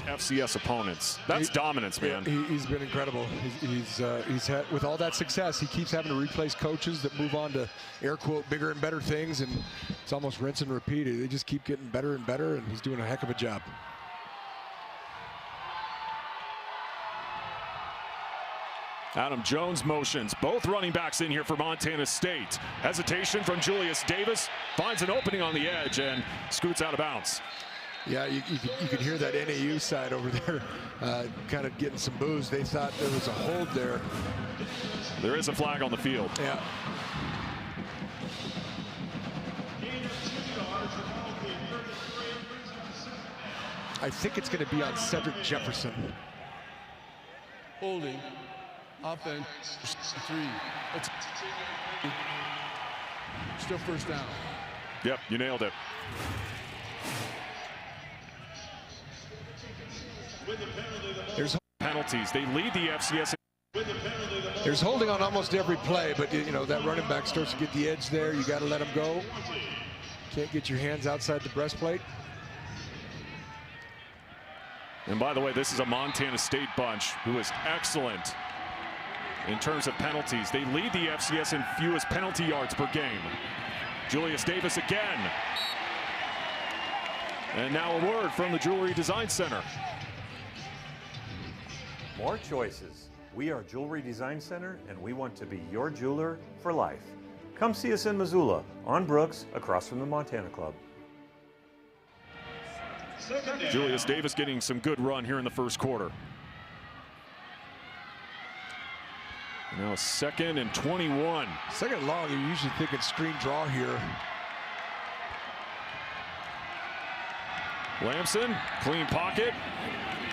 FCS opponents. That's dominance, man. He's been incredible. He's had, with all that success, he keeps having to replace coaches that move on to air quote bigger and better things, and it's almost rinse and repeat. They just keep getting better and better, and he's doing a heck of a job. Adam Jones motions. Both running backs in here for Montana State. Hesitation from Julius Davis. Finds an opening on the edge and scoots out of bounds. Yeah, you could hear that NAU side over there kind of getting some boos. They thought there was a hold there. There is a flag on the field. Yeah. I think it's going to be on Cedric Jefferson. Holding. Offense 3. That's still first down. Yep, you nailed it. There's penalties. They lead the FCS. There's holding on almost every play, but you know that running back starts to get the edge there. You got to let him go. Can't get your hands outside the breastplate. And by the way, this is a Montana State bunch who is excellent in terms of penalties. They lead the FCS in fewest penalty yards per game. Julius Davis again. And now a word from the Jewelry Design Center. More choices. We are Jewelry Design Center, and we want to be your jeweler for life. Come see us in Missoula, on Brooks, across from the Montana Club. Julius Davis getting some good run here in the first quarter. Now 2nd and 21. Second long, you're usually thinking screen draw here. Lamson, clean pocket.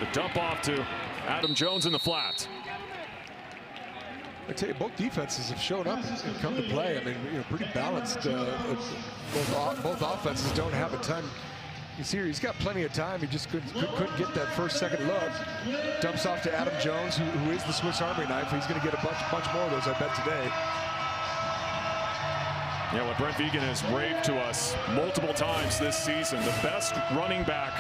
The dump off to Adam Jones in the flat. I tell you, both defenses have shown up and come to play. I mean, you know, pretty balanced. Both offenses don't have a ton. You see here, he's got plenty of time. He just couldn't get that first, second look. Dumps off to Adam Jones, who is the Swiss Army knife. He's going to get a bunch more of those, I bet, today. Yeah, what Brent Vigen has raved to us multiple times this season, the best running back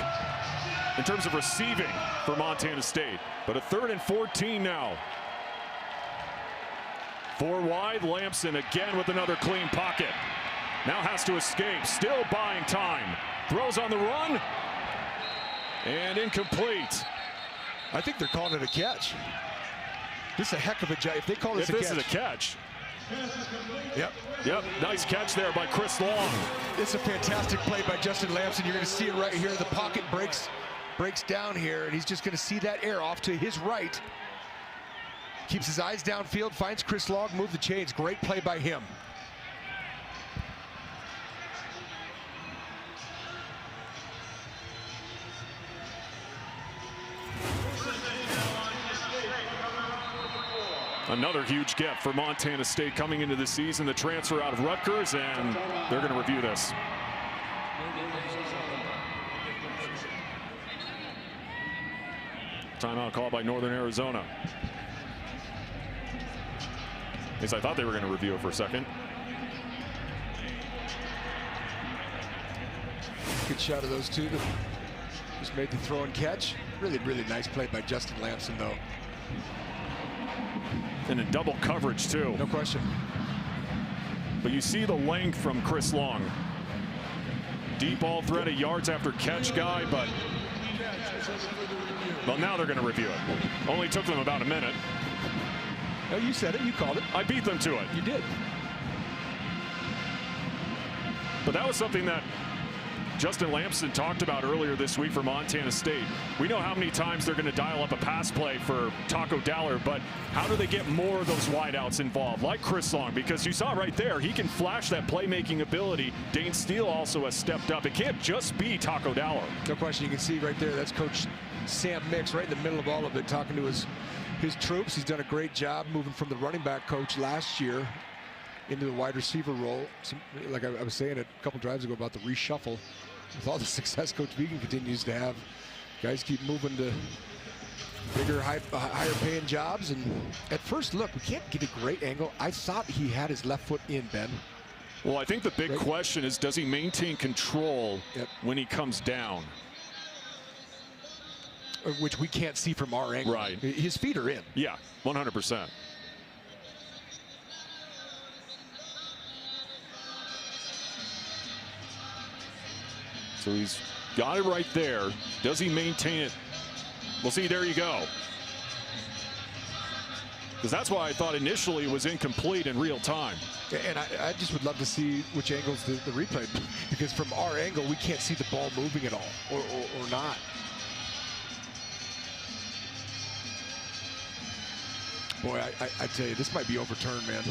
in terms of receiving for Montana State. But a 3rd and 14 now. 4 wide, Lamson again with another clean pocket. Now has to escape, still buying time. Throws on the run, and incomplete. I think they're calling it a catch. This is a heck of a job. If they call this a catch. If this is a catch. Yep, nice catch there by Chris Long. It's a fantastic play by Justin Lamson. You're going to see it right here. The pocket breaks down here, and he's just going to see that air off to his right. Keeps his eyes downfield, finds Chris Long, move the chains. Great play by him. Another huge get for Montana State coming into the season. The transfer out of Rutgers, and they're going to review this. Timeout called by Northern Arizona. At least I thought they were going to review it for a second. Good shot of those two. Just made the throw and catch. Really, really nice play by Justin Lamson, though. And in double coverage, too. No question. But you see the length from Chris Long. Deep ball threat, a yards after catch guy, but well, now they're going to review it. Only took them about a minute. No, you said it. You called it. I beat them to it. You did. But that was something that Justin Lamson talked about earlier this week for Montana State. We know how many times they're going to dial up a pass play for Taco Dowler, but how do they get more of those wideouts involved, like Chris Long? Because you saw right there, he can flash that playmaking ability. Dane Steele also has stepped up. It can't just be Taco Dowler. No question. You can see right there, that's Coach Sam Mix right in the middle of all of it, talking to his troops. He's done a great job moving from the running back coach last year into the wide receiver role. Like I was saying a couple drives ago about the reshuffle. With all the success Coach Vigen continues to have, guys keep moving to bigger, higher paying jobs. And at first look, we can't get a great angle. I thought he had his left foot in, Ben. Well, I think the big question is, does he maintain control when he comes down? which we can't see from our angle. Right. His feet are in. Yeah, 100%. So he's got it right there. Does he maintain it? We'll see. There you go. Because that's why I thought initially it was incomplete in real time. And I just would love to see which angles the replay, because from our angle, we can't see the ball moving at all, or not. Boy, I tell you, this might be overturned, man.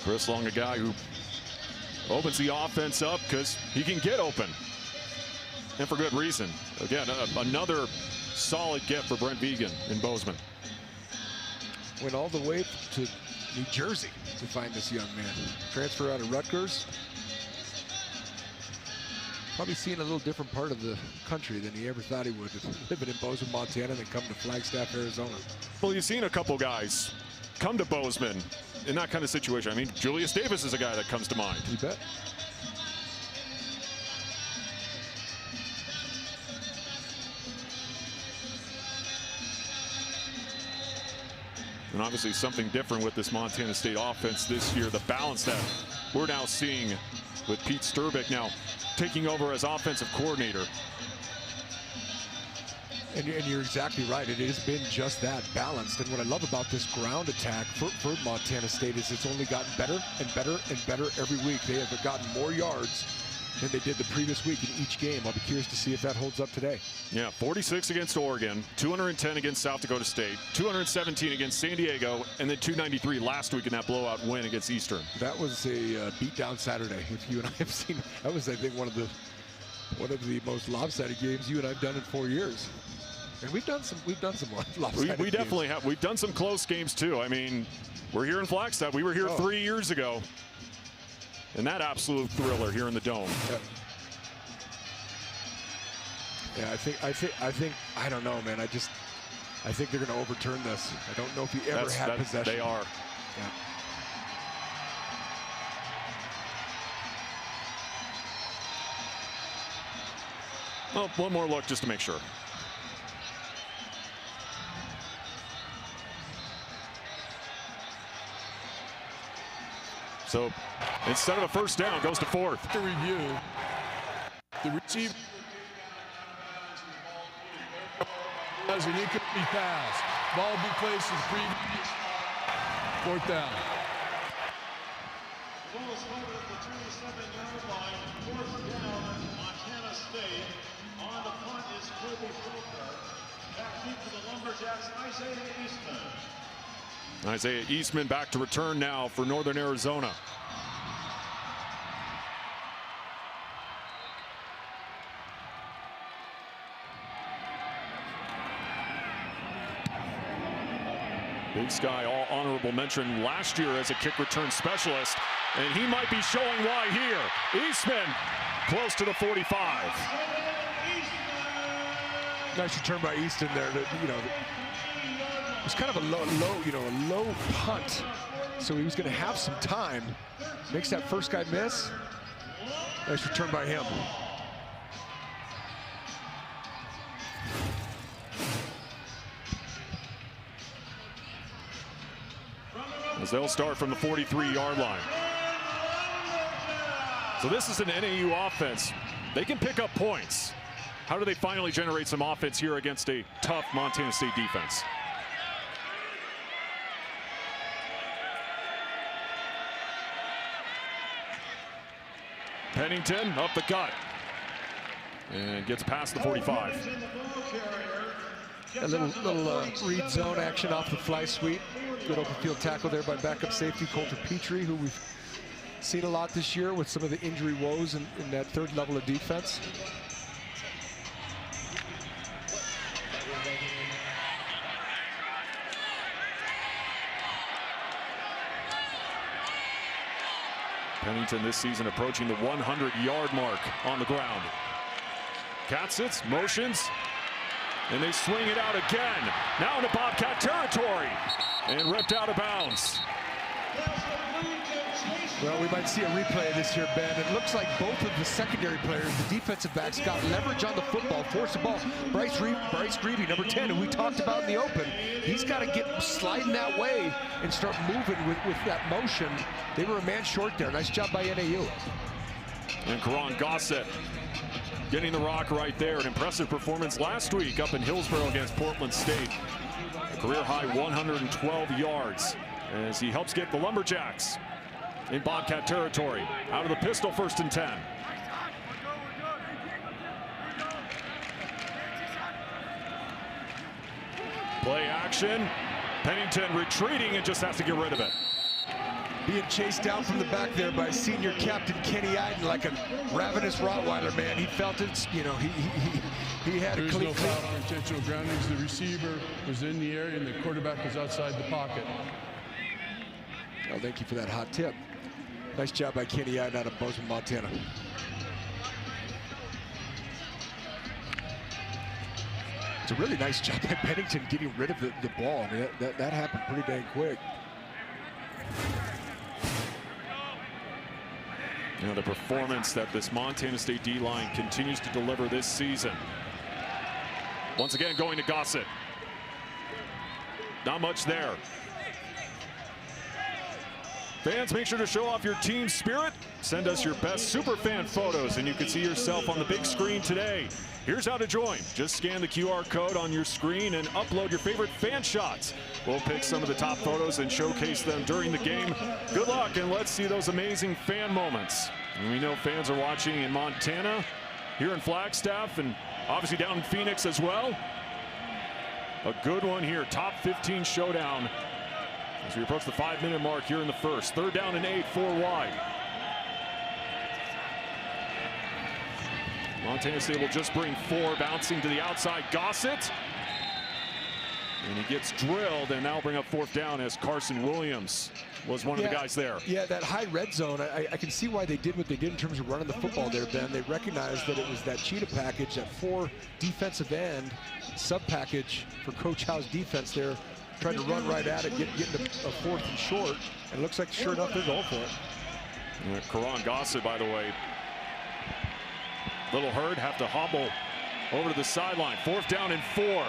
Chris Long, a guy who opens the offense up because he can get open, and for good reason. Again, another solid get for Brent Vigen in Bozeman. Went all the way to New Jersey to find this young man. Transfer out of Rutgers. Probably seeing a little different part of the country than he ever thought he would, living in Bozeman, Montana, and then come to Flagstaff, Arizona. Well, you've seen a couple guys come to Bozeman in that kind of situation. I mean, Julius Davis is a guy that comes to mind. You bet. And obviously something different with this Montana State offense this year, the balance that we're now seeing with Pete Sturbick now taking over as offensive coordinator. And you're exactly right. It has been just that, balanced. And what I love about this ground attack for Montana State is it's only gotten better and better and better every week. They have gotten more yards than they did the previous week in each game. I'll be curious to see if that holds up today. Yeah, 46 against Oregon, 210 against South Dakota State, 217 against San Diego, and then 293 last week in that blowout win against Eastern. That was a beatdown Saturday. If you and I have seen, that was, I think, one of the most lopsided games you and I've done in 4 years. And we've done some lopsided we definitely have. We've done some close games too. I mean, we're here in Flagstaff. We were here 3 years ago. And that absolute thriller here in the Dome. Yeah, I don't know, man. I think they're going to overturn this. I don't know if he ever had possession. They are. Yeah. Well, one more look just to make sure. So instead of a first down, goes to fourth. To review, the receiver has an incomplete pass. Ball be placed as previous. Fourth down. The ball is loaded at the 27-yard line. Fourth down, Montana State. On the punt is Kobe Fulker. Back deep to the Lumberjacks, Isaiah Eastman. Isaiah Eastman back to return now for Northern Arizona. Big Sky, all honorable mention last year as a kick return specialist, and he might be showing why here. Eastman close to the 45. Nice return by Easton there. It was kind of a low punt, so he was going to have some time. Makes that first guy miss. Nice return by him. As they'll start from the 43-yard line. So this is an NAU offense. They can pick up points. How do they finally generate some offense here against a tough Montana State defense? Pennington up the gut and gets past the 45. A little read zone action off the fly sweep. Good open field tackle there by backup safety Coulter Petrie, who we've seen a lot this year with some of the injury woes in that third level of defense. Pennington this season approaching the 100-yard mark on the ground. Cat sits, motions, and they swing it out again. Now into Bobcat territory and ripped out of bounds. Well, we might see a replay of this here, Ben. It looks like both of the secondary players, the defensive backs, got leverage on the football, forced the ball. Bryce Greavy, number 10, who we talked about in the open, he's got to get sliding that way and start moving with that motion. They were a man short there. Nice job by NAU. And Karan Gossett getting the rock right there. An impressive performance last week up in Hillsborough against Portland State. A career-high 112 yards as he helps get the Lumberjacks in Bobcat territory. Out of the pistol, 1st and 10. Play action. Pennington retreating and just has to get rid of it. Being chased down from the back there by senior captain Kenny Iden like a ravenous Rottweiler, man. He felt it, you know, he had a clean. No foul on intentional groundings. The receiver was in the area and the quarterback was outside the pocket. Well, thank you for that hot tip. Nice job by Kenny Iden out of Bozeman, Montana. It's a really nice job by Pennington getting rid of the ball. I mean, that happened pretty dang quick. You know, the performance that this Montana State D-line continues to deliver this season. Once again, going to Gossett. Not much there. Fans, make sure to show off your team spirit. Send us your best superfan photos, and you can see yourself on the big screen today. Here's how to join. Just scan the QR code on your screen and upload your favorite fan shots. We'll pick some of the top photos and showcase them during the game. Good luck, and let's see those amazing fan moments. And we know fans are watching in Montana, here in Flagstaff, and obviously down in Phoenix as well. A good one here, top 15 showdown as we approach the 5-minute mark here in the first. 3rd down and 8, 4 wide. Montana State will just bring 4, bouncing to the outside. Gossett. And he gets drilled, and that'll bring up 4th down as Carson Williams was one of the guys there. Yeah, that high red zone, I can see why they did what they did in terms of running the football there, Ben. They recognized that it was that cheetah package, that 4 defensive end sub package for Coach Howe's defense there. Tried to run right at it, get into a 4th and short, and it looks like sure enough they're going for it. Yeah, Karan Gossett, by the way, little hurt, have to hobble over to the sideline. 4th down and 4.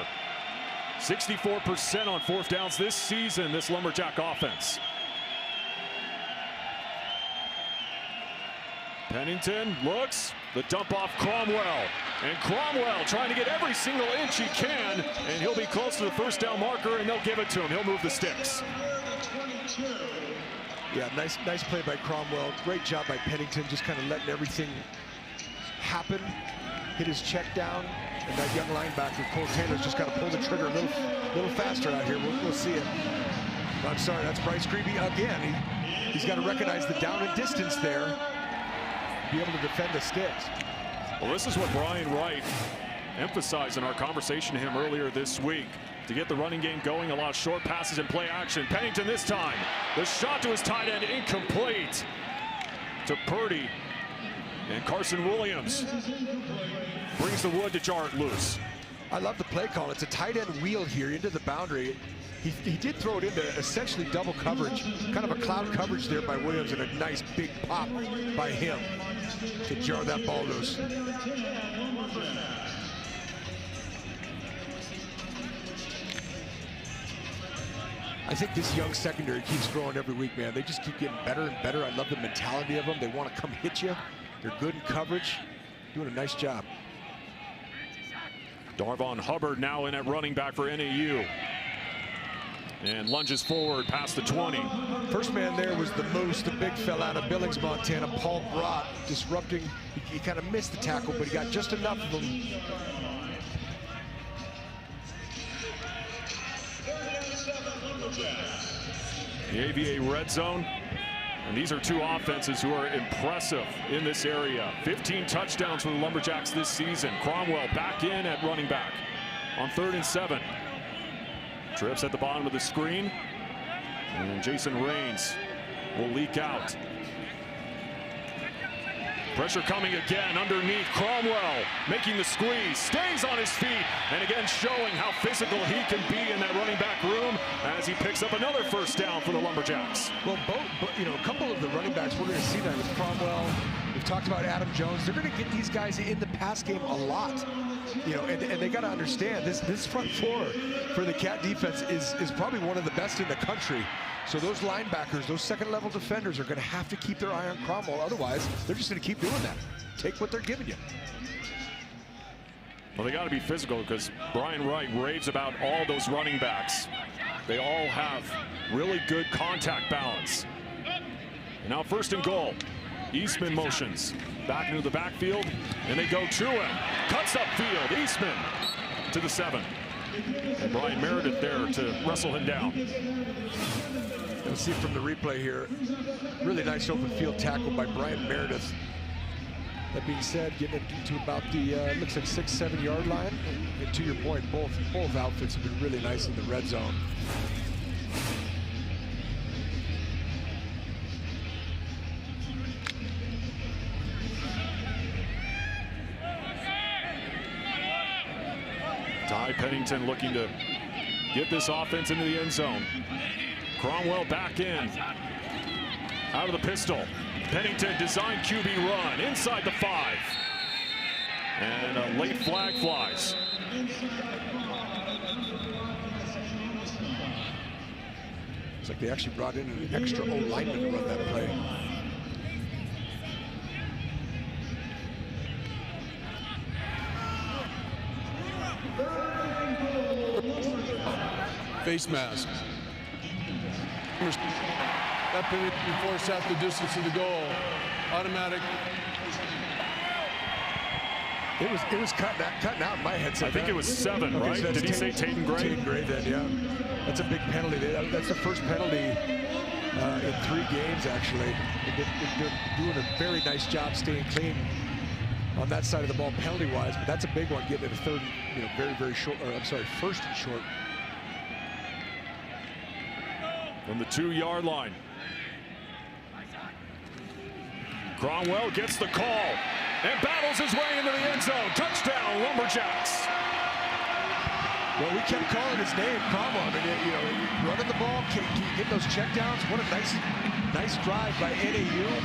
64% on 4th downs this season, this Lumberjack offense. Pennington looks, the dump off Cromwell. And Cromwell trying to get every single inch he can, and he'll be close to the 1st down marker, and they'll give it to him. He'll move the sticks. Yeah, nice play by Cromwell. Great job by Pennington, just kind of letting everything happen. Hit his check down, and that young linebacker, Cole Taylor's just got to pull the trigger a little faster out here. We'll see it. I'm sorry, that's Bryce Greavy again. He's got to recognize the down and distance there, be able to defend the sticks. Well, this is what Brian Wright emphasized in our conversation to him earlier this week. To get the running game going, a lot of short passes and play action. Pennington this time. The shot to his tight end, incomplete to Purdy. And Carson Williams brings the wood to jar it loose. I love the play call. It's a tight end wheel here into the boundary. He did throw it into essentially double coverage, kind of a cloud coverage there by Williams, and a nice big pop by him to jar that ball loose. I think this young secondary keeps growing every week, man. They just keep getting better and better. I love the mentality of them. They want to come hit you. They're good in coverage, doing a nice job. Darvon Hubbard now in at running back for NAU. And lunges forward past the 20. First man there was the Moose, the big fella out of Billings, Montana, Paul Brott, disrupting. He kind of missed the tackle, but he got just enough of him. The AVA red zone. And these are 2 offenses who are impressive in this area. 15 touchdowns for the Lumberjacks this season. Cromwell back in at running back on 3rd and 7. Trips at the bottom of the screen. And Jason Raines will leak out. Pressure coming again underneath. Cromwell making the squeeze, stays on his feet, and again showing how physical he can be in that running back room as he picks up another first down for the Lumberjacks. Well, a couple of the running backs, we're going to see that with Cromwell. We've talked about Adam Jones. They're going to get these guys in the pass game a lot. And they got to understand this front four for the Cat defense is probably one of the best in the country. So those linebackers, those second-level defenders are going to have to keep their eye on Cromwell. Otherwise, they're just going to keep doing that. Take what they're giving you. Well, they got to be physical because Brian Wright raves about all those running backs. They all have really good contact balance. And now 1st and goal. Eastman motions back into the backfield, and they go to him. Cuts upfield. Eastman to the 7. And Brian Meredith there to wrestle him down. You'll see from the replay here, really nice open field tackle by Brian Meredith. That being said, getting into about the looks like 6-7 yard line. And to your point, both outfits have been really nice in the red zone. Ty Pennington looking to get this offense into the end zone. Cromwell back in. Out of the pistol. Pennington design QB run inside the 5. And a late flag flies. It's like they actually brought in an extra O-lineman to run that play. Face mask. That penalty forced half the distance to the goal. Automatic. It was cutting out in my head. I think it was 7, okay, right? So did he say Tatum Gray? Tatum Gray then, yeah. That's a big penalty. That's the first penalty in 3 games, actually. They're doing a very nice job staying clean on that side of the ball penalty-wise, but that's a big one, getting it a third, very, very short, or I'm sorry, 1st and short. From the 2-yard line. Cromwell gets the call and battles his way into the end zone. Touchdown, Lumberjacks. Well, we kept calling his name, Cromwell. I mean, running the ball, getting those checkdowns. What a nice drive by NAU.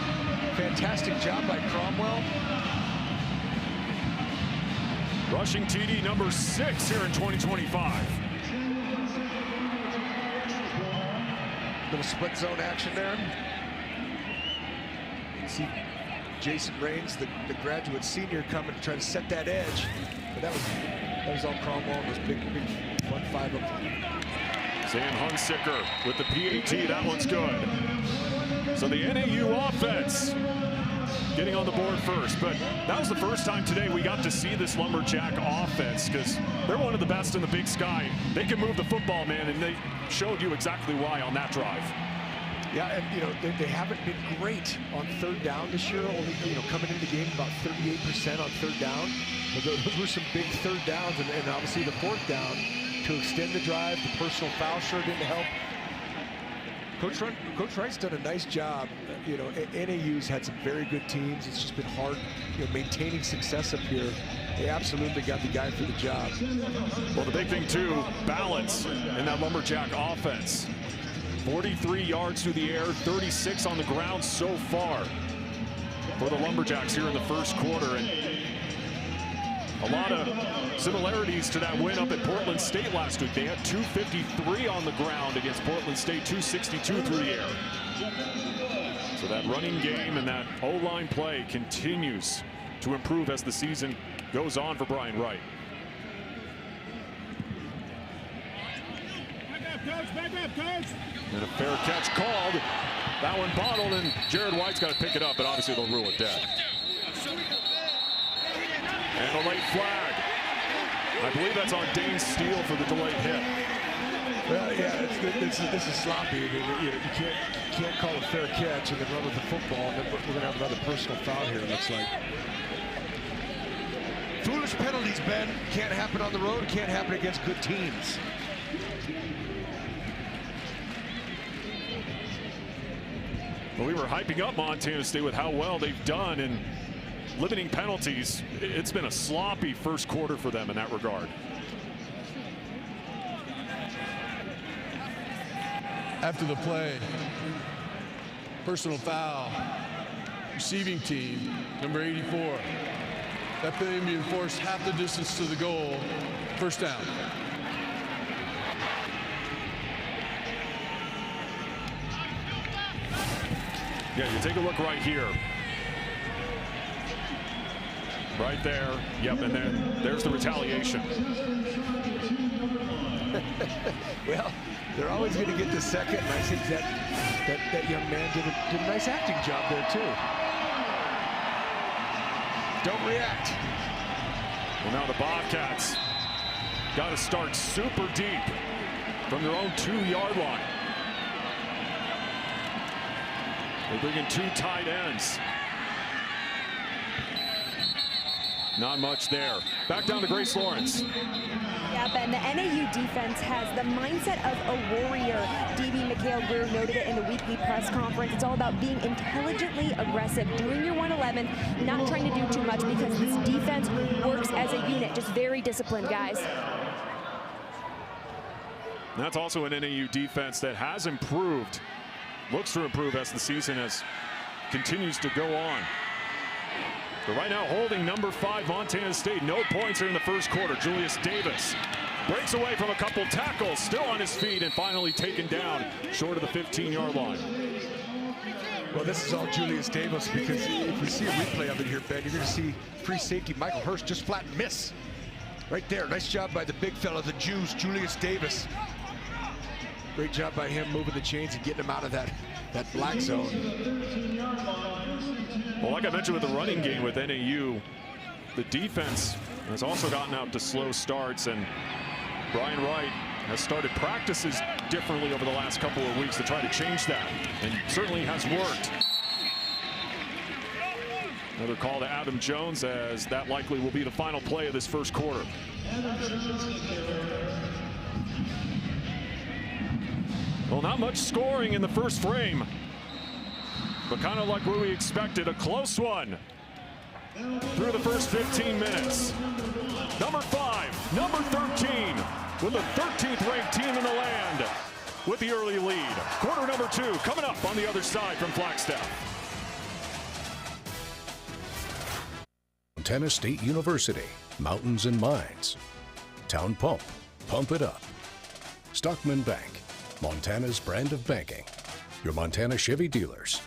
Fantastic job by Cromwell. Rushing TD number 6 here in 2025. Little split zone action there. You see Jason Raines, the graduate senior, coming to try to set that edge. But that was all Cromwell, those big front 5 up. Sam Hunsicker with the PAT. That one's good. So the NAU offense getting on the board first, but that was the first time today we got to see this Lumberjack offense because they're one of the best in the Big Sky. They can move the football, man, and they showed you exactly why on that drive. Yeah, and they haven't been great on 3rd down this year. Only coming into the game about 38% on 3rd down. But those were some big 3rd downs, and obviously the 4th down to extend the drive. The personal foul sure didn't help. Coach Wright's done a nice job. NAU's had some very good teams. It's just been hard, maintaining success up here. They absolutely got the guy for the job. Well, the big thing too, balance in that Lumberjack offense. 43 yards through the air, 36 on the ground so far for the Lumberjacks here in the 1st quarter. And a lot of similarities to that win up at Portland State last week. They had 253 on the ground against Portland State, 262 through the air. So that running game and that O-line play continues to improve as the season goes on for Brian Wright. Back up, coach. And a fair catch called. That one bottled, and Jared White's got to pick it up, but obviously they'll rule it dead. And a late flag. I believe that's on Dane Steele for the delayed hit. Well, yeah, this is sloppy. You can't call a fair catch and then run with the football. And then we're going to have another personal foul here, it looks like. Foolish penalties, Ben. Can't happen on the road. Can't happen against good teams. Well, we were hyping up Montana State with how well they've done, and limiting penalties. It's been a sloppy first quarter for them in that regard. After the play, personal foul, receiving team, number 84. That play being forced half the distance to the goal, first down. Yeah, you take a look right here. Right there. Yep, and then there's the retaliation. Well, they're always going to get the second, and I think that young man did a nice acting job there, too. Don't react. Well, now the Bobcats got to start super deep from their own 2-yard line. They bring in 2 tight ends. Not much there. Back down to Grace Lawrence. Yep, and the NAU defense has the mindset of a warrior. DB Mikhail Greer noted it in the weekly press conference. It's all about being intelligently aggressive, doing your 111, not trying to do too much, because this defense works as a unit, just very disciplined, guys. That's also an NAU defense that has improved, looks to improve as the season continues to go on. But right now holding number 5 Montana State. No points here in the first quarter. Julius Davis breaks away from a couple tackles, still on his feet, and finally taken down short of the 15-yard line. Well, this is all Julius Davis, because if you see a replay of it here, Ben, you're going to see free safety Michael Hurst just flat miss. Right there. Nice job by the big fella, the Jews, Julius Davis. Great job by him moving the chains and getting him out of that black zone. Well, like I mentioned with the running game with NAU, the defense has also gotten out to slow starts, and Brian Wright has started practices differently over the last couple of weeks to try to change that, and certainly has worked. Another call to Adam Jones, as that likely will be the final play of this first quarter. Well, not much scoring in the first frame, but kind of like what we expected, a close one through the first 15 minutes. Number 5, number 13, with the 13th ranked team in the land with the early lead. Quarter number 2 coming up on the other side from Flagstaff. Montana State University, Mountains and Mines. Town Pump, pump it up. Stockman Bank, Montana's brand of banking. Your Montana Chevy dealers.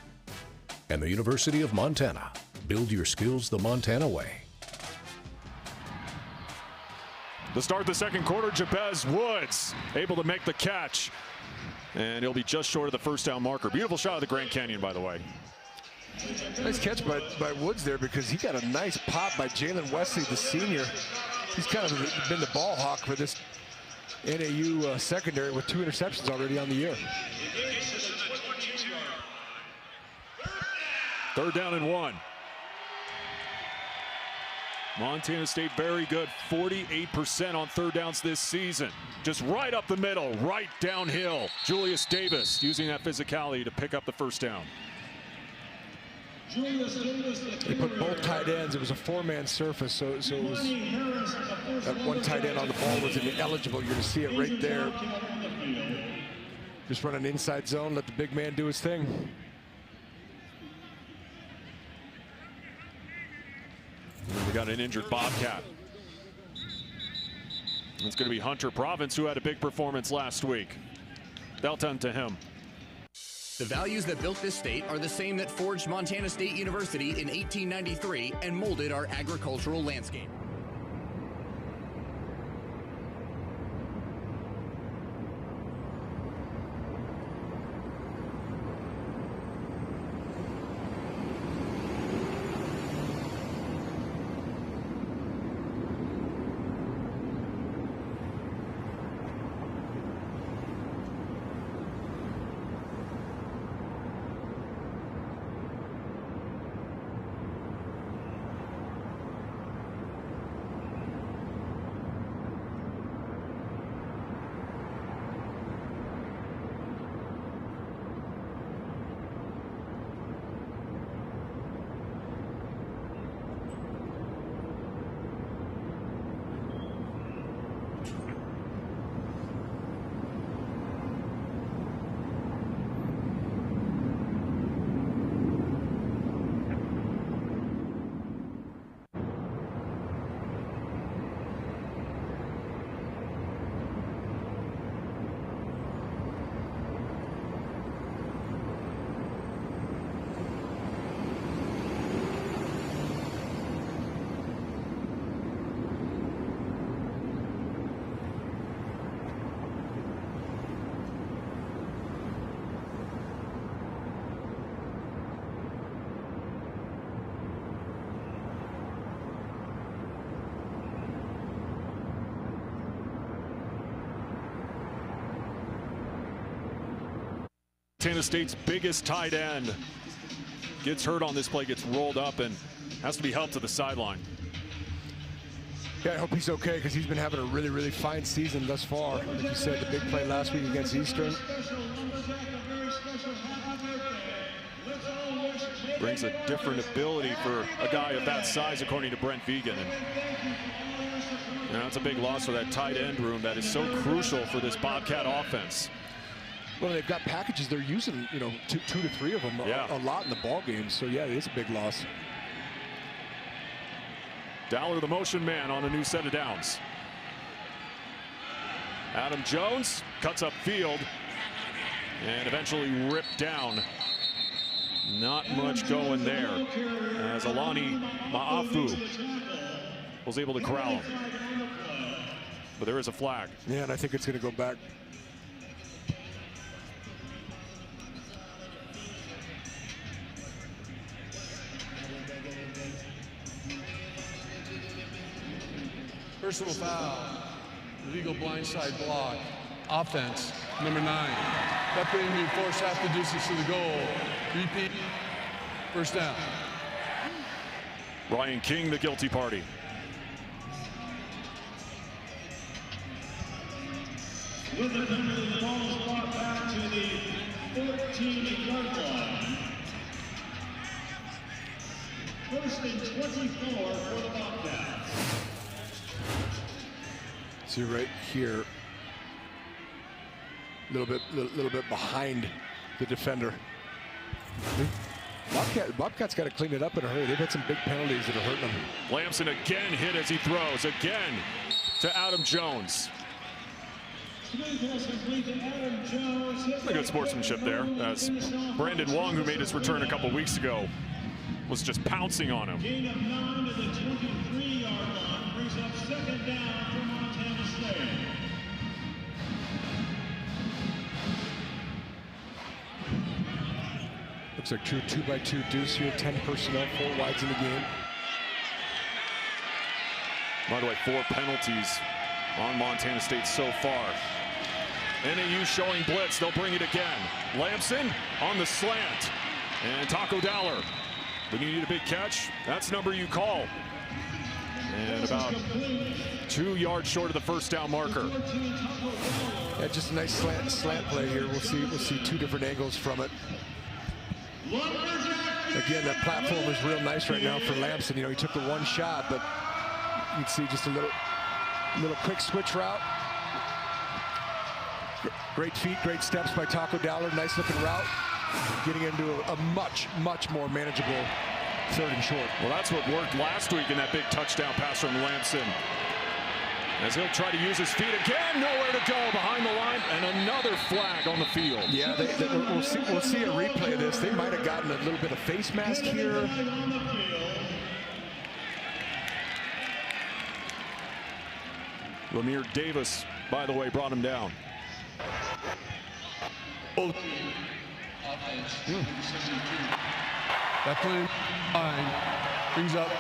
And the University of Montana. Build your skills the Montana way. To start the second quarter, Jabez Woods able to make the catch. And he'll be just short of the first down marker. Beautiful shot of the Grand Canyon, by the way. Nice catch by Woods there, because he got a nice pop by Jalen Wesley, the senior. He's kind of been the ball hawk for this NAU secondary, with 2 interceptions already on the year. 3rd down and 1. Montana State very good, 48% on 3rd downs this season. Just right up the middle, right downhill. Julius Davis using that physicality to pick up the first down. They put both tight ends. It was a 4-man surface, so it was that one tight end on the ball was ineligible. You're going to see it right there. Just run an inside zone, let the big man do his thing. We got an injured Bobcat. It's going to be Hunter Province, who had a big performance last week. They'll tend to him. The values that built this state are the same that forged Montana State University in 1893 and molded our agricultural landscape. Montana State's biggest tight end gets hurt on this play, gets rolled up, and has to be helped to the sideline. Yeah, I hope he's okay because he's been having a really, really fine season thus far. Like you said, the big play last week against Eastern. Brings a different ability for a guy of that size, according to Brent Vegan. And that's a big loss for that tight end room that is so crucial for this Bobcat offense. Well, they've got packages they're using, you know, two to three of them a lot in the ball game. So yeah, it is a big loss. Dowler, the motion man, on a new set of downs. Adam Jones cuts up field and eventually ripped down. Not much going there as Alani Ma'afu was able to corral him. But there is a flag. Yeah, and I think it's going to go back. Personal foul, illegal blindside block, offense, number 9. That play being forced half the distance to the goal. Repeat, first down. Ryan King, the guilty party. With the penalty, the ball is brought back to the 14-yard line. First and 24 for the Bobcats. See right here, a little bit behind the defender. Bobcat's got to clean it up in a hurry. They've had some big penalties that are hurting them. Lamson again hit as he throws, again to Adam Jones. A good sportsmanship there, as Brandon Wong, who made his return a couple weeks ago, was just pouncing on him. Gain of 9 to the 23-yard line brings up second down for Montana State. Looks like true 2x2 deuce here, 10 personnel, 4 wides in the game. By the way, 4 penalties on Montana State so far. NAU showing blitz, they'll bring it again. Lamson on the slant, and Taco Dowler. When you need a big catch, that's the number you call. And about 2 yards short of the first down marker. Yeah, just a nice slant play here. We'll see 2 different angles from it. Again, that platform is real nice right now for Lamson. You know, he took the one shot, but you'd see just a little quick switch route. Great feet, great steps by Taco Dowler. Nice looking route. Getting into a much more manageable 3rd and short. Well, that's what worked last week in that big touchdown pass from Lamson. As he'll try to use his feet again, nowhere to go behind the line, and another flag on the field. Yeah, we'll see a replay of this. They might have gotten a little bit of face mask here. Lemire Davis, by the way, brought him down. Oh. That play line brings up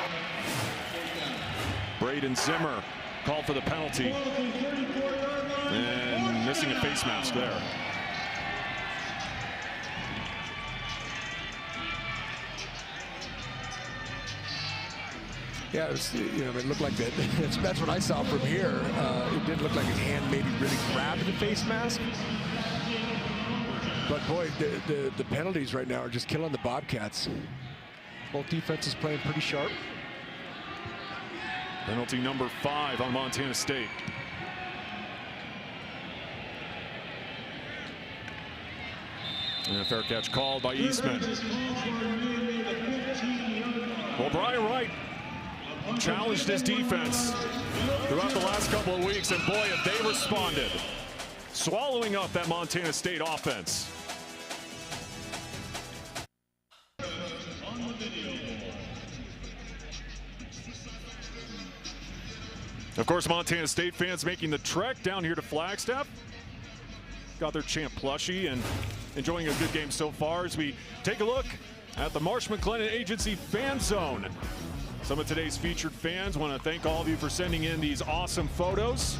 Braden Zimmer called for the penalty and missing a face mask there. Yeah, it was, you know, it looked like that. That's what I saw from here. It did look like his hand maybe really grabbed the face mask. But boy, the penalties right now are just killing the Bobcats. Both defenses playing pretty sharp. Penalty number 5 on Montana State. And a fair catch called by Eastman. Well, Brian Wright challenged his defense throughout the last couple of weeks, and boy, have they responded. Swallowing up that Montana State offense. Of course, Montana State fans making the trek down here to Flagstaff. Got their champ plushie and enjoying a good game so far as we take a look at the Marsh McLennan Agency Fan Zone. Some of today's featured fans want to thank all of you for sending in these awesome photos.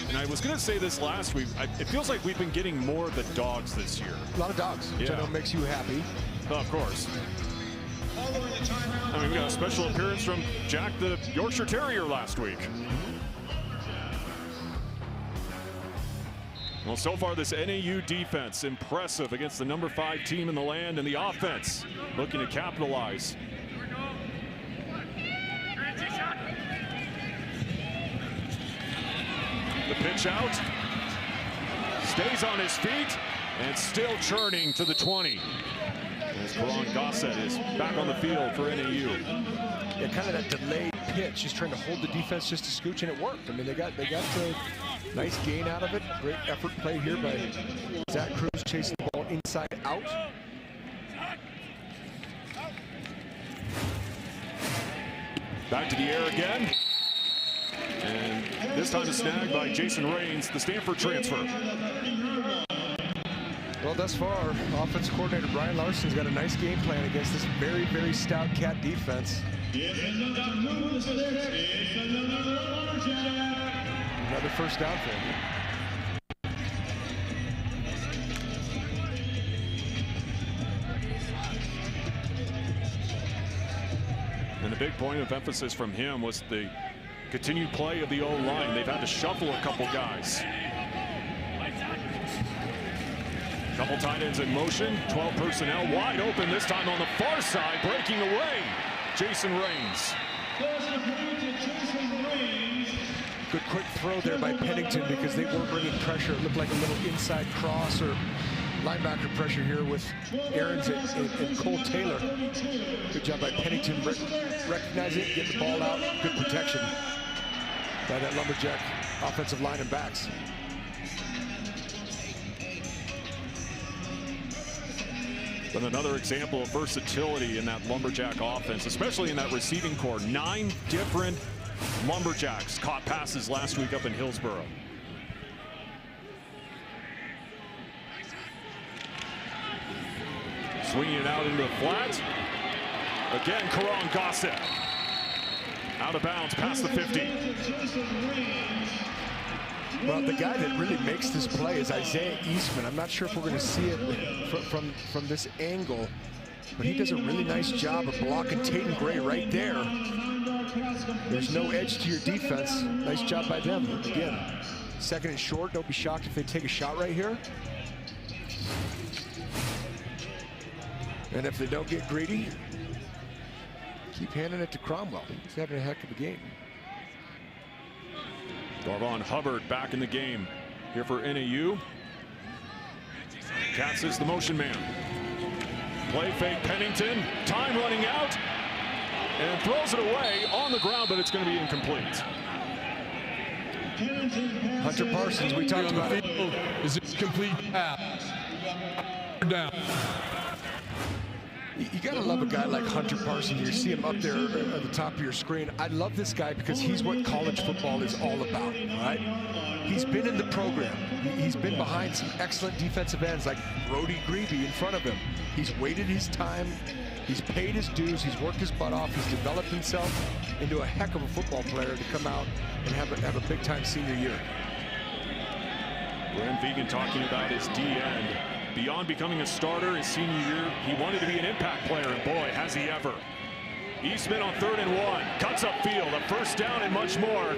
And I was going to say this last week. It feels like we've been getting more of the dogs this year. A lot of dogs, which I know makes you happy. Oh, of course. I mean, we got a special appearance from Jack the Yorkshire Terrier last week. Well, so far this NAU defense impressive against the number 5 team in the land, and the offense looking to capitalize. The pitch out, stays on his feet, and still churning to the 20. As Karan Gossett is back on the field for NAU. Yeah, kind of that delayed pitch, just trying to hold the defense just a scooch, and it worked. I mean, they got the nice gain out of it. Great effort play here by Zach Cruz, chasing the ball inside out. Back to the air again. And this time a snag by Jason Raines, the Stanford transfer. Well, thus far, offensive coordinator Brian Larson's got a nice game plan against this very, very stout Cat defense. Another first down for him. And the big point of emphasis from him was the continued play of the O-line. They've had to shuffle a couple guys. Couple tight ends in motion, 12 personnel wide open this time on the far side, breaking away. Jason Raines. Good quick throw there by Pennington because they were bringing pressure. It looked like a little inside cross or linebacker pressure here with Aarons and Cole Taylor. Good job by Pennington recognizing it, getting the ball out. Good protection by that Lumberjack offensive line and backs. But another example of versatility in that Lumberjack offense, especially in that receiving core. 9 different Lumberjacks caught passes last week up in Hillsborough. Swinging it out into the flat. Again, Karan Gossett. Out of bounds, past the 50. Well, the guy that really makes this play is Isaiah Eastman. I'm not sure if we're going to see it from this angle, but he does a really nice job of blocking Tatum Gray right there. There's no edge to your defense. Nice job by them. Again, second and short. Don't be shocked if they take a shot right here. And if they don't get greedy, keep handing it to Cromwell. He's having a heck of a game. Darvon Hubbard back in the game here for NAU. Katz is the motion man. Play fake Pennington. Time running out. And throws it away on the ground, but it's going to be incomplete. Hunter Parsons, we talked about it. Is it complete pass? Down. You gotta love a guy like Hunter Parsons. You see him up there at the top of your screen. I love this guy because he's what college football is all about, right? He's been in the program. He's been behind some excellent defensive ends like Brody Greeby in front of him. He's waited his time. He's paid his dues. He's worked his butt off. He's developed himself into a heck of a football player to come out and have a big-time senior year. Brian Vegan talking about his D-end. Beyond becoming a starter his senior year, he wanted to be an impact player, and boy, has he ever. Eastman on 3rd and 1, cuts upfield, a first down and much more,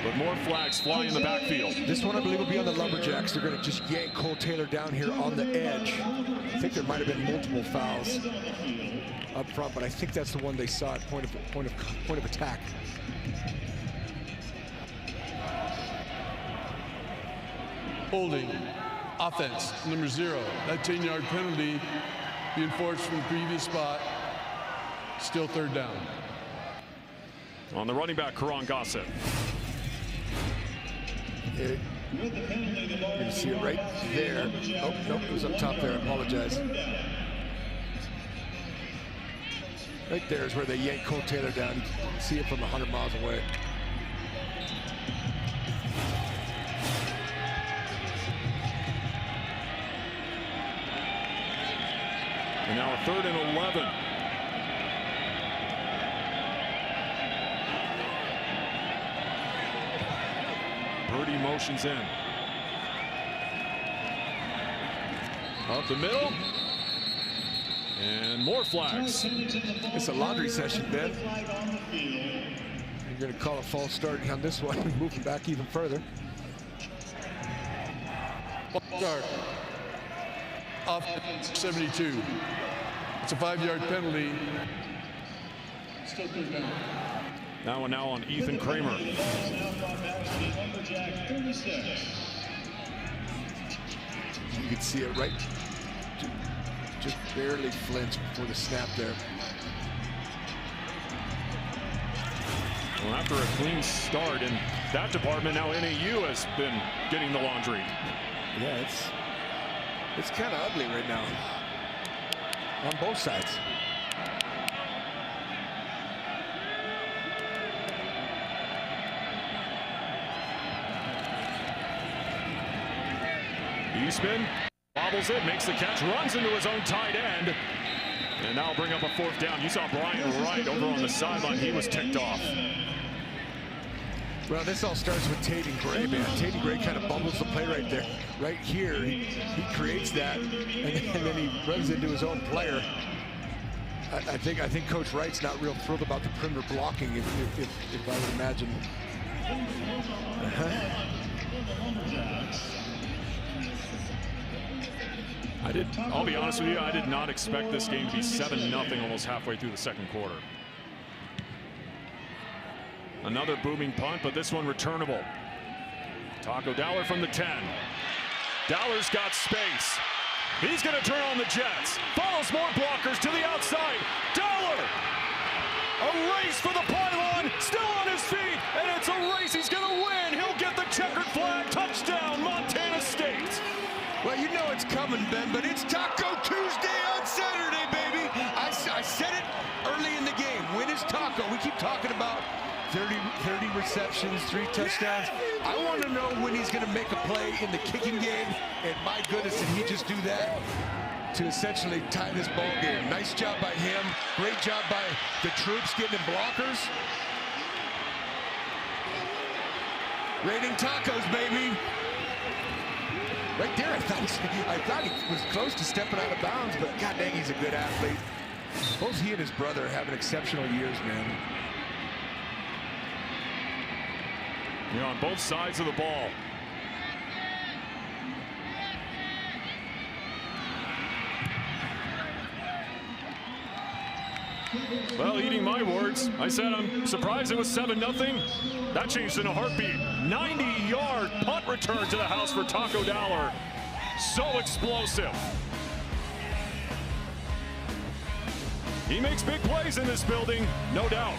but more flags fly in the backfield. This one, I believe, will be on the Lumberjacks. They're going to just yank Cole Taylor down here on the edge. I think there might have been multiple fouls up front, but I think that's the one they saw at point of attack. Holding. Offense, number 0. That 10-yard penalty being forced from the previous spot. Still 3rd down. On the running back, Karan Gossett. You can see it right there. Oh, nope, it was up top there. I apologize. Right there is where they yank Cole Taylor down. You can see it from 100 miles away. And now a 3rd and 11. Purdy motions in. Up the middle. And more flags. It's a laundry session, Ben. You're going to call a false start on this one. Moving back even further. Start. Off 72. It's a 5-yard penalty. Now on Ethan Kramer. You can see it right. Just barely flinched before the snap there. Well, after a clean start in that department, now NAU has been getting the laundry. Yeah, it's kind of ugly right now on both sides. Eastman bobbles it, makes the catch, runs into his own tight end. And now bring up a 4th down. You saw Brian Wright over on the sideline. He was ticked off. Well, this all starts with Tatum Gray, man. Tatum Gray kind of bubbles the play right there. Right here, he creates that, and then he runs into his own player. I think Coach Wright's not real thrilled about the perimeter blocking, if I would imagine. I'll be honest with you, I did not expect this game to be 7-0 almost halfway through the second quarter. Another booming punt, but this one returnable. Taco Dowler from the 10. Dowler's got space. He's going to turn on the Jets. Follows more blockers to the outside. Dowler! A race for the pylon, still on his feet, and it's a race. He's going to win. He'll get the checkered flag. Touchdown, Montana State. Well, you know it's coming, Ben, but it's Taco Tuesday on Saturday, baby. I said it early in the game. When is Taco? We keep talking about 30 receptions, 3 touchdowns. I want to know when he's going to make a play in the kicking game, and my goodness, did he just do that to essentially tie this ball game. Nice job by him. Great job by the troops getting in blockers. Raining tacos, baby. Right there, I thought he was close to stepping out of bounds, but god dang, he's a good athlete. Both he and his brother are having exceptional years, man. You know, on both sides of the ball. Well, eating my words, I said I'm surprised it was 7-0. That changed in a heartbeat. 90-yard punt return to the house for Taco Dowler. So explosive. He makes big plays in this building, no doubt.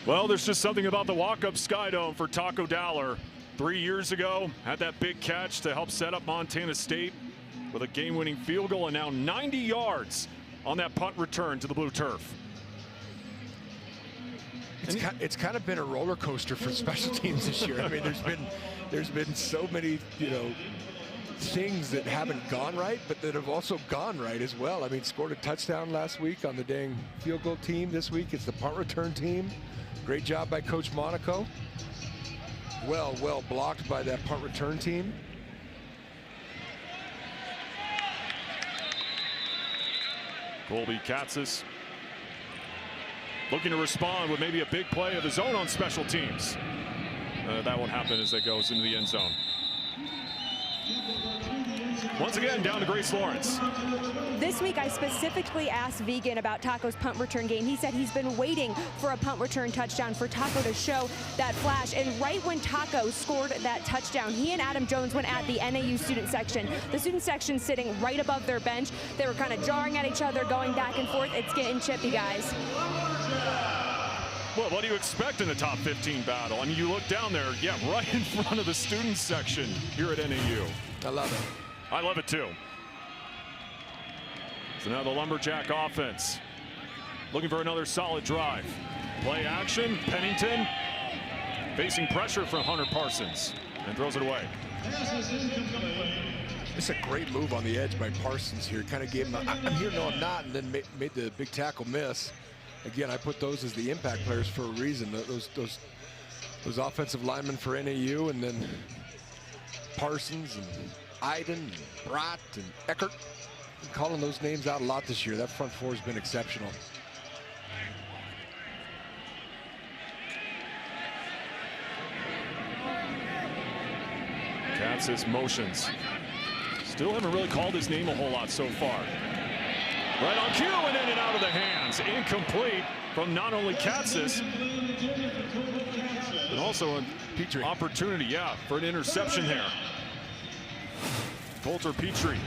Well, there's just something about the walk-up Sky Dome for Taco Dowler. 3 years ago, had that big catch to help set up Montana State with a game-winning field goal, and now 90 yards on that punt return to the blue turf. It's kind of been a roller coaster for special teams this year. I mean, there's been so many, things that haven't gone right, but that have also gone right as well. I mean, scored a touchdown last week on the dang field goal team. This week it's the punt return team. Great job by Coach Monaco. Well blocked by that punt return team. Colby Katzis looking to respond with maybe a big play of his own on special teams. That won't happen as it goes into the end zone. Once again, down to Grace Lawrence. This week, I specifically asked Vegan about Taco's punt return game. He said he's been waiting for a punt return touchdown for Taco to show that flash. And right when Taco scored that touchdown, he and Adam Jones went at the NAU student section. The student section sitting right above their bench. They were kind of jarring at each other, going back and forth. It's getting chippy, guys. Well, what do you expect in a top 15 battle? I mean, you look down there, yeah, right in front of the student section here at NAU. I love it. I love it too. So now the Lumberjack offense looking for another solid drive. Play action, Pennington facing pressure from Hunter Parsons and throws it away. It's a great move on the edge by Parsons here. Kind of gave him I'm here, no I'm not, and then made the big tackle miss. Again, I put those as the impact players for a reason. Those offensive linemen for NAU, and then Parsons and Iden and Brott and Eckert. I'm calling those names out a lot this year. That front four has been exceptional. Katz's motions. Still haven't really called his name a whole lot so far. Right on cue and in and out of the hands. Incomplete from not only Katz's, but also an opportunity, yeah, for an interception there. Coulter Petrie.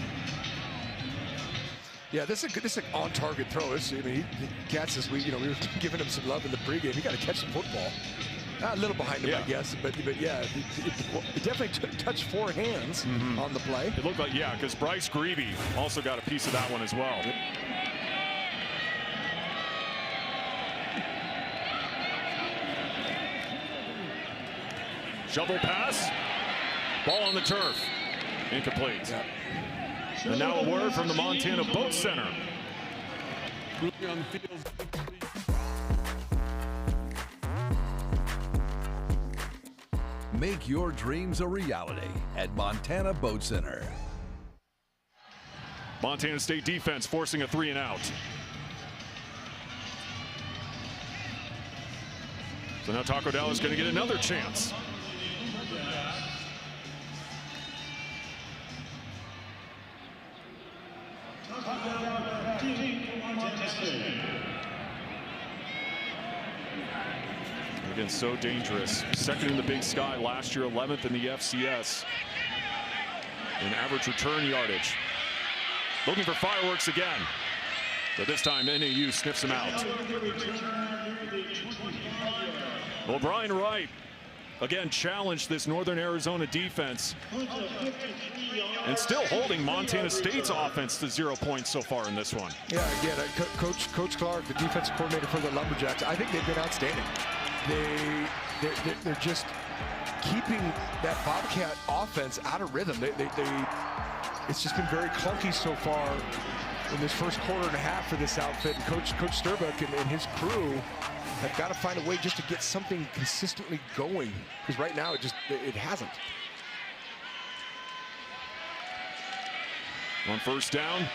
Yeah, this is an on-target throw. I mean, Katz's, we were giving him some love in the pregame. He got to catch the football. A little behind him, I guess, but yeah, it definitely touched four hands on the play. It looked like, yeah, because Bryce Greavy also got a piece of that one as well. Shovel pass, ball on the turf, incomplete. Yeah. And now a word from the Montana Boat Center. On the field. Make your dreams a reality at Montana Boat Center. Montana State defense forcing a 3-and-out. So now Taco Dell is going to get another chance. Again, so dangerous. Second in the Big Sky last year, 11th in the FCS in average return yardage. Looking for fireworks again, but this time NAU sniffs him out. Well, Brian Wright again challenged this Northern Arizona defense and still holding Montana State's offense to 0 points so far in this one. Yeah, again, Coach Clark, the defensive coordinator for the Lumberjacks, I think they've been outstanding. They're just keeping that Bobcat offense out of rhythm. It's just been very clunky so far in this first quarter and a half for this outfit. And Coach Sturbuck and his crew have got to find a way just to get something consistently going, because right now it hasn't. On first down,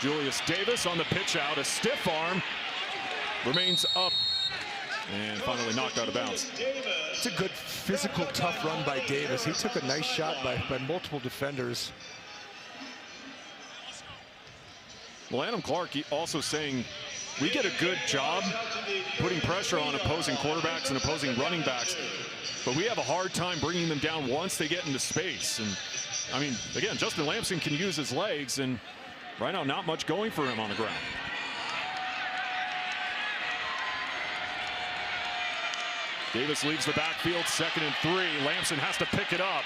Julius Davis on the pitch out, a stiff arm, remains up and finally knocked out of bounds. It's a good physical, tough run by Davis. He took a nice shot by multiple defenders. Well, Adam Clark also saying we get a good job putting pressure on opposing quarterbacks and opposing running backs, but we have a hard time bringing them down once they get into space. And I mean, again, Justin Lamson can use his legs, and right now not much going for him on the ground. Davis leaves the backfield, 2nd and 3. Lamson has to pick it up.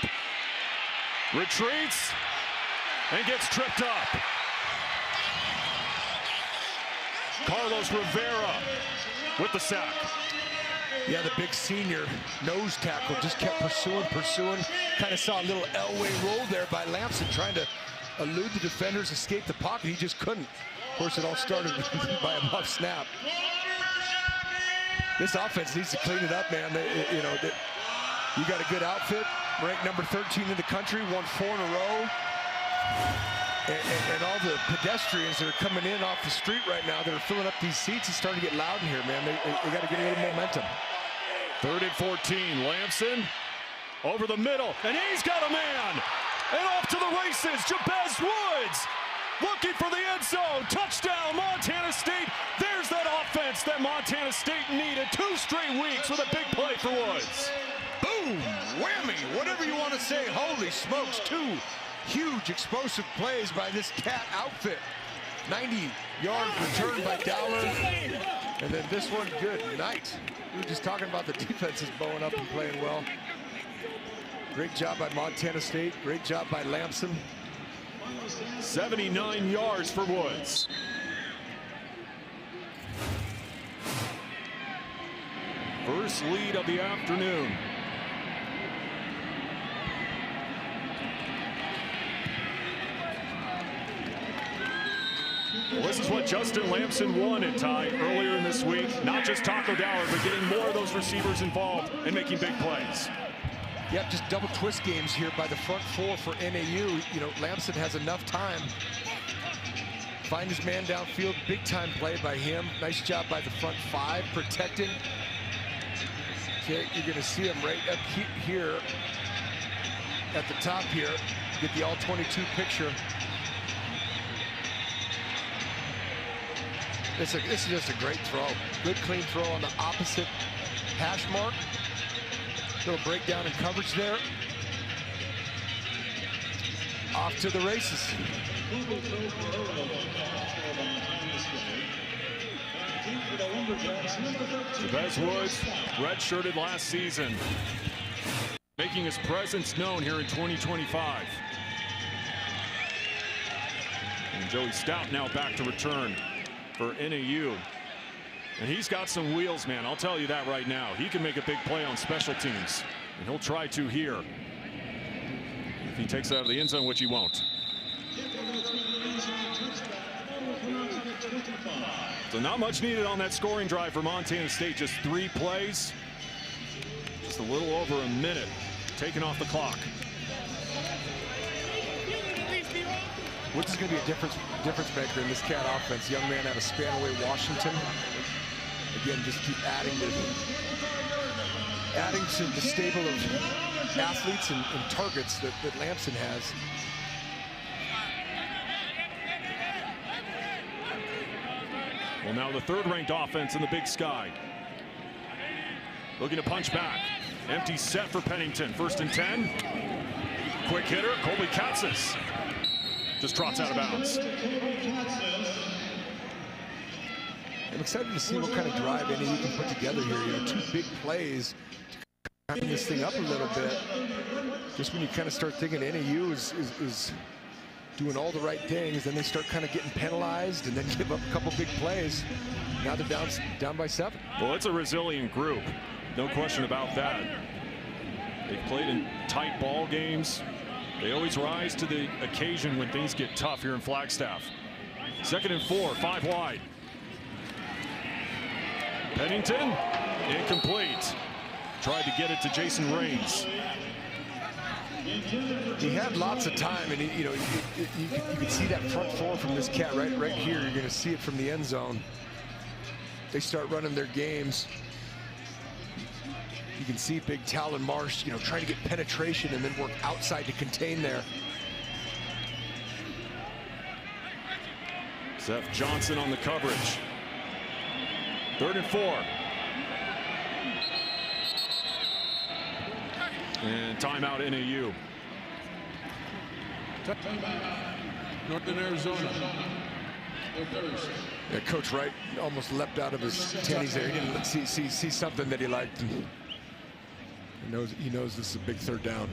Retreats and gets tripped up. Carlos Rivera with the sack. Yeah, the big senior nose tackle just kept pursuing. Kind of saw a little Elway roll there by Lamson, trying to elude the defenders, escape the pocket. He just couldn't. Of course, it all started by a muff snap. This offense needs to clean it up, man. You got a good outfit, ranked number 13 in the country, won 4 in a row. And all the pedestrians that are coming in off the street right now that are filling up these seats, it's starting to get loud in here, man. They got to get a little momentum. 3rd and 14, Lamson over the middle, and he's got a man. And off to the races, Jabez Woods looking for the end zone. Touchdown, Montana State. There's that offense that Montana State needed. 2 straight weeks with a big play for Woods. Boom, whammy, whatever you want to say. Holy smokes, 2 huge explosive plays by this Cat outfit. 90-yard return by Dowler. And then this one, good night. We were just talking about the defenses bowing up and playing well. Great job by Montana State. Great job by Lamson. 79 yards for Woods. First lead of the afternoon. Well, this is what Justin Lamson wanted, Ty, earlier in this week. Not just Taco Dowler, but getting more of those receivers involved and making big plays. Yep, just double twist games here by the front four for NAU. You know, Lamson has enough time. Find his man downfield. Big time play by him. Nice job by the front five protecting. Okay, you're going to see him right up here at the top here. Get the all-22 picture. This is just a great throw. Good clean throw on the opposite hash mark. Little breakdown in coverage there. Off to the races. Chavez Woods, redshirted last season, making his presence known here in 2025. And Joey Stout now back to return for NAU. And he's got some wheels, man. I'll tell you that right now. He can make a big play on special teams, and he'll try to here. If he takes it out of the end zone, which he won't. So not much needed on that scoring drive for Montana State. Just 3 plays. Just a little over a minute taken off the clock. Woods is going to be a difference maker in this Cat offense. Young man out of Spanaway, Washington. Again, just keep adding to the stable of athletes and targets that Lamson has. Well, now the 3rd-ranked offense in the Big Sky. Looking to punch back. Empty set for Pennington. 1st and 10. Quick hitter, Colby Katzis. Just trots out of bounds. I'm excited to see what kind of drive NAU can put together here. You know, 2 big plays to clean this thing up a little bit. Just when you kind of start thinking NAU is doing all the right things, then they start kind of getting penalized and then give up a couple big plays. Now they're down by 7. Well, it's a resilient group. No question about that. They've played in tight ball games. They always rise to the occasion when things get tough here in Flagstaff. 2nd and 4, 5 wide. Pennington, incomplete. Tried to get it to Jason Raines. He had lots of time, and you can see that front four from this Cat right here. You're going to see it from the end zone. They start running their games. You can see Big Talon Marsh, you know, trying to get penetration and then work outside to contain there. Seth Johnson on the coverage. 3rd and 4. And timeout NAU. Northern Arizona. Yeah, Coach Wright almost leapt out of his tennies there. He didn't see something that he liked. He knows this is a big 3rd down.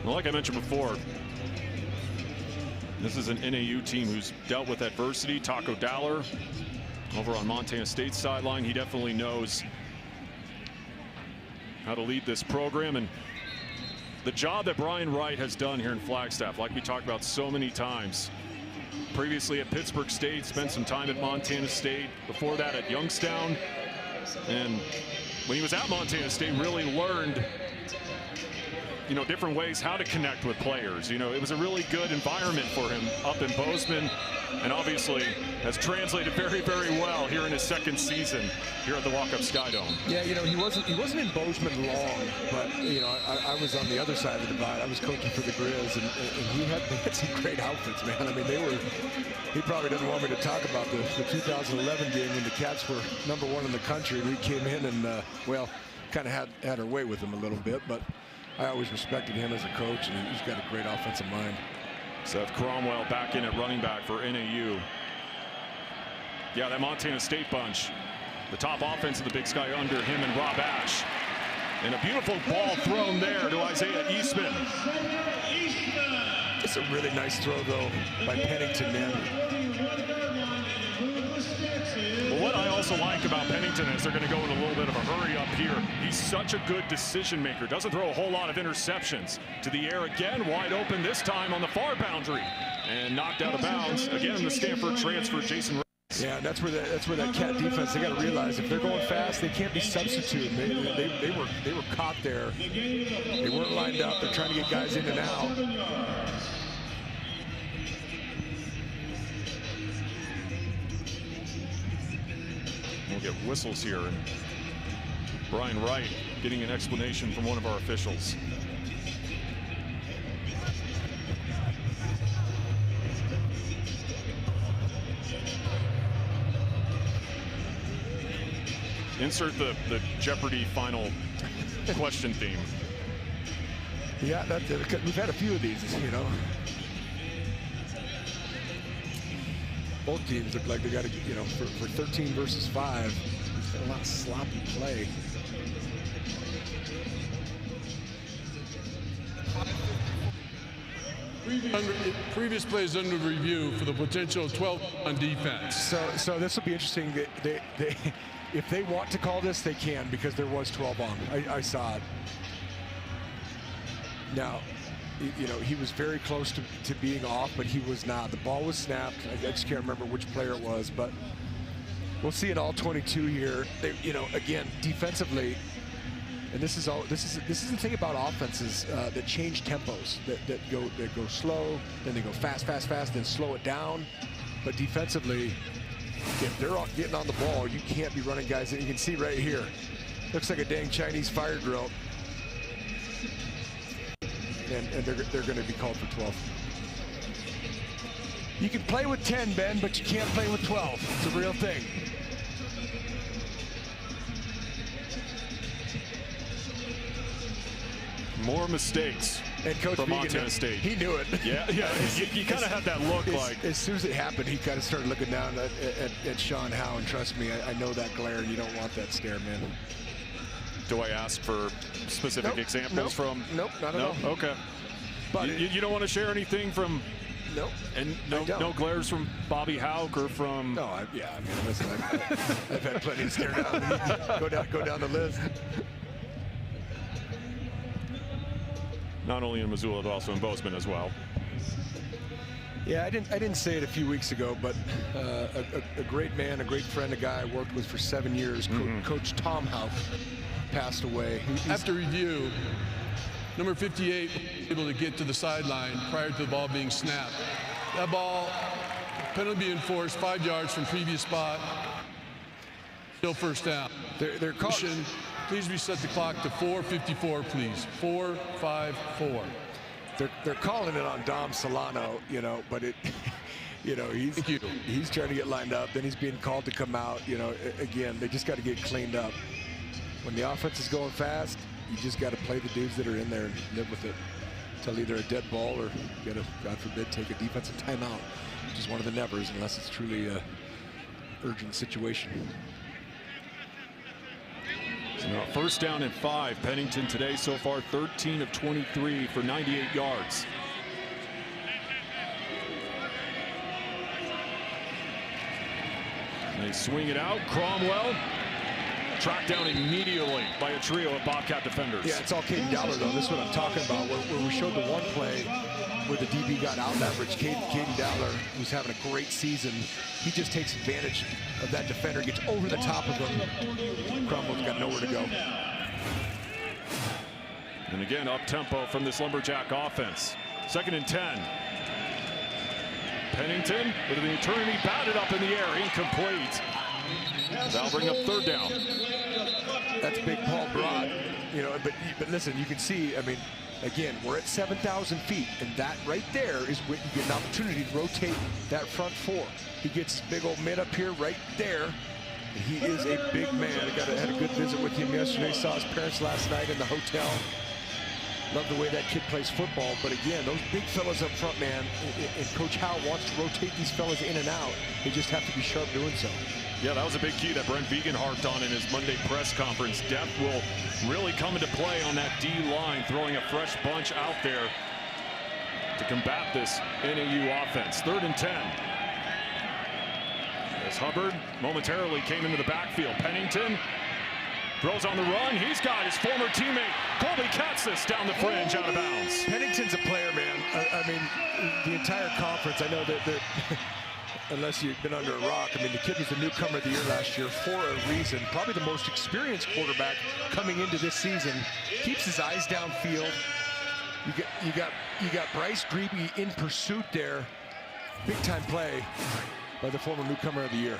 Well, like I mentioned before, this is an NAU team who's dealt with adversity. Taco Dowler over on Montana State's sideline. He definitely knows how to lead this program. And the job that Brian Wright has done here in Flagstaff, like we talked about so many times, previously at Pittsburgh State, spent some time at Montana State, before that at Youngstown. And when he was at Montana State, really learned, you know, different ways how to connect with players. You know, it was a really good environment for him up in Bozeman, and obviously has translated very, very well here in his 2nd season here at the Walkup Skydome. Yeah, you know, he wasn't in Bozeman long, but you know, I was on the other side of the divide. I was coaching for the Grizz, and they had some great outfits, man. I mean, he probably doesn't want me to talk about the 2011 game when the Cats were #1 in the country. We came in and well, kind of had our way with him a little bit, but I always respected him as a coach, and he's got a great offensive mind. Seth Cromwell back in at running back for NAU. Yeah, that Montana State bunch, the top offense of the Big Sky under him and Rob Ash. And a beautiful ball thrown there to Isaiah Eastman. It's a really nice throw, though, by Pennington, man. Well, what I also like about Pennington is they're going to go in a little bit of a hurry up here. He's such a good decision maker. Doesn't throw a whole lot of interceptions. To the air again, wide open this time on the far boundary. And knocked out of bounds. Again, the Stanford transfer, Jason. Yeah, that's where that Cat defense, they got to realize if they're going fast, they can't be substituted. They were caught there. They weren't lined up. They're trying to get guys in and out. We'll get whistles here, and Brian Wright getting an explanation from one of our officials. Insert the Jeopardy final question theme. Yeah, we've had a few of these, you know. Both teams look like they got to, you know, for 13 versus 5. It's been a lot of sloppy play. Previous plays under review for the potential 12 on defense. So this will be interesting. If they want to call this, they can, because there was 12 on. I saw it. Now, you know, he was very close to being off, but he was not. The ball was snapped. I just can't remember which player it was, but we'll see it all 22 here. You know, again, defensively, and this is the thing about offenses that change tempos, that go slow, then they go fast, then slow it down. But defensively, if they're getting on the ball, you can't be running guys in. You can see right here, looks like a dang Chinese fire drill. And they're going to be called for 12. You can play with 10, Ben, but you can't play with 12. It's a real thing. More mistakes from Montana State. He knew it. Yeah. You kind of had that look like. As soon as it happened, he kind of started looking down at Sean Howe, and trust me, I know that glare, and you don't want that stare, man. Do I ask for specific examples from? Nope, not at all. Okay. But you don't want to share anything from? Nope. And no glares from Bobby Houck or from? No, I mean, listen, I've had plenty to stare down. Go down the list. Not only in Missoula, but also in Bozeman as well. Yeah, I didn't say it a few weeks ago, but a great man, a great friend, a guy I worked with for 7 years, Coach Tom Houck, passed away. After review, number 58 able to get to the sideline prior to the ball being snapped. That ball, penalty being enforced 5 yards from previous spot. Still first down. They're caution. Please reset the clock to 4:54, please. 4:54. They're calling it on Dom Solano, you know, but it, you know, he's trying to get lined up. Then he's being called to come out. You know, again, they just got to get cleaned up. When the offense is going fast, you just got to play the dudes that are in there and live with it until either a dead ball or you got to, God forbid, take a defensive timeout, which is one of the nevers unless it's truly a urgent situation. So now first down and 5. Pennington today so far 13 of 23 for 98 yards. And they swing it out. Cromwell tracked down immediately by a trio of Bobcat defenders. Yeah, it's all Caden Dowler, though. This is what I'm talking about, where we showed the one play where the DB got out-leveraged. Caden Dowler, who's having a great season, he just takes advantage of that defender, gets over the top of him. Cromwell's got nowhere to go. And again, up-tempo from this Lumberjack offense. 2nd and 10. Pennington with an eternity batted up in the air, incomplete. That'll bring up 3rd down. That's big Paul Broad, you know, but listen, you can see, I mean, again, we're at 7,000 feet, and that right there is where you get an opportunity to rotate that front 4. He gets big old mid up here right there, and he is a big man. I had a good visit with him yesterday, saw his parents last night in the hotel. Love the way that kid plays football, but again, those big fellas up front, man, and Coach Howe wants to rotate these fellas in and out. They just have to be sharp doing so. Yeah, that was a big key that Brent Vegan harped on in his Monday press conference. Depth will really come into play on that D line, throwing a fresh bunch out there to combat this NAU offense. 3rd and 10. As Hubbard momentarily came into the backfield. Pennington throws on the run. He's got his former teammate Colby Katzis down the fringe, out of bounds. Pennington's a player, man. I mean, the entire conference, I know that unless you've been under a rock, I mean, the kid was the newcomer of the year last year for a reason. Probably the most experienced quarterback coming into this season. Keeps his eyes downfield. You got Bryce Grebe in pursuit there. Big time play by the former newcomer of the year.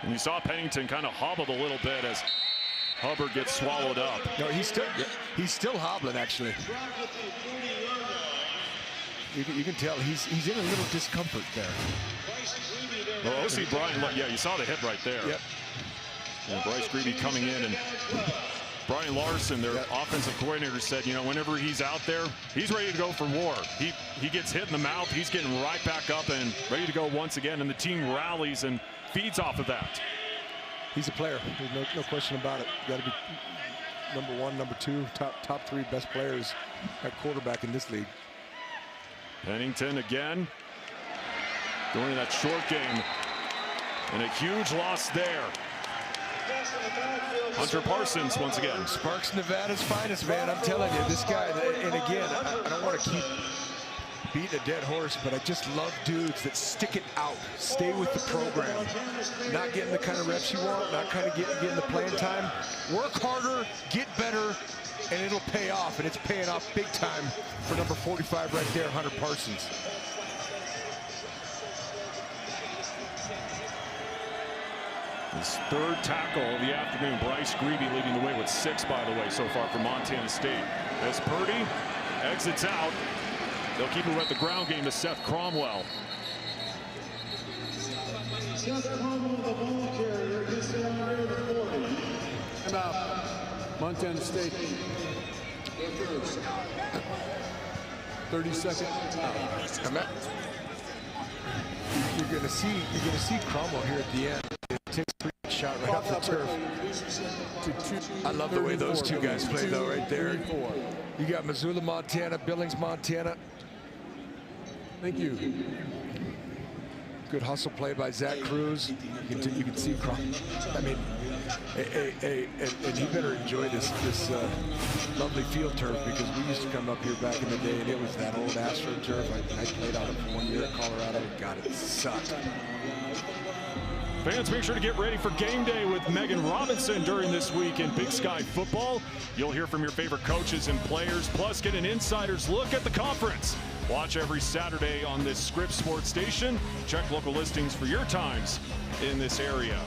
And you saw Pennington kind of hobbled a little bit as Hubbard gets swallowed up. No, he's still hobbling, actually. You can tell he's in a little discomfort there. Well, O.C. Brian, yeah, you saw the hit right there. Yep. And Bryce Grebe coming in, and Brian Larson, their offensive coordinator, said, you know, whenever he's out there, he's ready to go for war. He gets hit in the mouth, he's getting right back up and ready to go once again, and the team rallies and feeds off of that. He's a player. There's no question about it. You got to be number 1, number 2, top 3 best players at quarterback in this league. Pennington again, going to that short game, and a huge loss there. Hunter Parsons once again. Sparks Nevada's finest, man. I'm telling you, this guy, and again, I don't want to keep beating a dead horse, but I just love dudes that stick it out, stay with the program, not getting the kind of reps you want, not kind of getting the playing time. Work harder, get better, and it'll pay off, and it's paying off big time for number 45 right there, Hunter Parsons. His 3rd tackle of the afternoon. Bryce Grebe leading the way with 6, by the way, so far for Montana State. As Purdy exits out, they'll keep it with the ground game to Seth Cromwell. Seth Cromwell, the ball carrier, gets down near the 40. And out. Montana State. 30 seconds. Come out. You're gonna see Cromwell here at the end. It takes a pretty shot right off the turf. I love the way those two guys play, though, right there. You got Missoula, Montana, Billings, Montana. Thank you. Good hustle play by Zach Cruz. You can see Cromwell. I mean, and you better enjoy this lovely field turf, because we used to come up here back in the day, and it was that old Astro turf. I played on it for 1 year at Colorado. God, it sucked. Fans, make sure to get ready for game day with Megan Robinson during this week in Big Sky Football. You'll hear from your favorite coaches and players, plus get an insider's look at the conference. Watch every Saturday on this Scripps Sports station. Check local listings for your times in this area.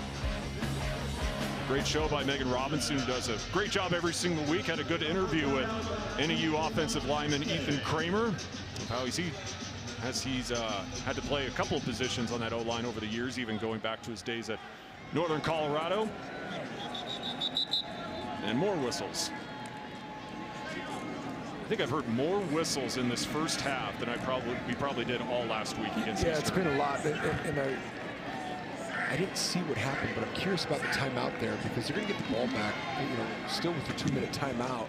Great show by Megan Robinson, who does a great job every single week. Had a good interview with NAU offensive lineman Ethan Kramer. How he's had to play a couple of positions on that O-line over the years, even going back to his days at Northern Colorado. And more whistles. I think I've heard more whistles in this first half than we probably did all last week against Eastern. It's been a lot, and I didn't see what happened, but I'm curious about the timeout there, because they're going to get the ball back, still with the 2-minute timeout,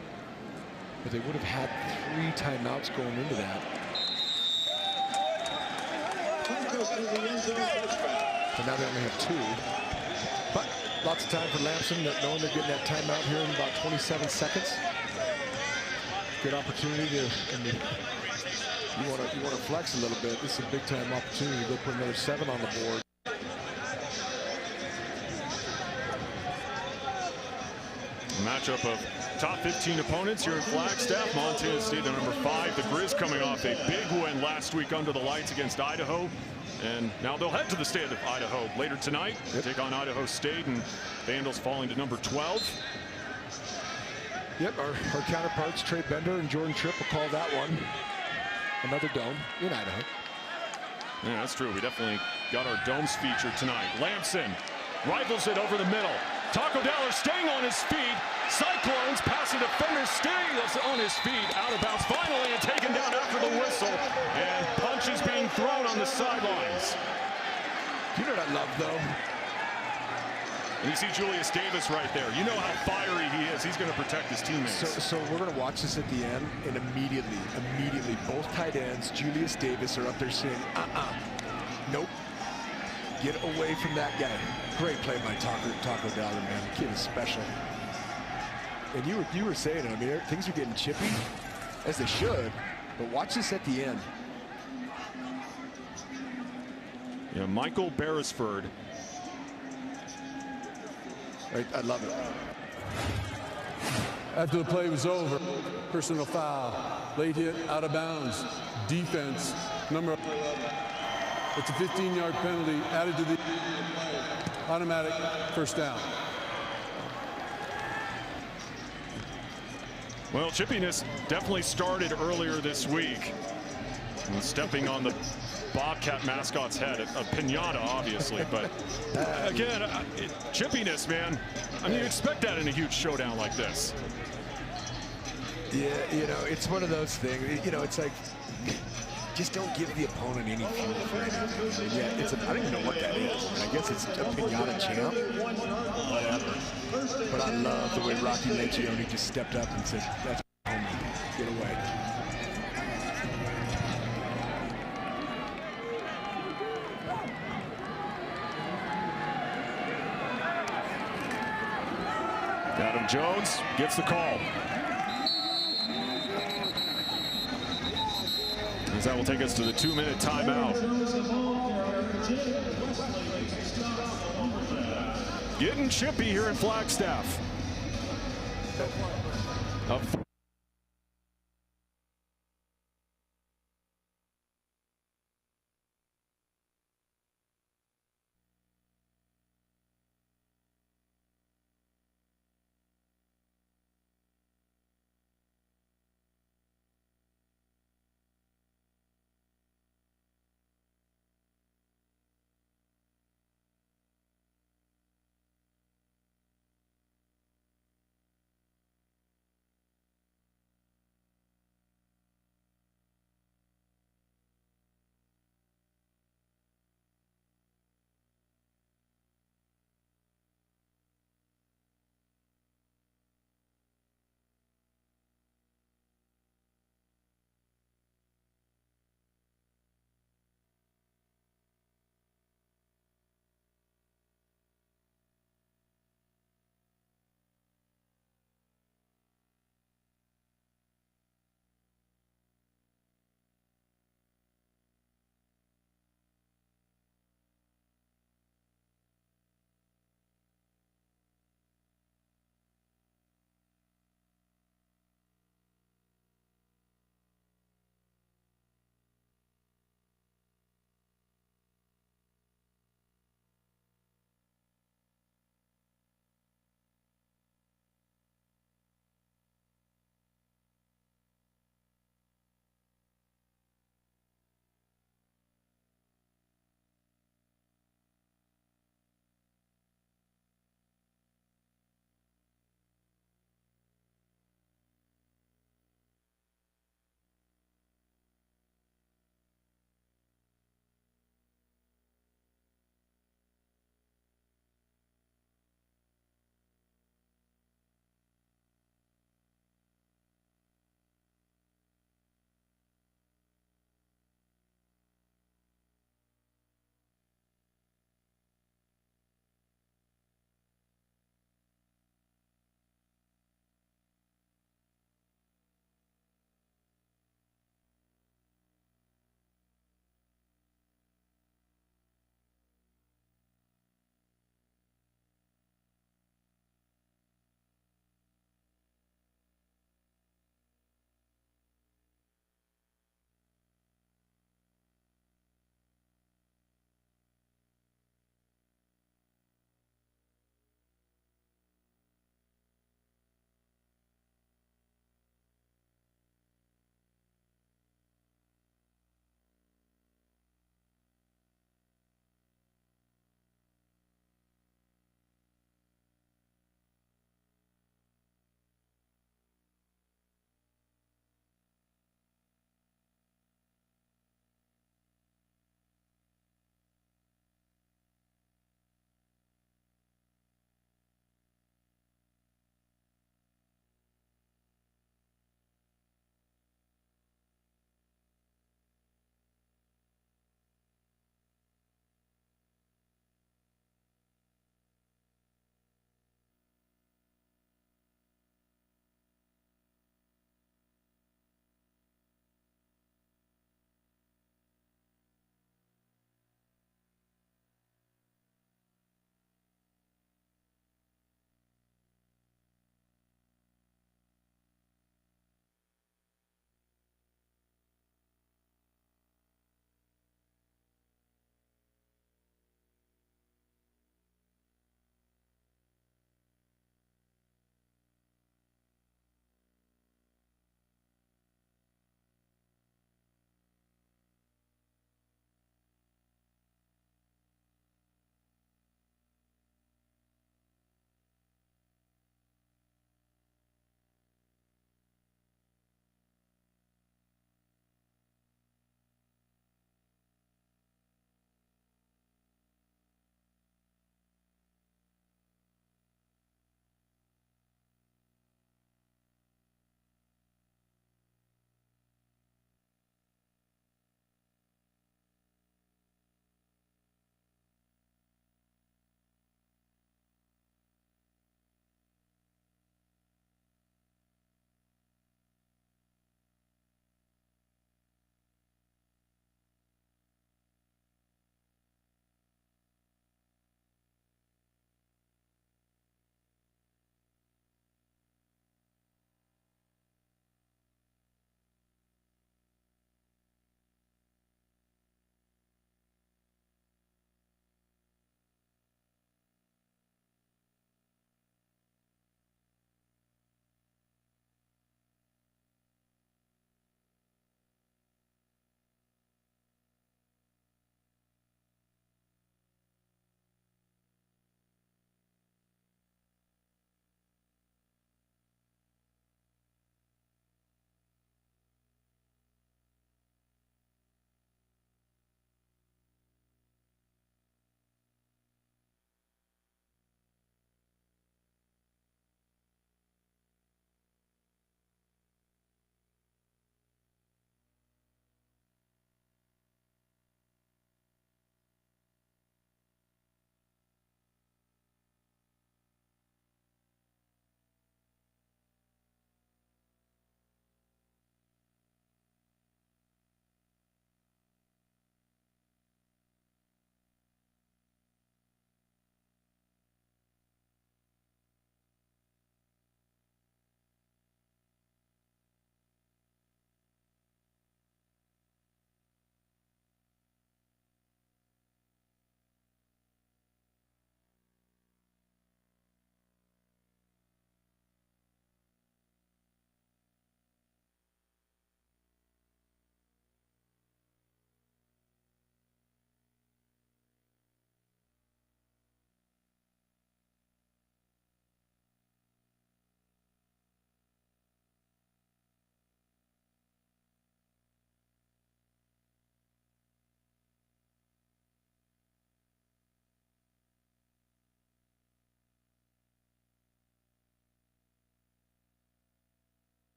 but they would have had 3 timeouts going into that. So now they only have 2. But lots of time for Lampson, knowing they're getting that timeout here in about 27 seconds. Good opportunity to, you want to flex a little bit. This is a big time opportunity to go put another 7 on the board. A matchup of top 15 opponents here in Flagstaff. Montana State at number 5. The Grizz coming off a big win last week under the lights against Idaho. And now they'll head to the state of Idaho later tonight. Take on Idaho State, and Vandals falling to number 12. Yep, our counterparts, Trey Bender and Jordan Tripp, will call that one another dome in Idaho. Yeah, that's true. We definitely got our domes featured tonight. Lampson rifles it over the middle. Taco Dowler staying on his feet. Cyclones passing defender, staying on his feet. Out of bounds finally, and taken down after the whistle. And punches being thrown on the sidelines. You know what I love, though? And you see Julius Davis right there. You know how fiery he is. He's going to protect his teammates. So we're going to watch this at the end, and immediately, both tight ends, Julius Davis, are up there saying, nope, get away from that guy. Great play by Taco Dollar, man. The kid is special. And you were saying, I mean, things are getting chippy, as they should, but watch this at the end. Yeah, Michael Beresford. I love it. After the play was over, personal foul, late hit, out of bounds, defense, number 11. It's a 15-yard penalty added to the automatic first down. Well, chippiness definitely started earlier this week. And stepping on the Bobcat mascot's head, a pinata, obviously, but again, chippiness, man. I mean, you expect that in a huge showdown like this. Yeah, you know, it's one of those things. You know, it's like, just don't give the opponent any fuel for anything. Yeah, I don't even know what that is. I mean, I guess it's a pinata champ, whatever. But I love the way Rocky Lencioni just stepped up and said, "That's home, get away." Adam Jones gets the call. As that will take us to the 2-minute timeout. Getting chippy here in Flagstaff.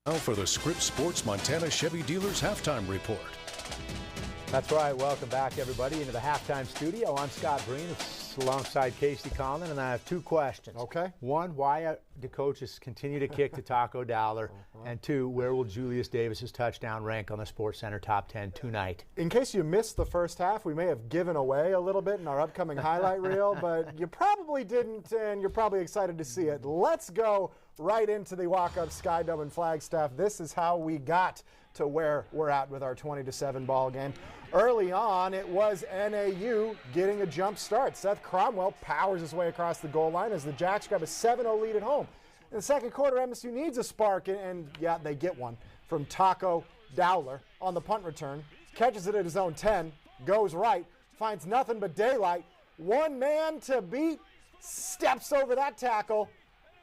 Now for the Scripps Sports Montana Chevy Dealers Halftime Report. That's right. Welcome back, everybody, into the halftime studio. I'm Scott Breen alongside Casey Conlon, and I have two questions. Okay. One, why do coaches continue to kick to Taco Dowler? And two, where will Julius Davis's touchdown rank on the SportsCenter Top 10 tonight? In case you missed the first half, we may have given away a little bit in our upcoming highlight reel, but you probably didn't, and you're probably excited to see it. Let's go right into the walk-up Sky Dome in Flagstaff. This is how we got to where we're at with our 20-7 ball game. Early on, it was NAU getting a jump start. Seth Cromwell powers his way across the goal line as the Jacks grab a 7-0 lead at home. In the second quarter, MSU needs a spark, and yeah, they get one from Taco Dowler on the punt return. Catches it at his own 10, goes right, finds nothing but daylight. One man to beat, steps over that tackle,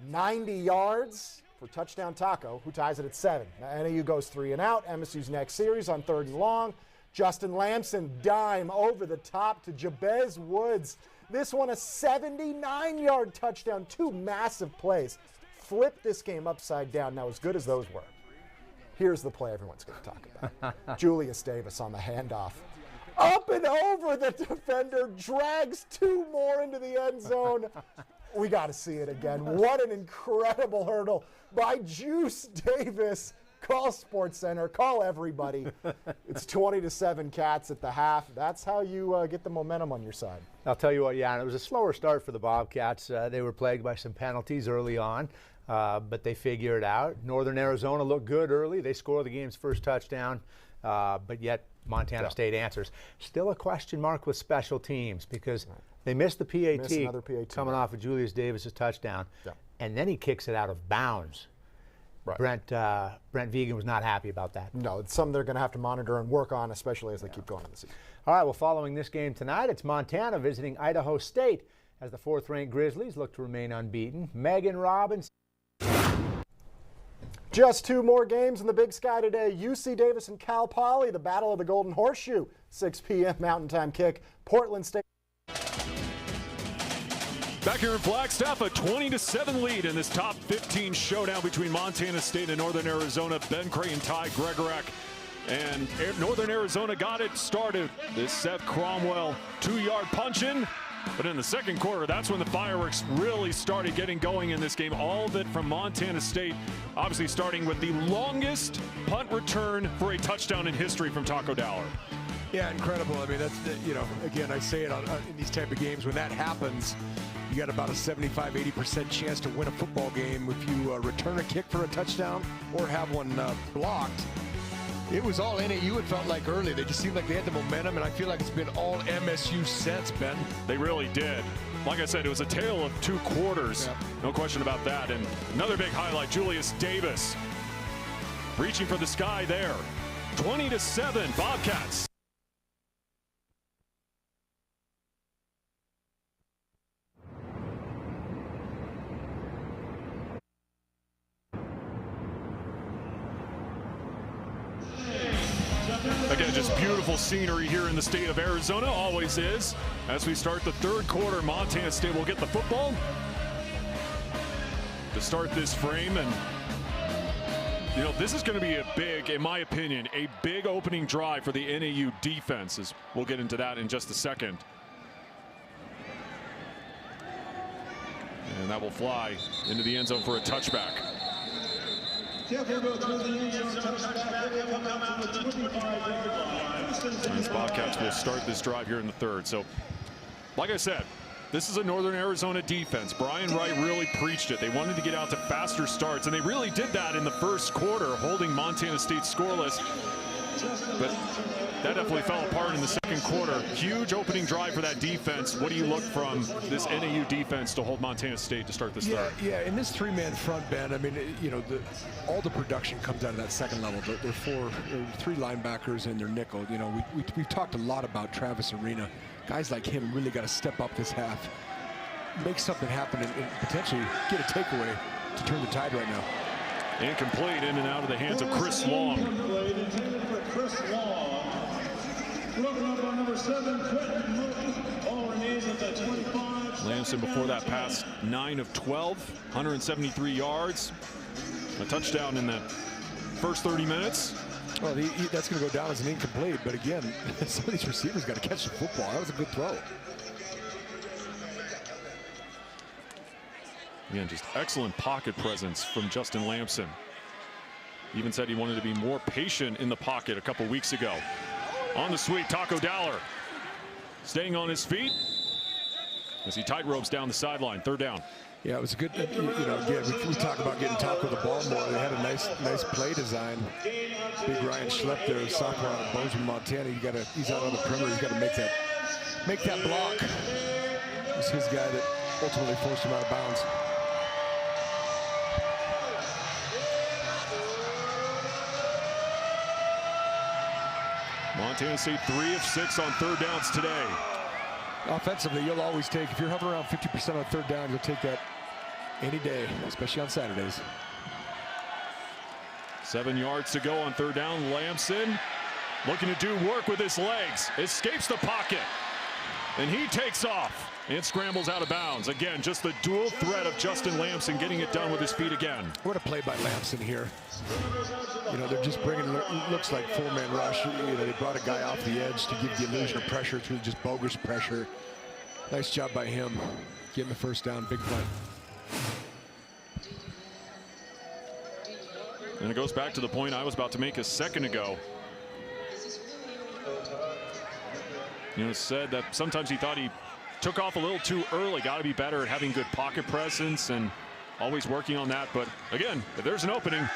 90 yards for touchdown Taco, who ties it at 7. Now, NAU goes 3 and out. MSU's next series on 3rd and long. Justin Lamson dime over the top to Jabez Woods. This one a 79-yard touchdown, 2 massive plays. Flipped this game upside down. Now, as good as those were, here's the play everyone's going to talk about. Julius Davis on the handoff. Up and over the defender, drags 2 more into the end zone. We got to see it again. What an incredible hurdle by Juice Davis. Call SportsCenter. Call everybody. It's 20-7 Cats at the half. That's how you get the momentum on your side. I'll tell you what, yeah, it was a slower start for the Bobcats. They were plagued by some penalties early on, but they figure it out. Northern Arizona looked good early. They score the game's first touchdown, but yet Montana State answers. Still a question mark with special teams because they missed the PAT, coming off of Julius Davis's touchdown, and then he kicks it out of bounds. Right. Brent Vegan was not happy about that. No, it's something they're going to have to monitor and work on, especially as they keep going in the season. All right, well, following this game tonight, it's Montana visiting Idaho State as the 4th-ranked Grizzlies look to remain unbeaten. Megan Robbins. Just 2 more games in the Big Sky today. UC Davis and Cal Poly, the Battle of the Golden Horseshoe. 6 p.m. Mountain Time kick. Portland State. Back here in Flagstaff, a 20-7 lead in this top 15 showdown between Montana State and Northern Arizona. Ben Creighton, Ty Gregorek, and Northern Arizona got it started. This Seth Cromwell 2-yard punch in, but in the second quarter, that's when the fireworks really started getting going in this game. All of it from Montana State, obviously starting with the longest punt return for a touchdown in history from Taco Dowler. Yeah, incredible. I mean, that's, again, I say it in these type of games. When that happens, you got about a 75-80% chance to win a football game if you return a kick for a touchdown or have one blocked. It was all NAU, it felt like, early. They just seemed like they had the momentum, and I feel like it's been all MSU since, Ben. They really did. Like I said, it was a tale of 2 quarters. Yep. No question about that. And another big highlight, Julius Davis reaching for the sky there. 20-7 Bobcats. Again, just beautiful scenery here in the state of Arizona, always is. As we start the 3rd quarter, Montana State will get the football to start this frame. And, you know, this is going to be a big, in my opinion, a big opening drive for the NAU defense. We'll get into that in just a second. And that will fly into the end zone for a touchback. These Bobcats will start this drive here in the 3rd. So, like I said, this is a Northern Arizona defense. Brian Wright really preached it. They wanted to get out to faster starts, and they really did that in the 1st quarter, holding Montana State scoreless. But that definitely fell apart in the 2nd quarter. Huge opening drive for that defense. What do you look from this NAU defense to hold Montana State to start this 3rd? Yeah, in this 3-man front, Ben, I mean, you know, all the production comes out of that 2nd level. They're 3 linebackers and their nickel. You know, we've talked a lot about Travis Arena. Guys like him really got to step up this half, make something happen, and potentially get a takeaway to turn the tide right now. Incomplete, in and out of the hands of Chris Long. Lamson before that pass, 9 of 12, 173 yards. A touchdown in that first 30 minutes. Well, that's going to go down as an incomplete, but again, some of these receivers got to catch the football. That was a good throw. Again, just excellent pocket presence from Justin Lamson. Even said he wanted to be more patient in the pocket a couple weeks ago. On the sweep, Taco Dowler staying on his feet as he tight ropes down the sideline. Third down. Yeah, it was a good, you know, again, we talk about getting Taco the ball more. They had a nice play design. Big Ryan Schlepp there, sophomore out of Bozeman, Montana. He's out on the perimeter. He's got to make that block. It's his guy that ultimately forced him out of bounds. Montana State 3 of 6 on third downs today. Offensively, you'll always take, if you're hovering around 50% on third down, you'll take that any day, especially on Saturdays. 7 yards to go on third down. Lamson looking to do work with his legs. Escapes the pocket. And he takes off and scrambles out of bounds. Again, just the dual threat of Justin Lamson getting it done with his feet again. What a play by Lamson here. You know, they're just bringing, looks like four-man rush. You know, they brought a guy off the edge to give the illusion of pressure. It's really just bogus pressure. Nice job by him. Getting the first down, big play. And it goes back to the point I was about to make a second ago. You know, said that sometimes he thought he took off a little too early. Got to be better at having good pocket presence and always working on that. But again, if there's an opening,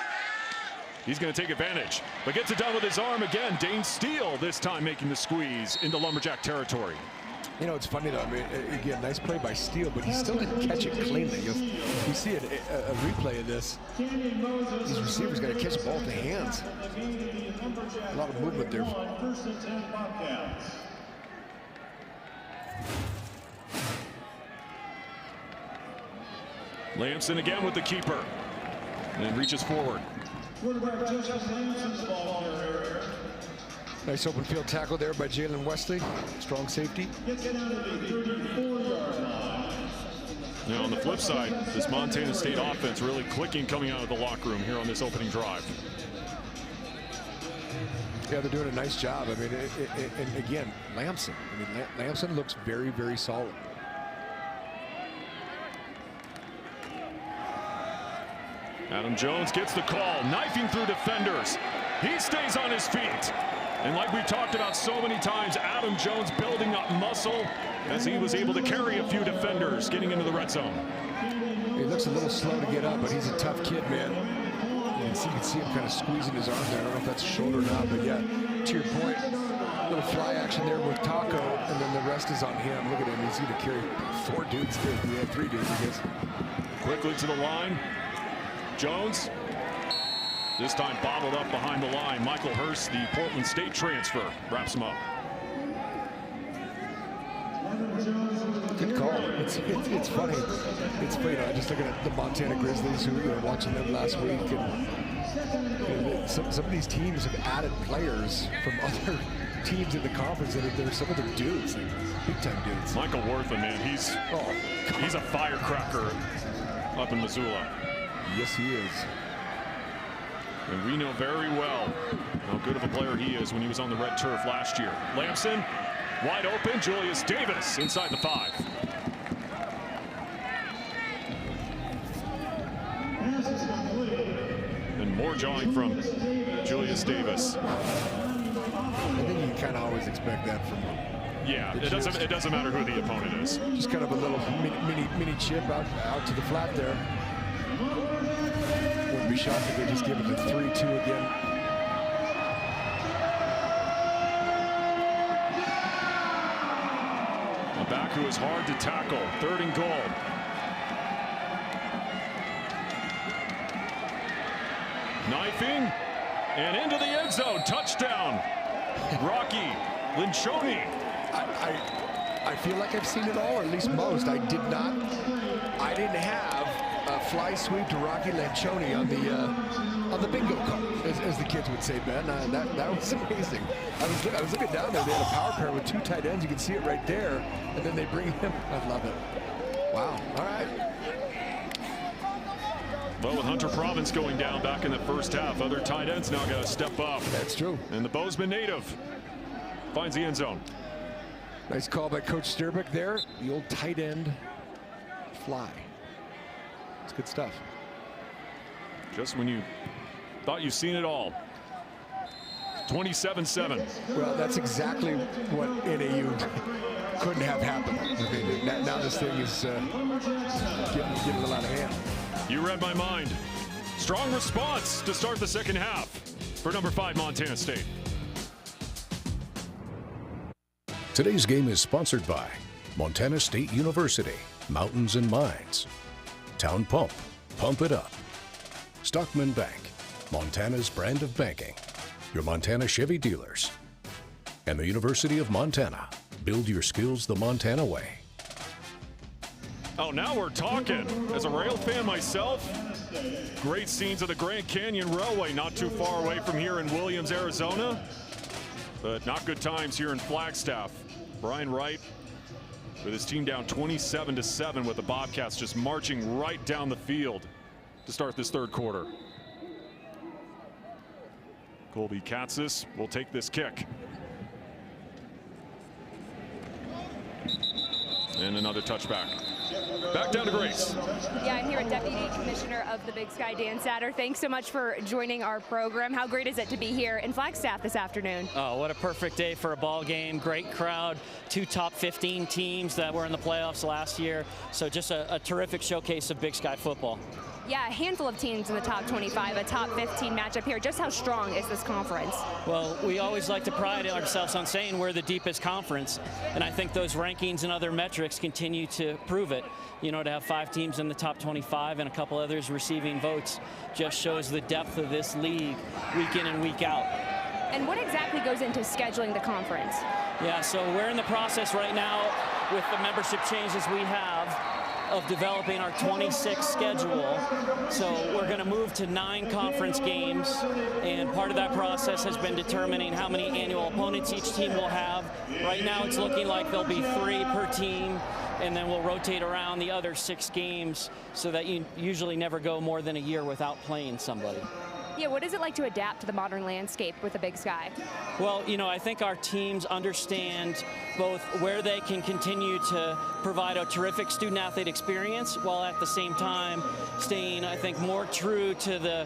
he's going to take advantage. But gets it done with his arm again. Dane Steele this time making the squeeze into Lumberjack territory. You know, it's funny though. I mean, again, nice play by Steele, but he still didn't catch it cleanly. You see a replay of this. These receivers got to catch the ball with the hands. A lot of movement there. Lamson again with the keeper. And then reaches forward. Nice open field tackle there by Jalen Wesley. Strong safety. Now on the flip side, this Montana State offense really clicking coming out of the locker room here on this opening drive. Yeah, they're doing a nice job. I mean, and again, Lamson. I mean, Lamson looks very, very solid. Adam Jones gets the call, knifing through defenders. He stays on his feet. And like we talked about so many times, Adam Jones building up muscle as he was able to carry a few defenders getting into the red zone. He looks a little slow to get up, but he's a tough kid, man. And you can see him kind of squeezing his arm there. I don't know if that's a shoulder or not, but yeah, to your point, a little fly action there with Taco, and then the rest is on him. Look at him, he's going to carry 4 dudes there. Yeah, 3 dudes, I guess. Quickly to the line. Jones, this time bottled up behind the line. Michael Hurst, the Portland State transfer, wraps him up. Good call. It's funny. It's funny. You know, just looking at the Montana Grizzlies, who were watching them last week, and some of these teams have added players from other teams in the conference that are some of their dudes, like big time dudes. Michael Wortham, man, he's a firecracker up in Missoula. Yes, he is. And we know very well how good of a player he is when he was on the red turf last year. Lamson, wide open. Julius Davis inside the 5. And more jawing from Julius Davis. I think you kind of always expect that from him. Yeah, it doesn't matter who the opponent is. Just kind of a little mini chip out to the flat there. Wouldn't be shocked if they just give it the 3-2 again. A back who is hard to tackle. 3rd and goal. Knifing and into the end zone. Touchdown. Rocky Linchoni. I feel like I've seen it all, or at least most. I didn't have a fly sweep to Rocky Linchoni on the bingo card, as the kids would say, Ben. That was amazing. I was looking down there. They had a power pair with 2 tight ends. You can see it right there, and then they bring him. I love it. Wow. All right. Well, with Hunter Province going down back in the first half, other tight ends now got to step up. That's true. And the Bozeman native finds the end zone. Nice call by Coach Sturbeck there. The old tight end fly. It's good stuff. Just when you thought you've seen it all. 27-7. Well, that's exactly what NAU couldn't have happened. Now this thing is getting a lot of hand. You read my mind. Strong response to start the second half for number 5 Montana State. Today's game is sponsored by Montana State University, Mountains and Mines, Town Pump, Pump It Up, Stockman Bank, Montana's brand of banking, your Montana Chevy dealers, and the University of Montana. Build your skills the Montana way. Oh, now we're talking. As a rail fan myself, great scenes of the Grand Canyon Railway not too far away from here in Williams, Arizona. But not good times here in Flagstaff. Brian Wright with his team down 27-7 with the Bobcats just marching right down the field to start this third quarter. Colby Katzis will take this kick. And another touchback. Back down to Grace. Yeah, I'm here with Deputy Commissioner of the Big Sky, Dan Satter. Thanks so much for joining our program. How great is it to be here in Flagstaff this afternoon? Oh, what a perfect day for a ball game. Great crowd. 2 top 15 teams that were in the playoffs last year. So just a terrific showcase of Big Sky football. Yeah, a handful of teams in the top 25, a top 15 matchup here. Just how strong is this conference? Well, we always like to pride ourselves on saying we're the deepest conference, and I think those rankings and other metrics continue to prove it. You know, to have 5 teams in the top 25 and a couple others receiving votes just shows the depth of this league week in and week out. And what exactly goes into scheduling the conference? Yeah, so we're in the process right now with the membership changes we have of developing our 26 schedule. So we're going to move to 9 conference games, and part of that process has been determining how many annual opponents each team will have. Right now it's looking like there'll be 3 per team, and then we'll rotate around the other 6 games so that you usually never go more than a year without playing somebody. Yeah, what is it like to adapt to the modern landscape with the Big Sky? Well, you know, I think our teams understand both where they can continue to provide a terrific student-athlete experience while at the same time staying, I think, more true to the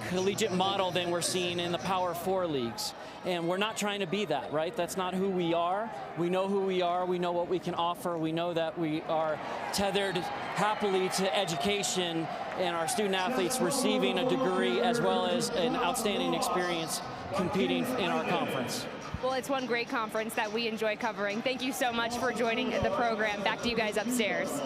collegiate model than we're seeing in the Power 4 leagues. And we're not trying to be that, right? That's not who we are. We know who we are. We know what we can offer. We know that we are tethered happily to education and our student athletes receiving a degree as well as an outstanding experience competing in our conference. Well, it's one great conference that we enjoy covering. Thank you so much for joining the program. Back to you guys upstairs.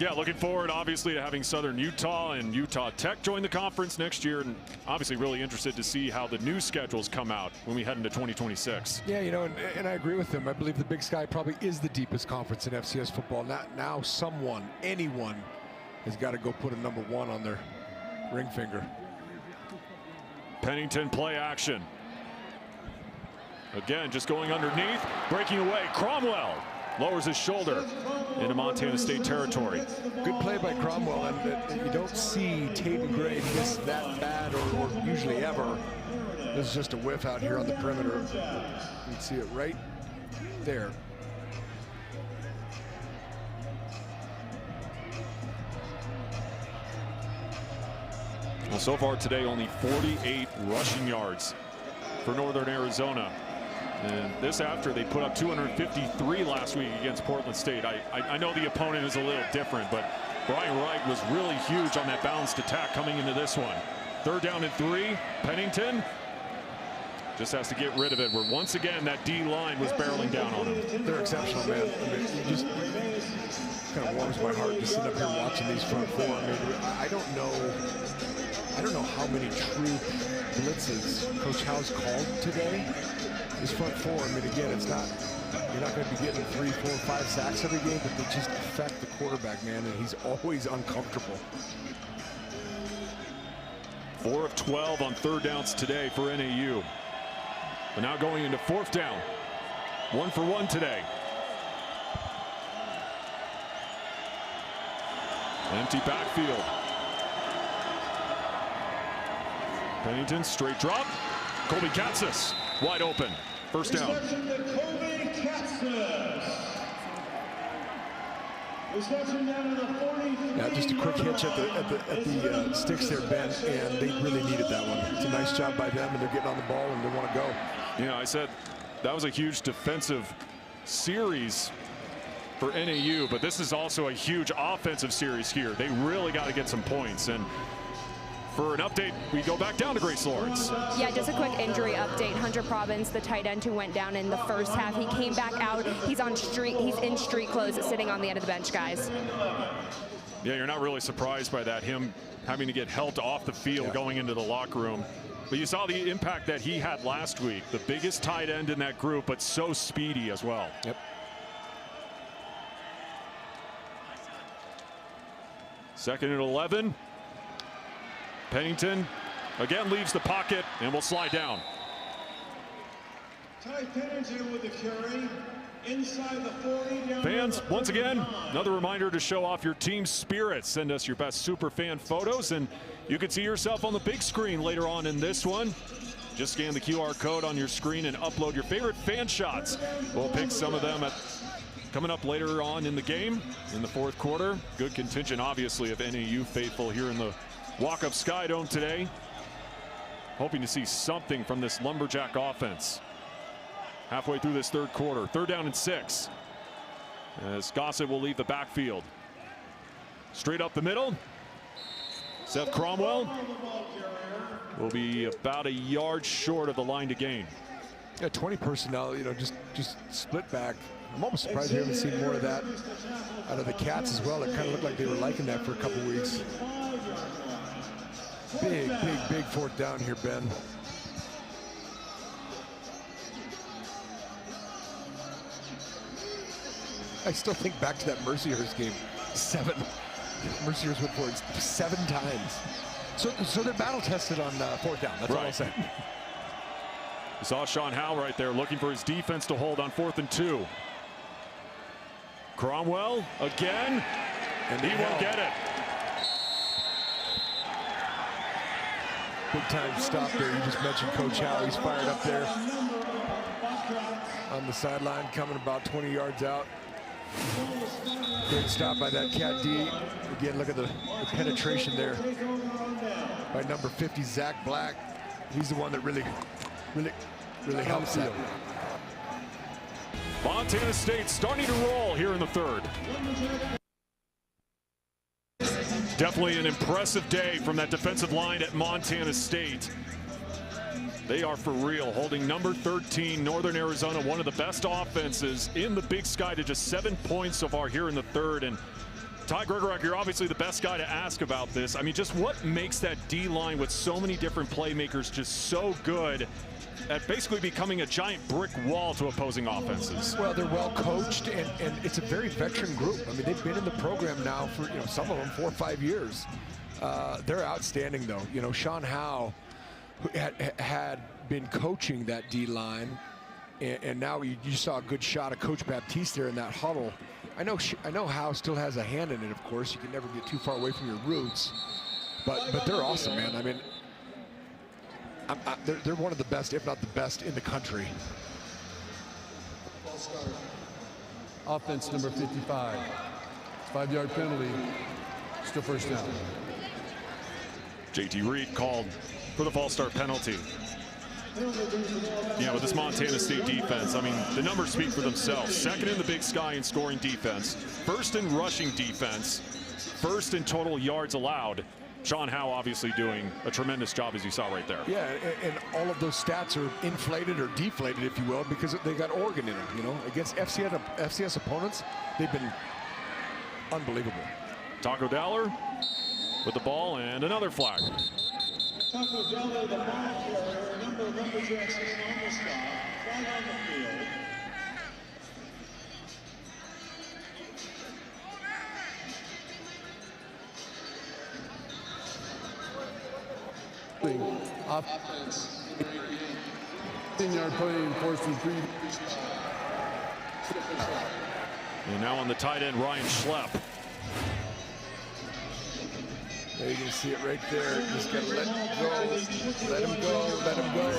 Yeah, looking forward, obviously, to having Southern Utah and Utah Tech join the conference next year, and obviously really interested to see how the new schedules come out when we head into 2026. Yeah, you know, and I agree with them. I believe the Big Sky probably is the deepest conference in FCS football. Now someone, anyone, has got to go put a number 1 on their ring finger. Pennington play action. Again, just going underneath, breaking away. Cromwell lowers his shoulder into Montana State territory. Good play by Cromwell, and you don't see Tatum Gray miss that bad or usually ever. This is just a whiff out here on the perimeter. You can see it right there. Well, so far today, only 48 rushing yards for Northern Arizona. And this after they put up 253 last week against Portland State. I know the opponent is a little different, but Brian Wright was really huge on that balanced attack coming into this one. 3rd down and 3. Pennington just has to get rid of it, where once again that D line was barreling down on him. They're exceptional, man. I mean, it just kind of warms my heart to sit up here watching these front 4. I mean, I don't know how many true blitzes Coach Howe's called today. This front 4, I mean, again, it's not, you're not going to be getting 3, 4, 5 sacks every game, but they just affect the quarterback, man, and he's always uncomfortable. 4 of 12 on 3rd downs today for NAU. But now going into 4th down. 1 for 1 today. Empty backfield. Pennington, straight drop. Colby Katzis, wide open. First down. Yeah, just a quick hitch at the sticks there, Ben, and they really needed that one. It's a nice job by them, and they're getting on the ball, and they want to go. Yeah, I said that was a huge defensive series for NAU, but this is also a huge offensive series here. They really got to get some points. And for an update, we go back down to Grace Lawrence. Yeah, just a quick injury update. Hunter Province, the tight end who went down in the first half, he came back out. He's in street clothes, sitting on the end of the bench, guys. Yeah, you're not really surprised by that, him having to get helped off the field going into the locker room. But you saw the impact that he had last week. The biggest tight end in that group, but so speedy as well. Yep. Second and 11. Pennington again leaves the pocket and will slide down. Ty Pennington with the carry inside the 40. Fans, once again, another reminder to show off your team's spirit. Send us your best super fan photos, and you can see yourself on the big screen later on in this one. Just scan the QR code on your screen and upload your favorite fan shots. We'll pick some of them coming up later on in the game in the fourth quarter. Good contingent, obviously, of NAU faithful here in the walk-up Sky Dome today. Hoping to see something from this Lumberjack offense. Halfway through this third quarter, 3rd down and 6. As Gossett will leave the backfield. Straight up the middle. Seth Cromwell will be about a yard short of the line to gain. Yeah, 20 personnel, you know, just split back. I'm almost surprised we haven't seen more of that out of the Cats as well. It kind of looked like they were liking that for a couple weeks. Big 4th down here, Ben. I still think back to that Mercyhurst game. 7. Mercyhurst went for it 7 times. So they're battle tested on 4th down. That's all I'll say. You saw Sean Howe right there looking for his defense to hold on 4th and 2. Cromwell again, and he won't get it. Big time stop there. You just mentioned Coach Howe. He's fired up there on the sideline, coming about 20 yards out. Great stop by that Cat D. Again, look at the penetration there by number 50, Zach Black. He's the one that really helps that. Montana State starting to roll here in the 3rd. Definitely an impressive day from that defensive line at Montana State. They are for real, holding number 13, Northern Arizona, one of the best offenses in the Big Sky, to just 7 points so far here in the 3rd. And Ty Gregorek, you're obviously the best guy to ask about this. I mean, just what makes that D-line with so many different playmakers just so good at basically becoming a giant brick wall to opposing offenses? Well, they're well coached, and it's a very veteran group. I mean, they've been in the program now for, you know, some of them 4 or 5 years. They're outstanding, though. You know, Sean Howe had been coaching that D-line, and now you saw a good shot of Coach Baptiste there in that huddle. I know Howe still has a hand in it, of course. You can never get too far away from your roots, but they're awesome, man. I mean, they're one of the best, if not the best, in the country. Offense number 55. 5-yard penalty. Still 1st down. JT Reed called for the false start penalty. Yeah, with this Montana State defense, I mean, the numbers speak for themselves. 2nd in the Big Sky in scoring defense, 1st in rushing defense, 1st in total yards allowed. Sean Howe obviously doing a tremendous job, as you saw right there. Yeah, and all of those stats are inflated or deflated, if you will, because they got Oregon in them. You know, against FCS opponents, they've been unbelievable. Taco Dowler with the ball and another flag. Taco Dowler, the ball carrier, number of Lumberjacks is on the stop. Flag on the field. Offense. 10-yard play, 4th and 3. And now on the tight end, Ryan Schlepp. There you can see it right there. Just got to let him go. Let him go. Let him go.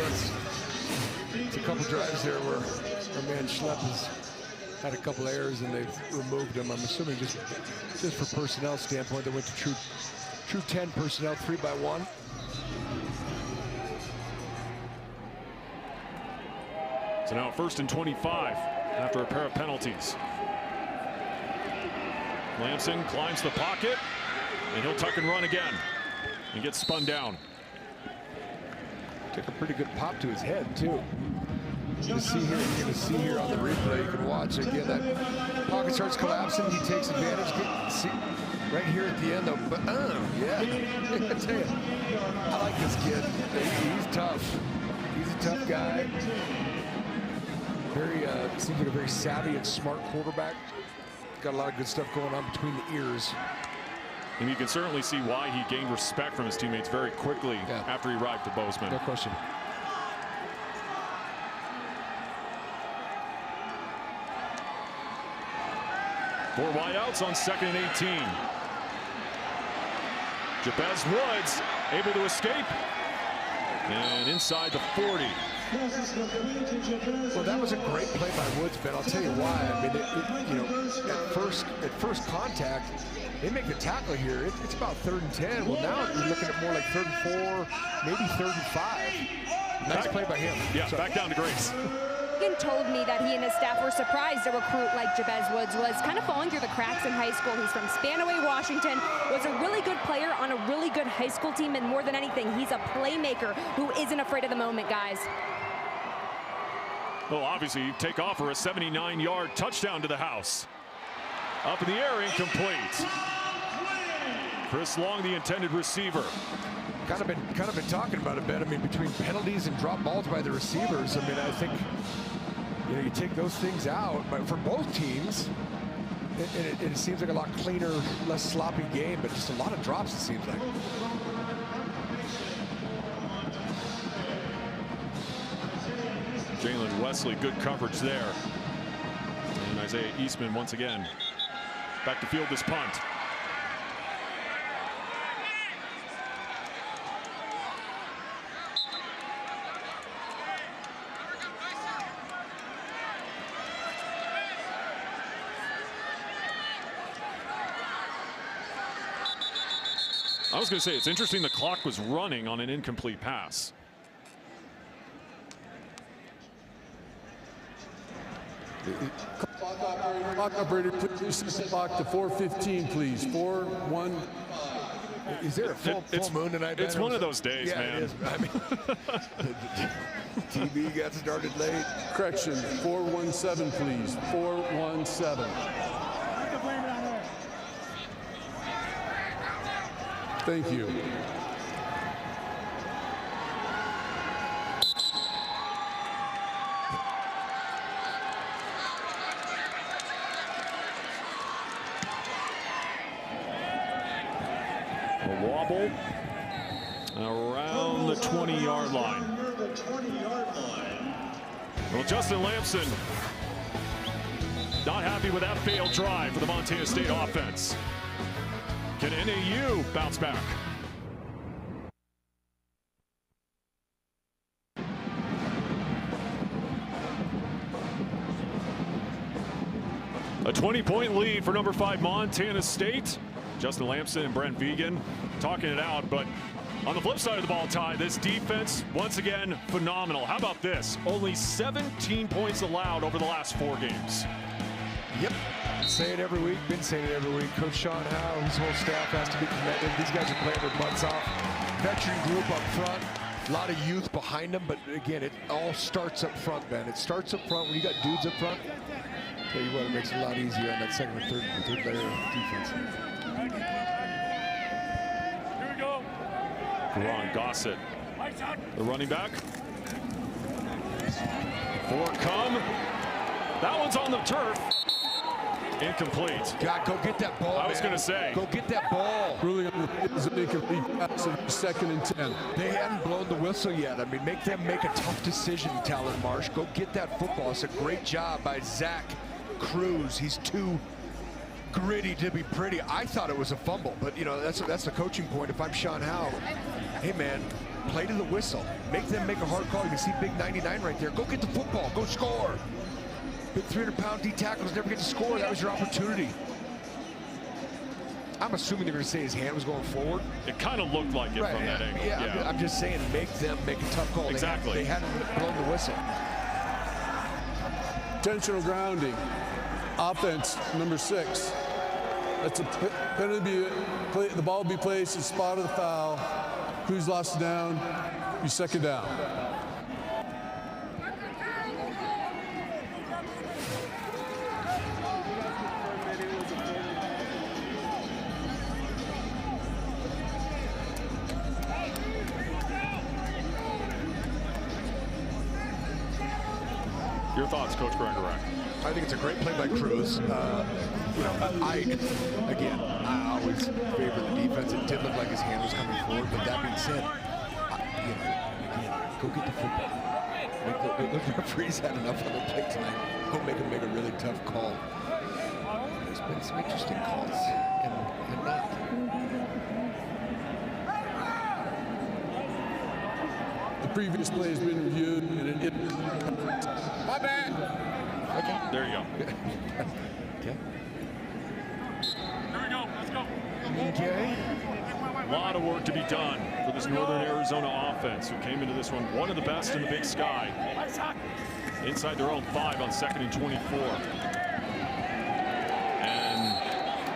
It's a couple drives there where our man Schlepp has had a couple errors and they've removed him. I'm assuming just for personnel standpoint, they went to true 10 personnel, 3-by-1. So now 1st and 25 after a pair of penalties. Lamson climbs the pocket, and he'll tuck and run again and get spun down. Took a pretty good pop to his head, too. You're going to see here on the replay, you can watch again, that pocket starts collapsing, he takes advantage. See, right here at the end, though, but yeah, I tell you, I like this kid. He's tough. He's a tough guy. Very, seems like a very savvy and smart quarterback. Got a lot of good stuff going on between the ears. And you can certainly see why he gained respect from his teammates very quickly after he arrived at Bozeman. No question. Four wideouts on 2nd and 18. Jabez Woods able to escape. And inside the 40. Well, that was a great play by Woods, Ben. I'll tell you why. I mean, you know, at first contact, they make the tackle here. It's about 3rd and 10. Well, now you're looking at more like 3rd and 4, maybe 3rd and 5. Nice play by him. Yeah, back down to Grace. Told me that he and his staff were surprised a recruit like Jabez Woods was kind of falling through the cracks in high school. He's from Spanaway, Washington, was a really good player on a really good high school team, and more than anything, he's a playmaker who isn't afraid of the moment, guys. Well, obviously, you take off for a 79-yard touchdown to the house. Up in the air, incomplete. Chris Long, the intended receiver. Kind of been talking about it, Ben. I mean, between penalties and drop balls by the receivers, I mean, I think, you know, you take those things out, but for both teams, it seems like a lot cleaner, less sloppy game, but just a lot of drops, it seems like. Jalen Wesley, good coverage there. And Isaiah Eastman once again back to field this punt. I was going to say, it's interesting the clock was running on an incomplete pass. Clock operator, please set the clock to 4:15, please. 4:1. Is there a full moon tonight? It's one of those days, man. It is. I mean, TV got started late. Correction, 4:17, please. 4:17. Thank you. A wobble around the 20-yard line. Well, Justin Lamson not happy with that failed drive for the Montana State offense. Can NAU bounce back? A 20-point lead for number 5 Montana State. Justin Lamson and Brent Vegan talking it out, but on the flip side of the ball, Ty, this defense, once again, phenomenal. How about this? Only 17 points allowed over the last 4 games. Yep. Say it every week, been saying it every week. Coach Sean Howe, his whole staff has to be commended. These guys are playing their butts off. Veteran group up front, a lot of youth behind them, but again, it all starts up front, Ben. It starts up front when you got dudes up front. Tell you what, it makes it a lot easier on that second and third layer of defense. Here we go. Ron Gossett, the running back. 4 come. That one's on the turf. Incomplete. God, go get that ball, I was going to say. Go get that ball. Ruling on the incomplete pass of 2nd and 10. They hadn't blown the whistle yet. I mean, make them make a tough decision, Talon Marsh. Go get that football. It's a great job by Zach Cruz. He's too gritty to be pretty. I thought it was a fumble, but you know, that's the coaching point. If I'm Sean Howe, hey man, play to the whistle. Make them make a hard call. You can see big 99 right there. Go get the football. Go score. Big 300-pound D tackles never get to score. That was your opportunity. I'm assuming they're going to say his hand was going forward. It kind of looked like it from that angle. Yeah, I'm just saying, make them make a tough call. Exactly. They hadn't blown the whistle. Intentional grounding. Offense, number 6. That's a penalty. The ball will be placed at the spot of the foul. Who's lost it down? You second down. Your thoughts, Coach Gregorek? I think it's a great play by Cruz. You know, I always favor the defense. It did look like his hand was coming forward, but that being said, you know, again, go get the football. The referee's had enough on the plate tonight. Go make him make a really tough call. There's been some interesting calls, and not. The previous play has been reviewed, and it. My bad. Okay. There you go. Okay. There we go. Let's go. Okay. A lot of work to be done for this Northern Arizona offense, who came into this one of the best in the Big Sky. Inside their own 5 on 2nd and 24. And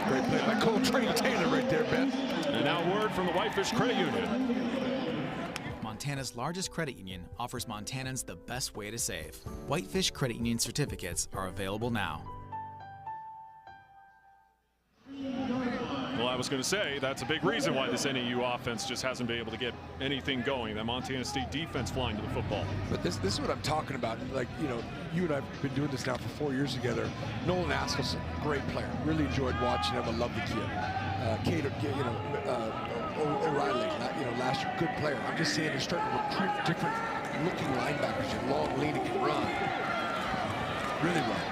great play by Coltrane Taylor right there, Ben. And now word from the Whitefish Credit Union. Montana's largest credit union offers Montanans the best way to save. Whitefish Credit Union certificates are available now. Well, I was going to say, that's a big reason why this NAU offense just hasn't been able to get anything going. That Montana State defense flying to the football. But this is what I'm talking about. Like, you know, you and I have been doing this now for 4 years together. Nolan Askelson, great player. Really enjoyed watching him. I love the kid. Kate, you know, O'Reilly, you know, last year, good player. I'm just saying they're starting to recruit different looking linebackers. You're long, lean, and can run. Really well.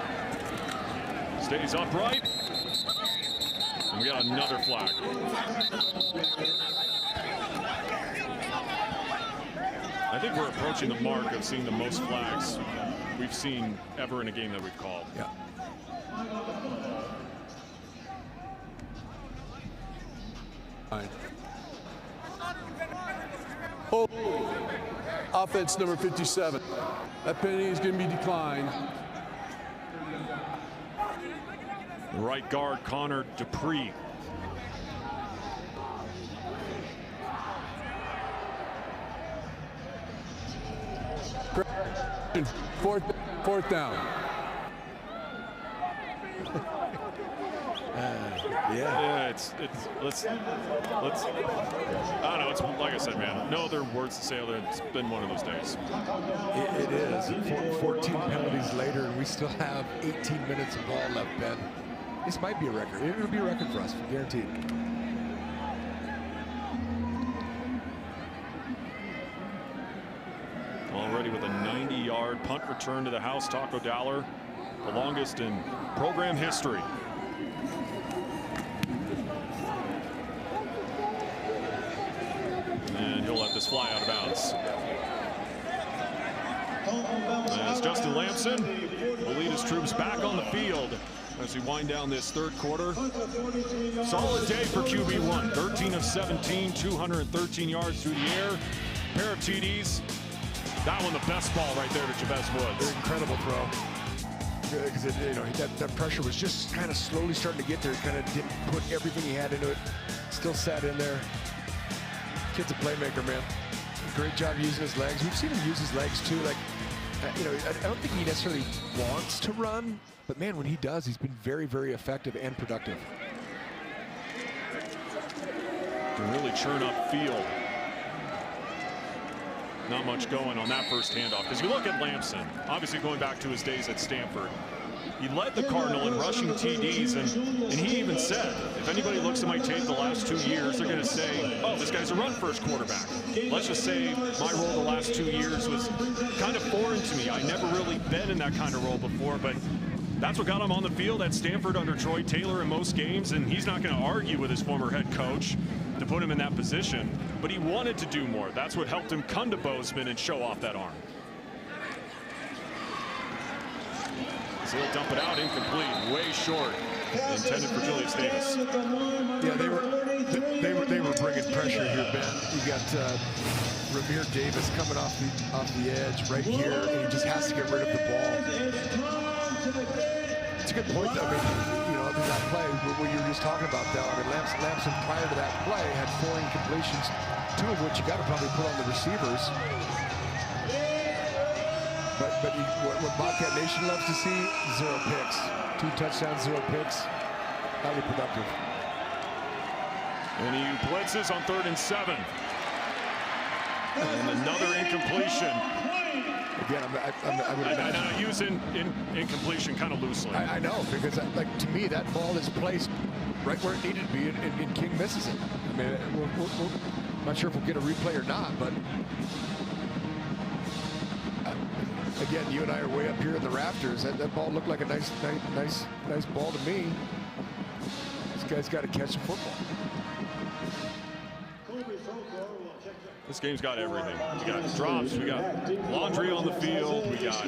Stays upright. And we got another flag. I think we're approaching the mark of seeing the most flags we've seen ever in a game that we've called. Yeah. Oh, offense number 57. That penalty is going to be declined. Right guard Connor Dupree. Fourth down. Yeah, let's I don't know, it's like I said, man, no other words to say other than it's been one of those days. It is. 14 penalties later, and we still have 18 minutes of ball left, Ben. This might be a record. It'll be a record for us, guaranteed. Already with a 90-yard punt return to the house, Taco Dowler, the longest in program history. And he'll let this fly out of bounds. As Justin Lamson will lead his troops back on the field as we wind down this third quarter. Solid day for QB1. 13 of 17, 213 yards through the air. Pair of TDs. That one, the best ball right there to Jabez Woods. Incredible throw. Because you know, that pressure was just kind of slowly starting to get there. He kind of didn't put everything he had into it. Still sat in there. Kid's a playmaker, man. Great job using his legs. We've seen him use his legs too. Like, you know, I don't think he necessarily wants to run, but man, when he does, he's been very, very effective and productive. Can really churn up field. Not much going on that first handoff. Because you look at Lamson, obviously going back to his days at Stanford, he led the Cardinal in rushing TDs, and he even said, if anybody looks at my tape the last 2 years, they're going to say, oh, this guy's a run-first quarterback. Let's just say my role the last 2 years was kind of foreign to me. I never really been in that kind of role before, but That's what got him on the field at Stanford under Troy Taylor in most games, and he's not going to argue with his former head coach to put him in that position, but he wanted to do more. That's what helped him come to Bozeman and show off that arm. So he'll dump it out, incomplete, way short, intended for Julius Davis. Yeah, they were bringing pressure here, Ben. You got Ramir Davis coming off the edge right here, and he just has to get rid of the ball. It's a good point, though. I mean, you know, that play what you were just talking about, though. I mean, Lamson prior to that play had 4 incompletions, 2 of which you got to probably put on the receivers. But what Bobcat Nation loves to see, 0 picks. 2 touchdowns, 0 picks. Highly productive. And he blitzes on 3rd and 7. And another incompletion. Again, I use incompletion kind of loosely. I know, because like to me, that ball is placed right where it needed to be, and King misses it. I mean, we're not sure if we'll get a replay or not, but again, you and I are way up here in the rafters. That ball looked like a nice ball to me. This guy's got to catch the football. This game's got everything. We got drops, we got laundry on the field, we got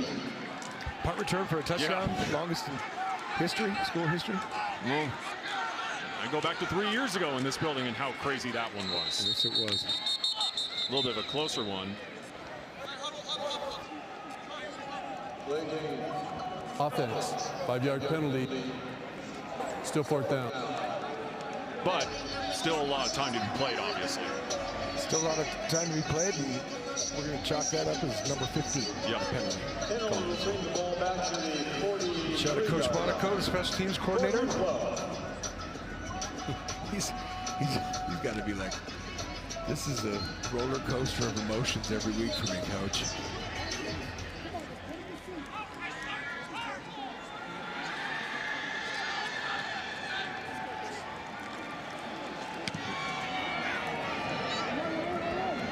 punt return for a touchdown, longest in history, school history. Well, I go back to 3 years ago in this building and how crazy that one was. Yes, it was. A little bit of a closer one. Offense, 5-yard penalty. Still 4th down. But still a lot of time to be played, obviously. Still a lot of time to be played, and we're going to chalk that up as number 15. Yep. Penalty. Shout out to Coach Monaco, the special teams coordinator. He's got to be like, this is a roller coaster of emotions every week for me, Coach.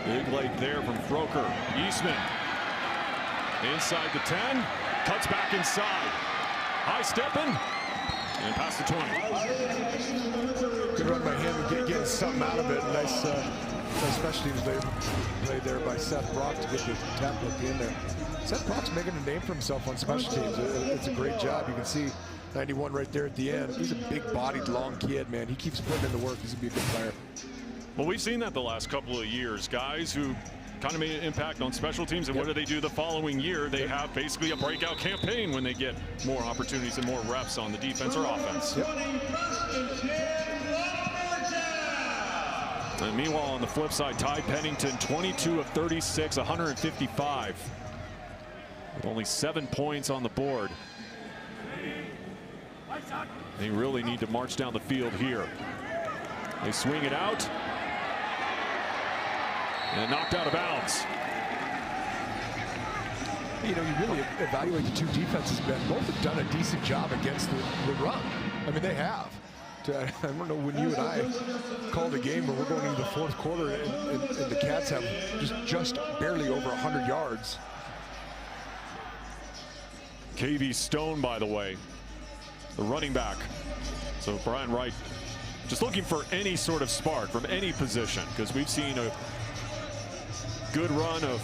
Big leg there from Froker. Eastman inside the 10, cuts back inside. High stepping and past the 20. Good run by him, getting something out of it. Nice special teams play there by Seth Brock to get the tap look in there. Seth Brock's making a name for himself on special teams. It's a great job. You can see 91 right there at the end. He's a big-bodied, long kid, man. He keeps putting in the work. He's going to be a good player. Well, we've seen that the last couple of years. Guys who kind of made an impact on special teams, and what do they do the following year? They have basically a breakout campaign when they get more opportunities and more reps on the defense or offense. Yep. And meanwhile, on the flip side, Ty Pennington, 22 of 36, 155. With only 7 points on the board. They really need to march down the field here. They swing it out. And knocked out of bounds. You know, you really evaluate the two defenses, Ben. Both have done a decent job against the run. I mean, they have. I don't know when you and I called a game where we're going into the 4th quarter and the Cats have just barely over 100 yards. KV Stone, by the way, the running back. So Brian Wright just looking for any sort of spark from any position, because we've seen a good run of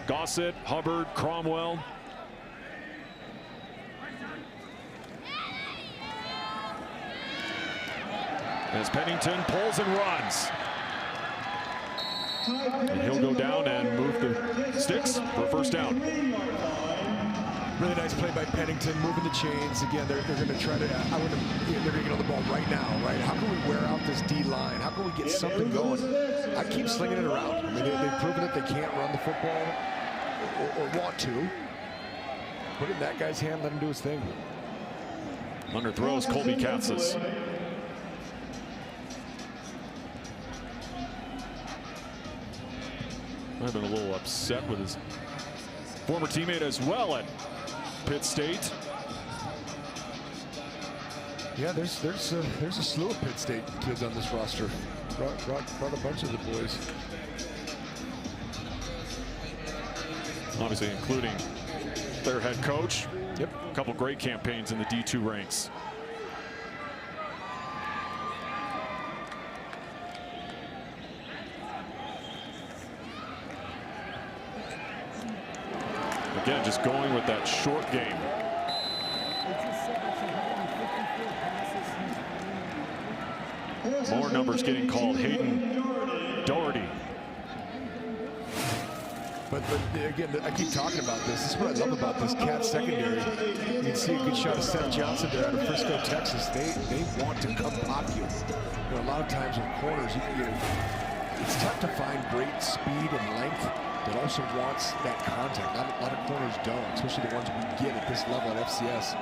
Gossett, Hubbard, Cromwell. As Pennington pulls and runs. And he'll go down and move the sticks for a first down. Really nice play by Pennington, moving the chains. Again, they're going to try to, they're going to get on the ball right now, right? How can we wear out this D-line? How can we get something going? I keep slinging it around. I mean, they've proven that they can't run the football or want to. Put it in that guy's hand, let him do his thing. Under throws, Colby Katzis. I've been a little upset with his former teammate as well at Pitt State. Yeah, there's a slew of Pitt State kids on this roster. Brought a bunch of the boys. Obviously including their head coach, Yep. A couple great campaigns in the D2 ranks. Again, just going with that short game. More numbers getting called. Hayden Doherty. But again, I keep talking about this. This is what I love about this Cat secondary. You can see a good shot of Seth Johnson there out of Frisco, Texas. They want to come pop you. You know, a lot of times with corners, it's tough to find great speed and length that also wants that contact. A lot of corners don't, especially the ones we get at this level at FCS.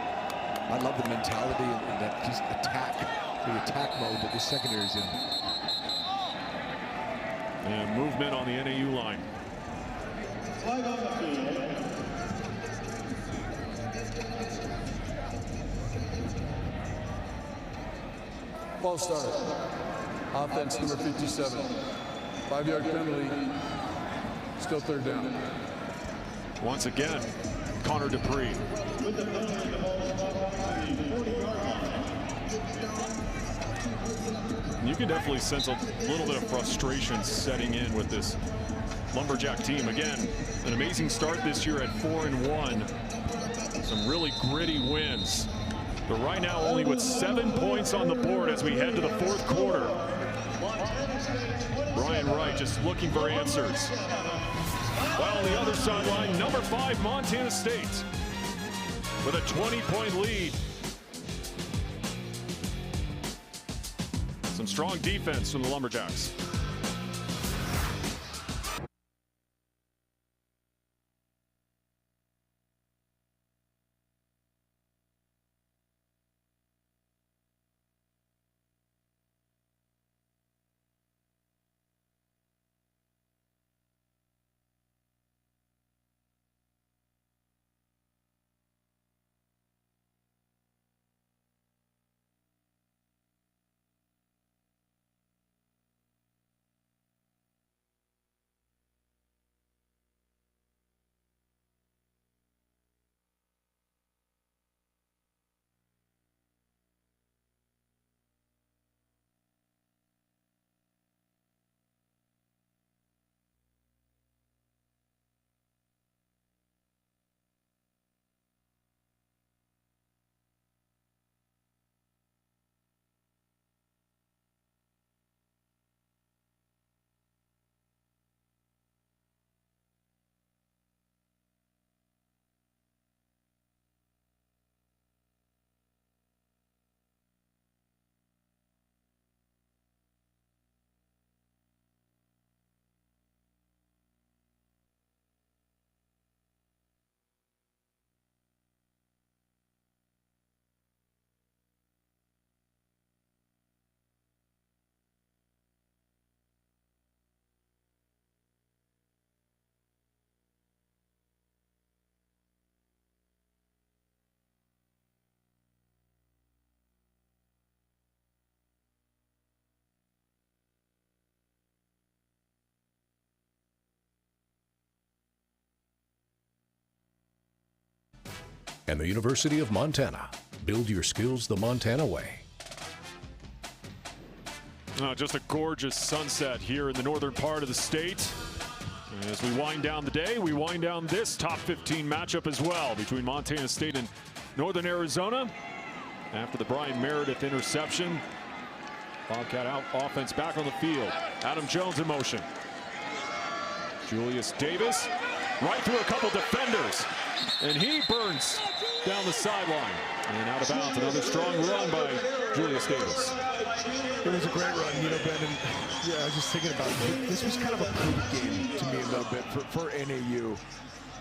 I love the mentality and that just attack, the attack mode that this secondary is in. And movement on the NAU line. Flag on the field. Ball start. Offense number 57. 5-yard penalty. Still third down. Once again, Connor Dupree. With the penalty, the ball is on the 40-yard line. You can definitely sense a little bit of frustration setting in with this Lumberjack team. Again, an amazing start this year at 4-1. Some really gritty wins. But right now only with 7 points on the board as we head to the fourth quarter. Brian Wright just looking for answers. Well, on the other sideline, number 5 Montana State with a 20-point lead. Some strong defense from the Lumberjacks. And the University of Montana. Build your skills the Montana way. Just a gorgeous sunset here in the northern part of the state. As we wind down the day, we wind down this top 15 matchup as well between Montana State and Northern Arizona. After the Brian Meredith interception, Bobcat offense back on the field. Adam Jones in motion. Julius Davis right through a couple defenders. And he burns down the sideline and out of bounds. Another strong run by Julius Davis. It was a great run, you know, Ben. And yeah, I was just thinking about it. This was kind of a proof game to me a little bit for NAU.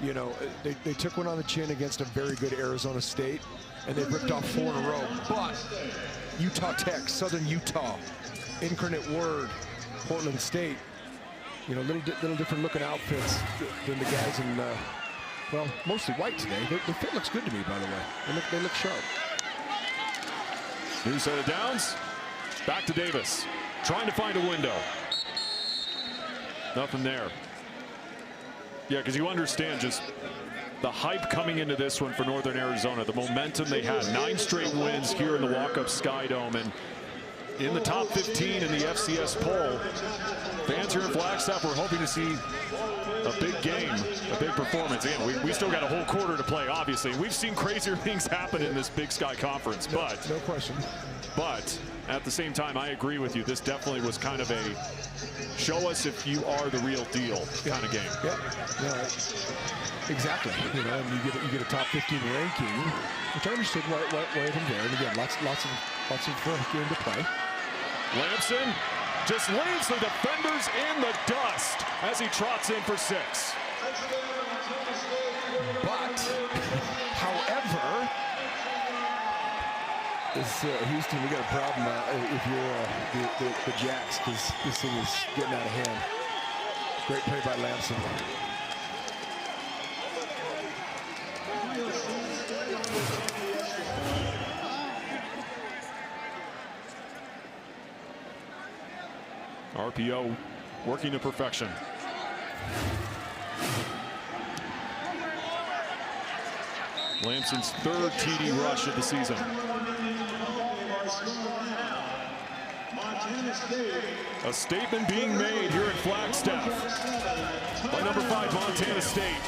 You know, they took one on the chin against a very good Arizona State, and they ripped off 4 in a row. But Utah Tech, Southern Utah, Incarnate Word, Portland State, you know, little different looking outfits than the guys in. Well, mostly white today. The fit looks good to me, by the way. They look sharp. New set of downs. Back to Davis. Trying to find a window. Nothing there. Yeah, because you understand just the hype coming into this one for Northern Arizona, the momentum they had, 9 straight wins here in the walk-up Sky Dome, and in the top 15 in the FCS poll. Fans here in Flagstaff were hoping to see a big game, a big performance. Again, we still got a whole quarter to play, obviously. We've seen crazier things happen in this Big Sky Conference, but no question. But at the same time, I agree with you. This definitely was kind of a show us if you are the real deal kind of game. Yeah, exactly. You know, and you get a top 15 ranking, which I understood why from there. And again, lots of game to play. Lampson just leaves the defenders in the dust as he trots in for 6. But, however, this Houston, we got a problem if you're the Jacks, because this thing is getting out of hand. Great play by Lampson. RPO working to perfection. Lampson's 3rd TD rush of the season. A statement being made here in Flagstaff by number 5 Montana State,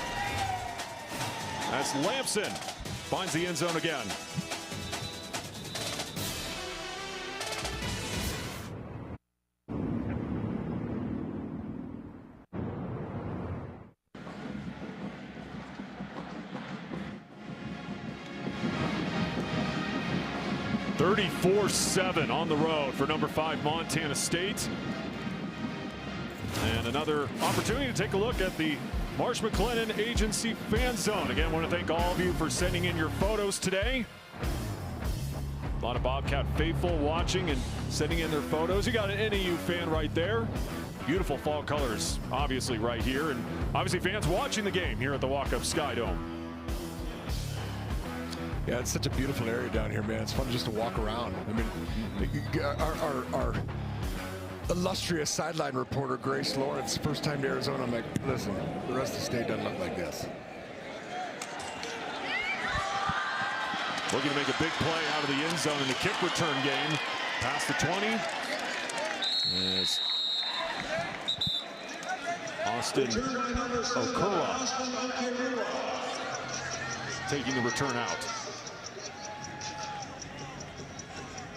as Lampson finds the end zone again. .34-7 on the road for number 5 Montana State. And another opportunity to take a look at the Marsh McLennan Agency Fan Zone. Again, I want to thank all of you for sending in your photos today. A lot of Bobcat faithful watching and sending in their photos. You got an NAU fan right there. Beautiful fall colors, obviously, right here. And obviously fans watching the game here at the walk-up Sky Dome. Yeah, it's such a beautiful area down here, man. It's fun just to walk around. I mean, our illustrious sideline reporter, Grace Lawrence, first time to Arizona. I'm like, listen, the rest of the state doesn't look like this. Looking to make a big play out of the end zone in the kick return game. Past the 20. As Austin Okura taking the return out.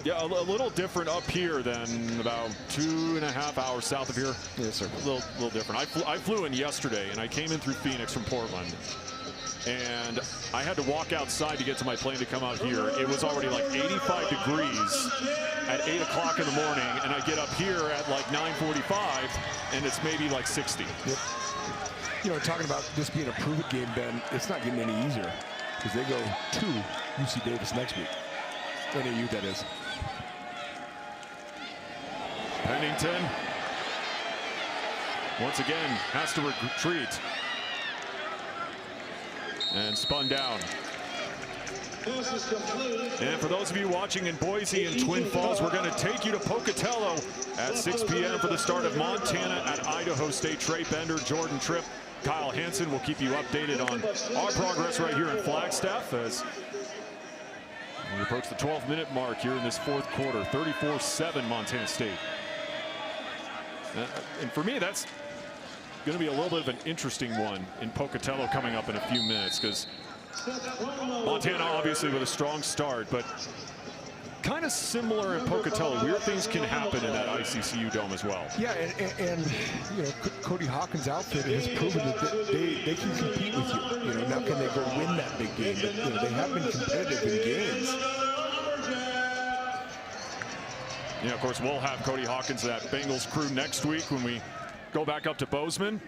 Yeah, a little different up here than about 2.5 hours south of here. Yes, sir. A little different. I flew in yesterday, and I came in through Phoenix from Portland. And I had to walk outside to get to my plane to come out here. It was already like 85 degrees at 8 o'clock in the morning, and I get up here at like 9:45, and it's maybe like 60. Yep. You know, talking about this being a prove-it game, Ben, it's not getting any easier because they go to UC Davis next week. NAU, that is. Pennington once again has to retreat and spun down. And for those of you watching in Boise and Twin Falls, we're going to take you to Pocatello at 6 p.m. for the start of Montana at Idaho State. Trey Bender, Jordan Tripp, Kyle Hansen will keep you updated on our progress right here in Flagstaff as we approach the 12-minute mark here in this 4th quarter. 34-7 Montana State. And for me, that's going to be a little bit of an interesting one in Pocatello coming up in a few minutes, because Montana obviously with a strong start, but kind of similar in Pocatello. Weird things can happen in that ICCU dome as well. Yeah, and you know, Cody Hawkins' outfit has proven that they can compete with you. You know, now can they go win that big game? But you know, they have been competitive in games. Yeah, of course, we'll have Cody Hawkins, that Bengals crew, next week when we go back up to Bozeman.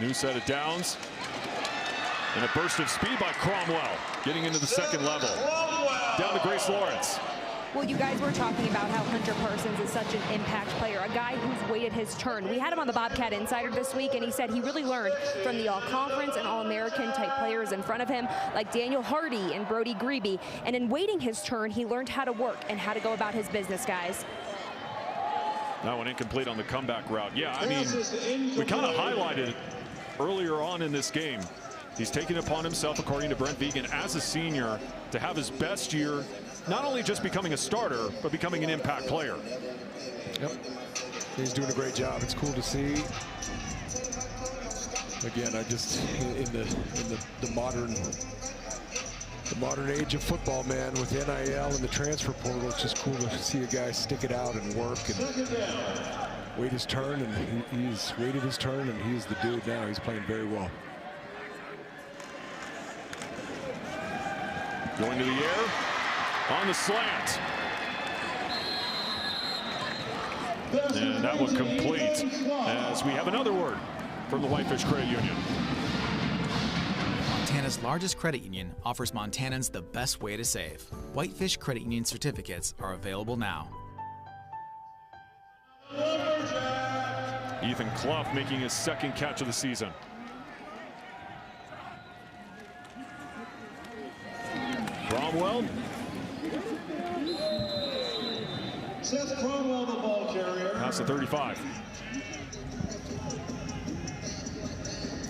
New set of downs. And a burst of speed by Cromwell, getting into the second level. Down to Grace Lawrence. Well, you guys were talking about how Hunter Parsons is such an impact player, a guy who's waited his turn. We had him on the Bobcat Insider this week, and he said he really learned from the All-Conference and All-American type players in front of him, like Daniel Hardy and Brody Grebe. And in waiting his turn, he learned how to work and how to go about his business, guys. That one incomplete on the comeback route. Yeah, I mean, we kind of highlighted it earlier on in this game. He's taken it upon himself, according to Brent Vegan, as a senior, to have his best year, not only just becoming a starter, but becoming an impact player. Yep. He's doing a great job. It's cool to see. Again, I just in the modern age of football, man, with NIL and the transfer portal, it's just cool to see a guy stick it out and work and wait his turn. And he's waited his turn, and he's the dude now. He's playing very well. Going to the air on the slant. And that one complete, as we have another word from the Whitefish Credit Union. Montana's largest credit union offers Montanans the best way to save. Whitefish Credit Union certificates are available now. Ethan Clough making his second catch of the season. Cromwell. Seth Cromwell, the ball carrier. Past the 35.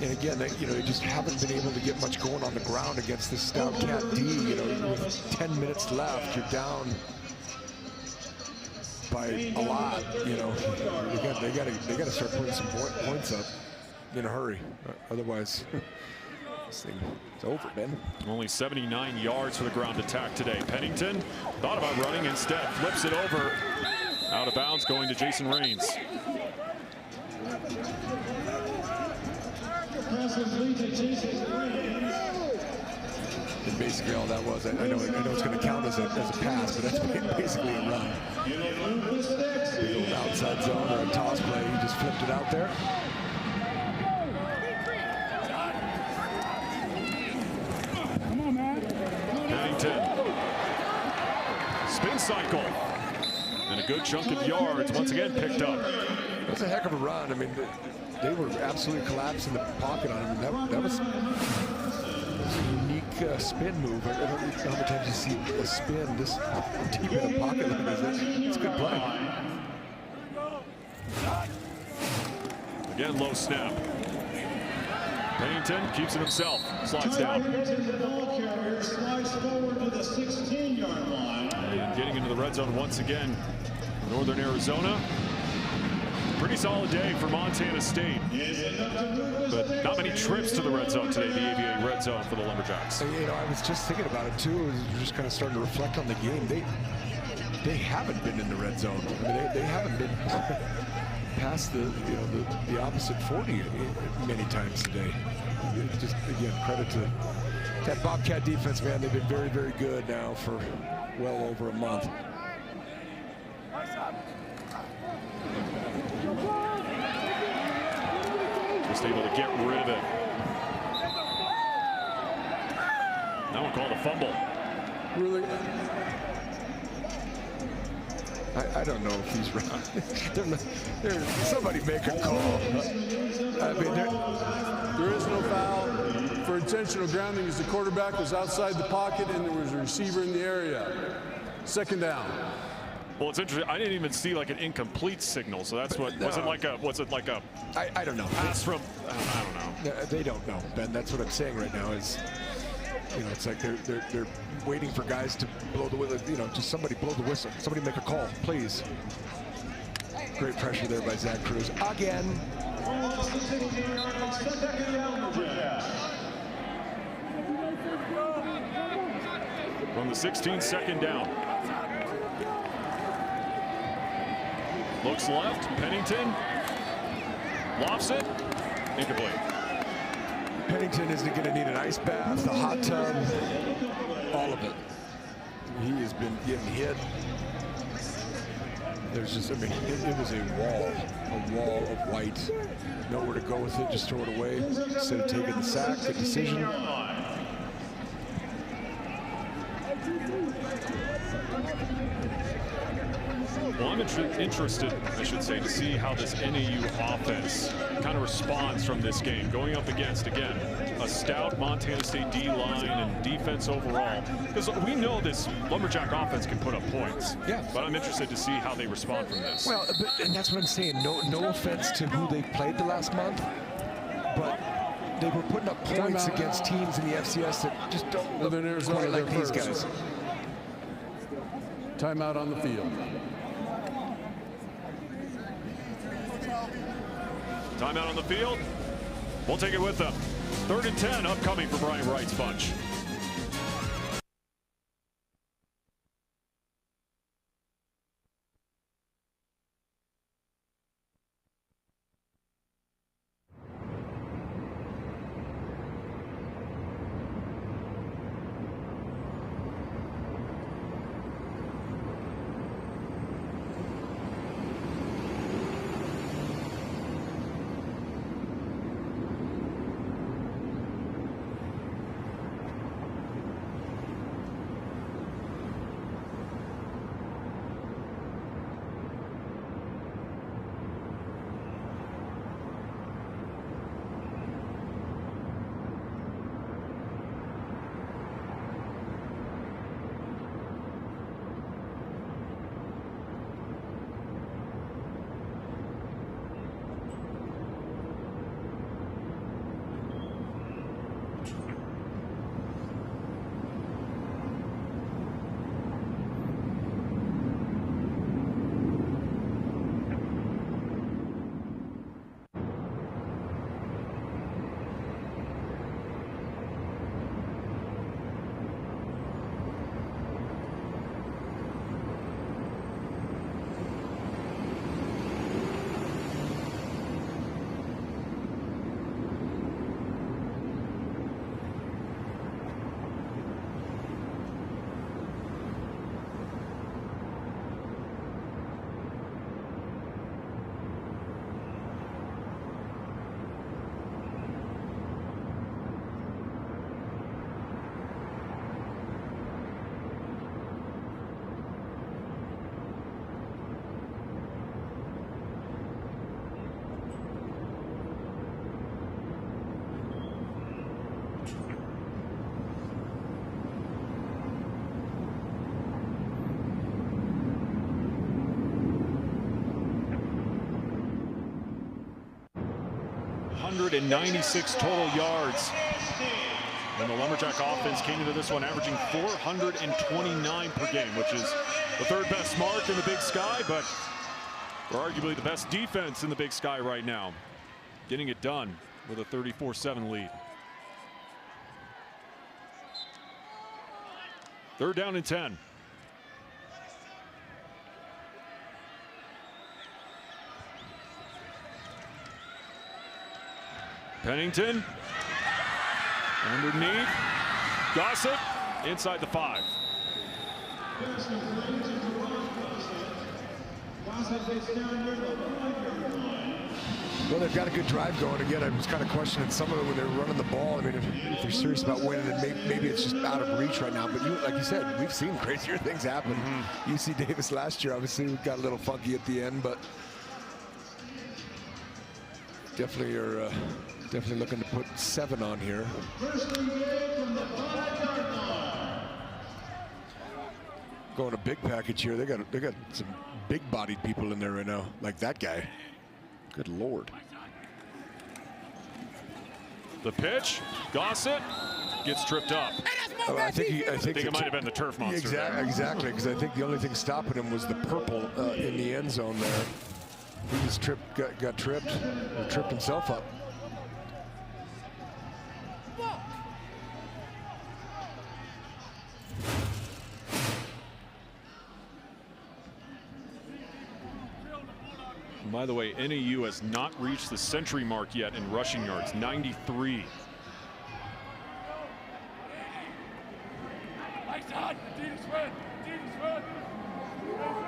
And again, they just haven't been able to get much going on the ground against this stout Cat D. With 10 minutes left, you're down by a lot. They got to start putting some points up in a hurry. Otherwise, this thing is over, Ben. Only 79 yards for the ground attack today. Pennington thought about running, instead flips it over. Out of bounds, going to Jason Raines. And basically all that was, I know it's going to count as a pass, but that's basically a run. Big old outside zone or a toss play. He just flipped it out there. Pennington. Spin cycle. And a good chunk of yards once again picked up. That's a heck of a run. I mean, they were absolutely collapsing the pocket on him. That was a unique spin move. I don't know how many times you see a spin this deep in a pocket like this. It's a good play. Again, low snap. Pennington keeps it himself. Slides down. The ball carrier slides forward to the 16-yard line. And getting into the red zone once again, Northern Arizona. Pretty solid day for Montana State, but not many trips to the red zone today, the AVA red zone for the Lumberjacks. I was just thinking about it too. Just kind of starting to reflect on the game. They haven't been in the red zone. I mean, they haven't been past the opposite 40 many times today. Just again, credit to that Bobcat defense, man. They've been very, very good now for well over a month. Just able to get rid of it. That one called a fumble. Really? I don't know if he's right. Somebody make a call. I mean, there is no foul. For intentional grounding, as the quarterback was outside the pocket and there was a receiver in the area. Second down. Well, it's interesting. I didn't even see like an incomplete signal, so that's what. Was it like a? I don't know. Pass from. I don't know. They don't know, Ben. That's what I'm saying right now. Is it's like they're waiting for guys to blow the whistle. Just somebody blow the whistle. Somebody make a call, please. Great pressure there by Zach Cruz again. From the 16, second down. Looks left, Pennington lofts it, incomplete. Pennington is going to need an ice bath, a hot tub, all of it. He has been getting hit. There's just, it was a wall of white. Nowhere to go with it, just throw it away. Instead of taking the sack, good decision. Well, I'm interested, I should say, to see how this NAU offense kind of responds from this game, going up against, again, a stout Montana State D-line and defense overall. Because we know this Lumberjack offense can put up points. Yeah. But I'm interested to see how they respond from this. Well, and that's what I'm saying. No offense to who they played the last month, but they were putting up points against teams in the FCS that just don't look quite like these guys. Timeout on the field. Timeout on the field. We'll take it with them. 3rd and 10 upcoming for Brian Wright's bunch. .196 total yards. And the Lumberjack offense came into this one averaging 429 per game, which is the 3rd best mark in the Big Sky, but we're arguably the best defense in the Big Sky right now. Getting it done with a 34-7 lead. 3rd down and 10. Pennington underneath. Gossett inside the 5. Well, they've got a good drive going. Again, I was kind of questioning some of it when they were running the ball. I mean, if they're serious about winning, then maybe it's just out of reach right now. But like you said, we've seen crazier things happen. UC Davis last year, obviously, we got a little funky at the end, but definitely are definitely looking to put 7 on here. Going a big package here. They got some big-bodied people in there right now, like that guy. Good Lord. The pitch, Gossett gets tripped up. I think it might have been the turf monster. Exactly, because I think the only thing stopping him was the purple in the end zone there. He just got tripped, or tripped himself up. By the way, NAU has not reached the century mark yet in rushing yards, 93.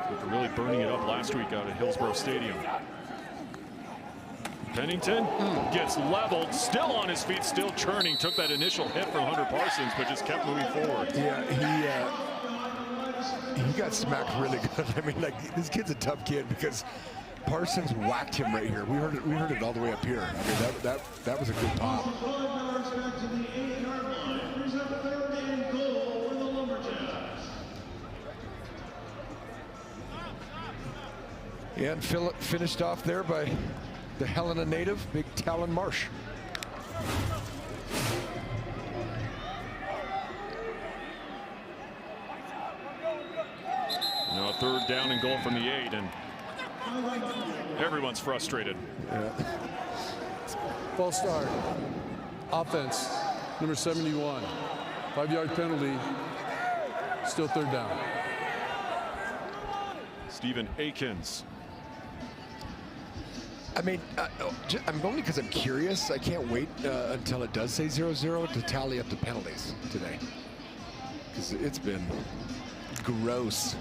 After really burning it up last week out at Hillsborough Stadium. Pennington gets leveled, still on his feet, still churning. Took that initial hit from Hunter Parsons, but just kept moving forward. Yeah, he got smacked really good. I mean, like, this kid's a tough kid because Parsons whacked him right here. We heard it all the way up here. I mean, that was a good pop. And finished off there by the Helena native, Big Talon Marsh. Now a 3rd down and goal from the 8, and everyone's frustrated. Yeah. False start. Offense, number 71. 5-yard penalty. Still 3rd down. Stephen Akins. I mean, I'm only because I'm curious. I can't wait until it does say 0-0 to tally up the penalties today, because it's been gross.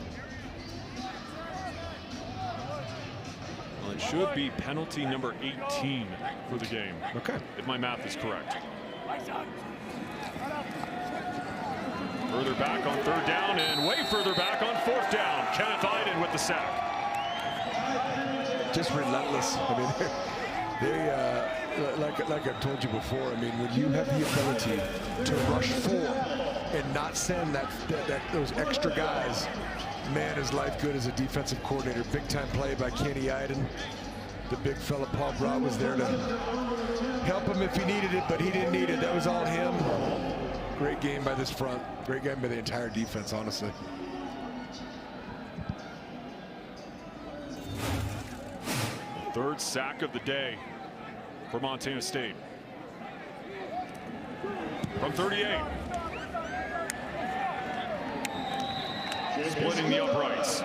Well, it should be penalty number 18 for the game. Okay. If my math is correct. Further back on 3rd down and way further back on 4th down. Kenneth Iden with the sack. Just relentless. I mean, they like I've told you before. I mean, when you have the ability to rush 4 and not send those extra guys, man, is life good as a defensive coordinator. Big time play by Kenny Iden. The big fella Paul Brott was there to help him if he needed it, but he didn't need it. That was all him. Great game by this front. Great game by the entire defense, honestly. Third sack of the day for Montana State. From 38. Splitting the uprights.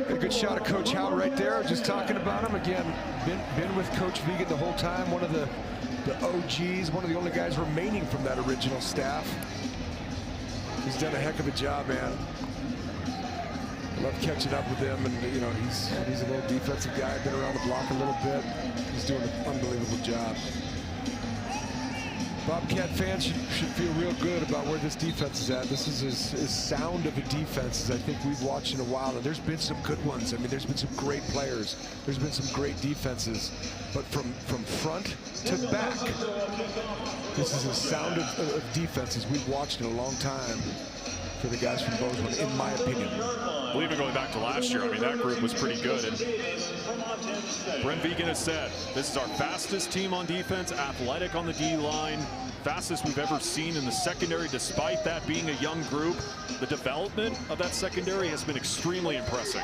A good shot of Coach Howe right there. Just talking about him again. Been with Coach Vegan the whole time. One of the OGs. One of the only guys remaining from that original staff. He's done a heck of a job, man. Love catching up with him, and you know he's a little defensive guy. Been around the block a little bit. He's doing an unbelievable job. Bobcat fans should feel real good about where this defense is at. This is as sound of a defense as I think we've watched in a while, and there's been some good ones. I mean, there's been some great players. There's been some great defenses, but from front to back, this is as sound of defenses we've watched in a long time for the guys from Bozeman, in my opinion. I believe going back to last year, I mean, that group was pretty good. And Brent Vegan has said, this is our fastest team on defense, athletic on the D-line, fastest we've ever seen in the secondary, despite that being a young group. The development of that secondary has been extremely impressive.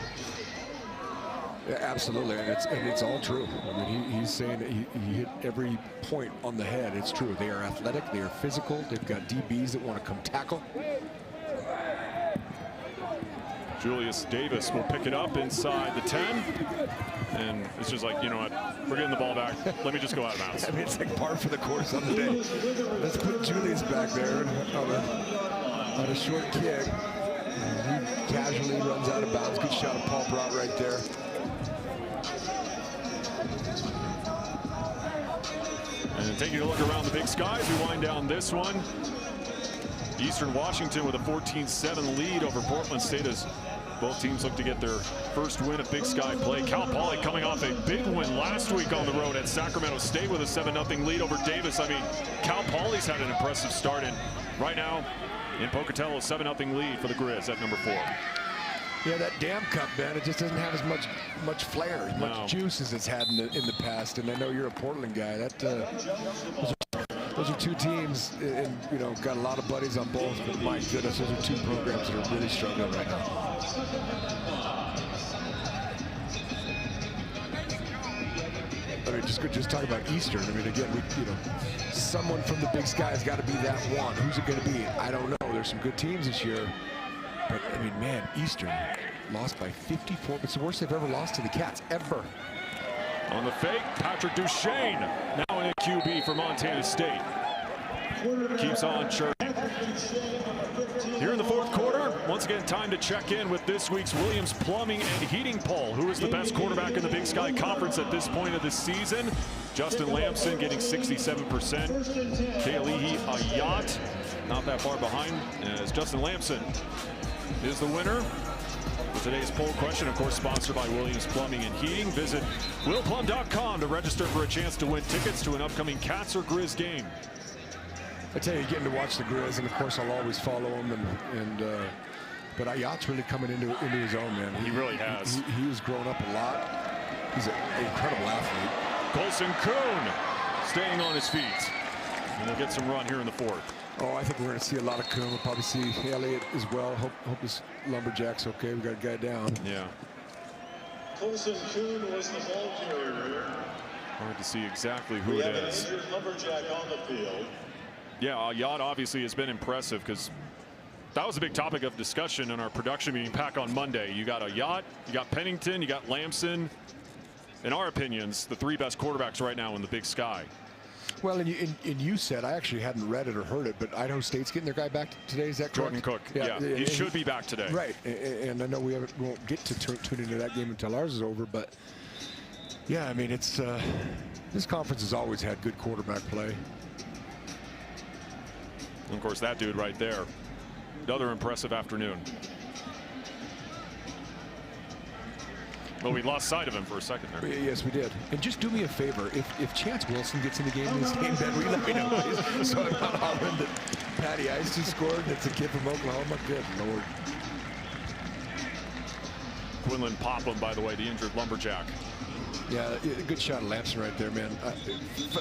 Yeah, absolutely, and it's all true. I mean, he's saying that he hit every point on the head. It's true. They are athletic, they are physical, they've got DBs that want to come tackle. Julius Davis will pick it up inside the 10. And it's just like, you know what, we're getting the ball back. Let me just go out of bounds. I mean, it's like par for the course on the day. Let's put Julius back there on a short kick. He casually runs out of bounds. Good shot of Paul Brott right there. And taking a look around the Big Skies, we wind down this one. Eastern Washington with a 14-7 lead over Portland State as both teams look to get their first win of Big Sky play. Cal Poly coming off a big win last week on the road at Sacramento State with a 7-0 lead over Davis. I mean, Cal Poly's had an impressive start, and right now in Pocatello, 7-0 lead for the Grizz at number 4. Yeah, that Dam Cup, man, it just doesn't have as much flair, as much juice as it's had in the past. And I know you're a Portland guy. Those are two teams, and you know, got a lot of buddies on both. But my goodness, those are two programs that are really struggling right now. I mean, just talk about Eastern. I mean, again, someone from the Big Sky has got to be that one. Who's it going to be? I don't know. There's some good teams this year, but I mean, man, Eastern lost by 54. It's the worst they've ever lost to the Cats ever. On the fake, Patrick Duchesne now in a QB for Montana State. Keeps on churning. Here in the fourth quarter, once again, time to check in with this week's Williams Plumbing and Heating poll. Who is the best quarterback in the Big Sky Conference at this point of the season? Justin Lamson getting 67%. Kealihi Ayat not that far behind, as Justin Lamson is the winner. For today's poll question, of course, sponsored by Williams Plumbing and Heating. Visit willplum.com to register for a chance to win tickets to an upcoming Cats or Grizz game. I tell you, getting to watch the Grizz, and of course I'll always follow him. But Ayat's really coming into his own, man. He really has. He was growing up a lot. He's an incredible athlete. Colson Kuhn staying on his feet. And we'll get some run here in the fourth. Oh, I think we're going to see a lot of Kuhn. We'll probably see Elliott as well. Hope his Lumberjack's okay. We got a guy down. Yeah. Colson Kuhn was the ball carrier. Hard to see exactly who it is. We have an injured Lumberjack on the field. Yeah, Ayat obviously has been impressive, because that was a big topic of discussion in our production meeting back on Monday. You got Ayat, you got Pennington, you got Lamson. In our opinions, the three best quarterbacks right now in the Big Sky. Well, and you said, I actually hadn't read it or heard it, but Idaho State's getting their guy back today. Is that correct? Jordan Cook. Yeah, he should be back today. Right, and I know we won't get to tune into that game until ours is over, but yeah, I mean, it's this conference has always had good quarterback play. And of course, that dude right there, another impressive afternoon. Well, we lost sight of him for a second there. Yes, we did. And just do me a favor. If Chance Wilson gets in the game in this game, Ben, will you let me know, please? So I'm not hollering that Patty Ice just scored. It's a kid from Oklahoma. Good Lord. Quinlan Popham, by the way, the injured Lumberjack. Yeah, good shot of Lamson right there, man.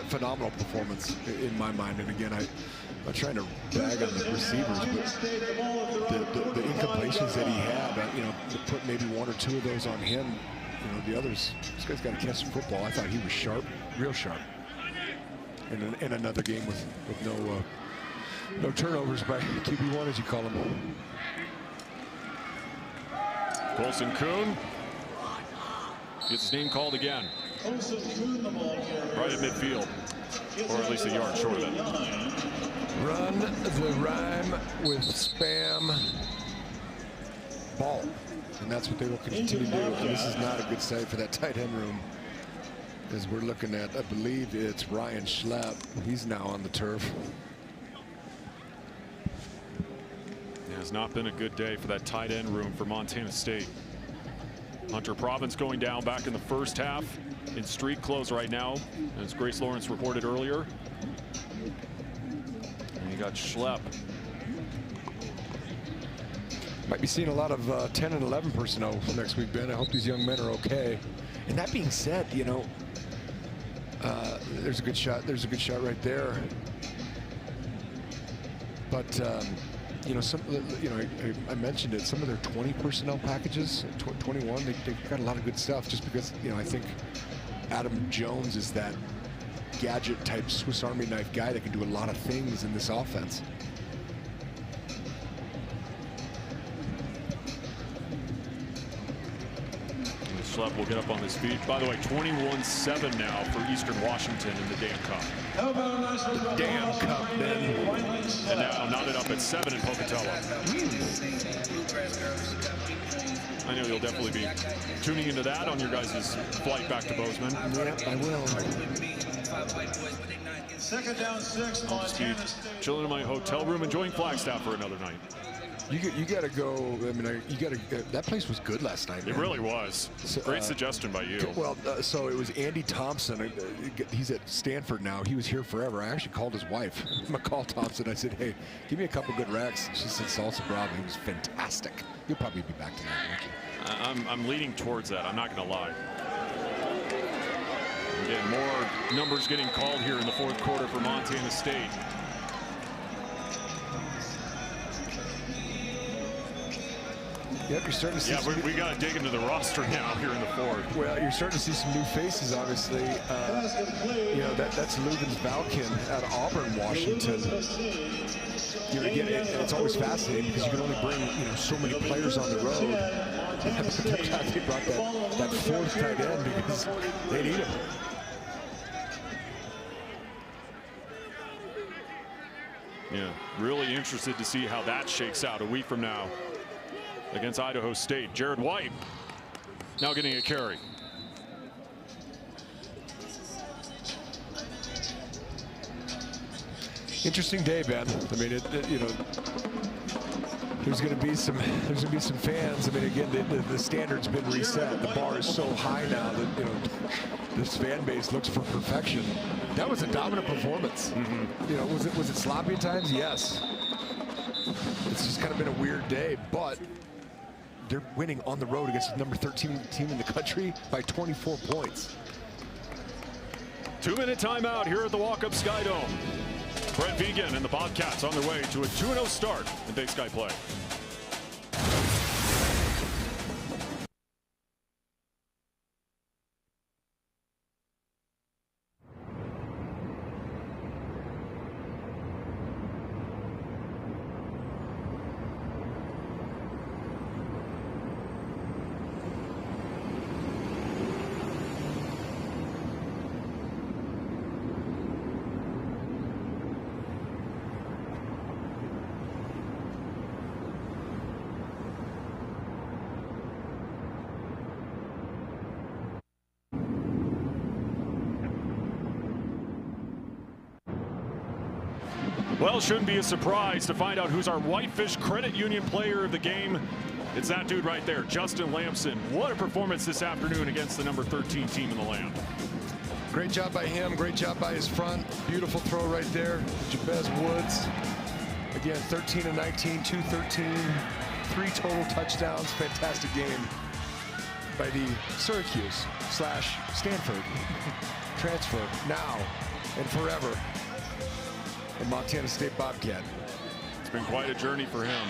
Phenomenal performance in my mind. And again, I'm not trying to bag on the receivers, but the incompletions that he had, you know, to put maybe one or two of those on him, you know, the others, this guy's got to catch some football. I thought he was sharp, real sharp. In another game with no turnovers by QB1, as you call him. Colson Kuhn gets his name called again. Right at midfield, or at least a yard short of it. Run the rhyme with spam ball. And that's what they will continue to do. And this is not a good sight for that tight end room, as we're looking at, I believe it's Ryan Schlepp. He's now on the turf. It has not been a good day for that tight end room for Montana State. Hunter Province going down back in the first half in street clothes right now, as Grace Lawrence reported earlier. And you got Schlepp. Might be seeing a lot of 10 and 11 personnel next week, Ben. I hope these young men are okay. And that being said, you know, there's a good shot. There's a good shot right there. But you know, I mentioned it. Some of their 20 personnel packages, 21, they've got a lot of good stuff. Just because, you know, I think Adam Jones is that gadget type Swiss Army knife guy that can do a lot of things in this offense. Schlepp will get up on his feet. By the way, 21-7 now for Eastern Washington in the Dam Cup. The Dam Cup, Ben. And now knotted up at 7 in Pocatello. I know you'll definitely be tuning into that on your guys' flight back to Bozeman. Yeah, I will. Second down 6, I'll just be chilling in my hotel room, enjoying Flagstaff for another night. You got to go. I mean, you got to. That place was good last night, man. It really was. So, great suggestion by you. Well, so it was Andy Thompson. He's at Stanford now. He was here forever. I actually called his wife, McCall Thompson. I said, "Hey, give me a couple good racks." She said, "Salsa Bravo." He was fantastic. You'll probably be back tonight, won't you? I'm leaning towards that. I'm not going to lie. Again, more numbers getting called here in the fourth quarter for Montana State. Yep, you're starting to see. Yeah, we got to dig into the roster now here in the fourth. Well, you're starting to see some new faces, obviously. You know, that's Lubens Valkin out of Auburn, Washington. You know, again, it's always fascinating because you can only bring, you know, so many players on the road. I'm glad they brought that fourth tight end because they need him. Yeah, really interested to see how that shakes out a week from now. against Idaho State. Jared White now getting a carry. Interesting day, Ben. I mean, you know, there's going to be some fans. I mean, again, the standard's been reset. The bar is so high now that, you know, this fan base looks for perfection. That was a dominant performance. You know, was it sloppy at times? Yes. It's just kind of been a weird day, but they're winning on the road against the number 13 team in the country by 24 points. 2-minute timeout here at the Walk-Up Sky Dome. Brent Vigen and the Bobcats on their way to a 2-0 start in Big Sky play. Well, shouldn't be a surprise to find out who's our Whitefish Credit Union player of the game. It's that dude right there, Justin Lamson. What a performance this afternoon against the number 13 team in the land. Great job by him. Great job by his front. Beautiful throw right there. Jabez Woods. Again, 13 of 19, 213, 3 total touchdowns. Fantastic game by the Syracuse/Stanford transfer now and forever. And Montana State Bobcat. It's been quite a journey for him.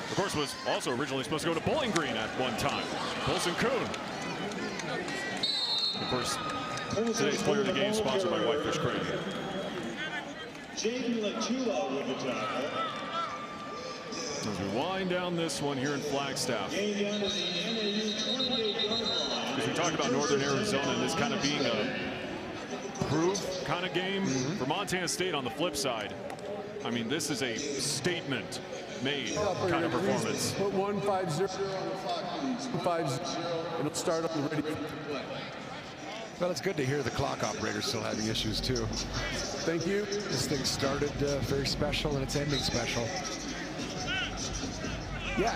Of course, was also originally supposed to go to Bowling Green at one time. Colson Kuhn. Of course, today's player of the game sponsored by Whitefish Credit. Jaden Latula with the tackle. As we wind down this one here in Flagstaff. Because we talked about Northern Arizona and this kind of being a prove kind of game. For Montana State on the flip side, I mean, this is a statement made kind of performance. Put 1-5-0 on the clock, please. 1-5-0, and it'll start up and ready. Well, it's good to hear the clock operator still having issues too. Thank you. This thing started very special and it's ending special. Yeah,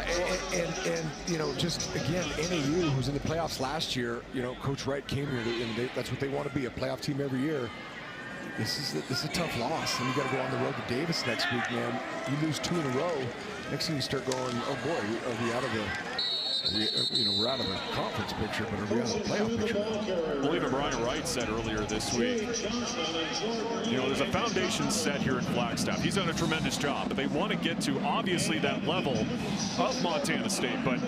and you know, just again, NAU, who's in the playoffs last year, you know, Coach Wright came here, and that's what they want to be, a playoff team every year. This is a tough loss, and you got to go on the road to Davis next week, man. You lose 2 in a row. Next thing you start going, oh boy, are we out of the, we're out of the conference picture, but are we out of the playoff picture? I believe Brian Wright said earlier this week, you know, there's a foundation set here in Flagstaff. He's done a tremendous job, but they want to get to obviously that level of Montana State. But,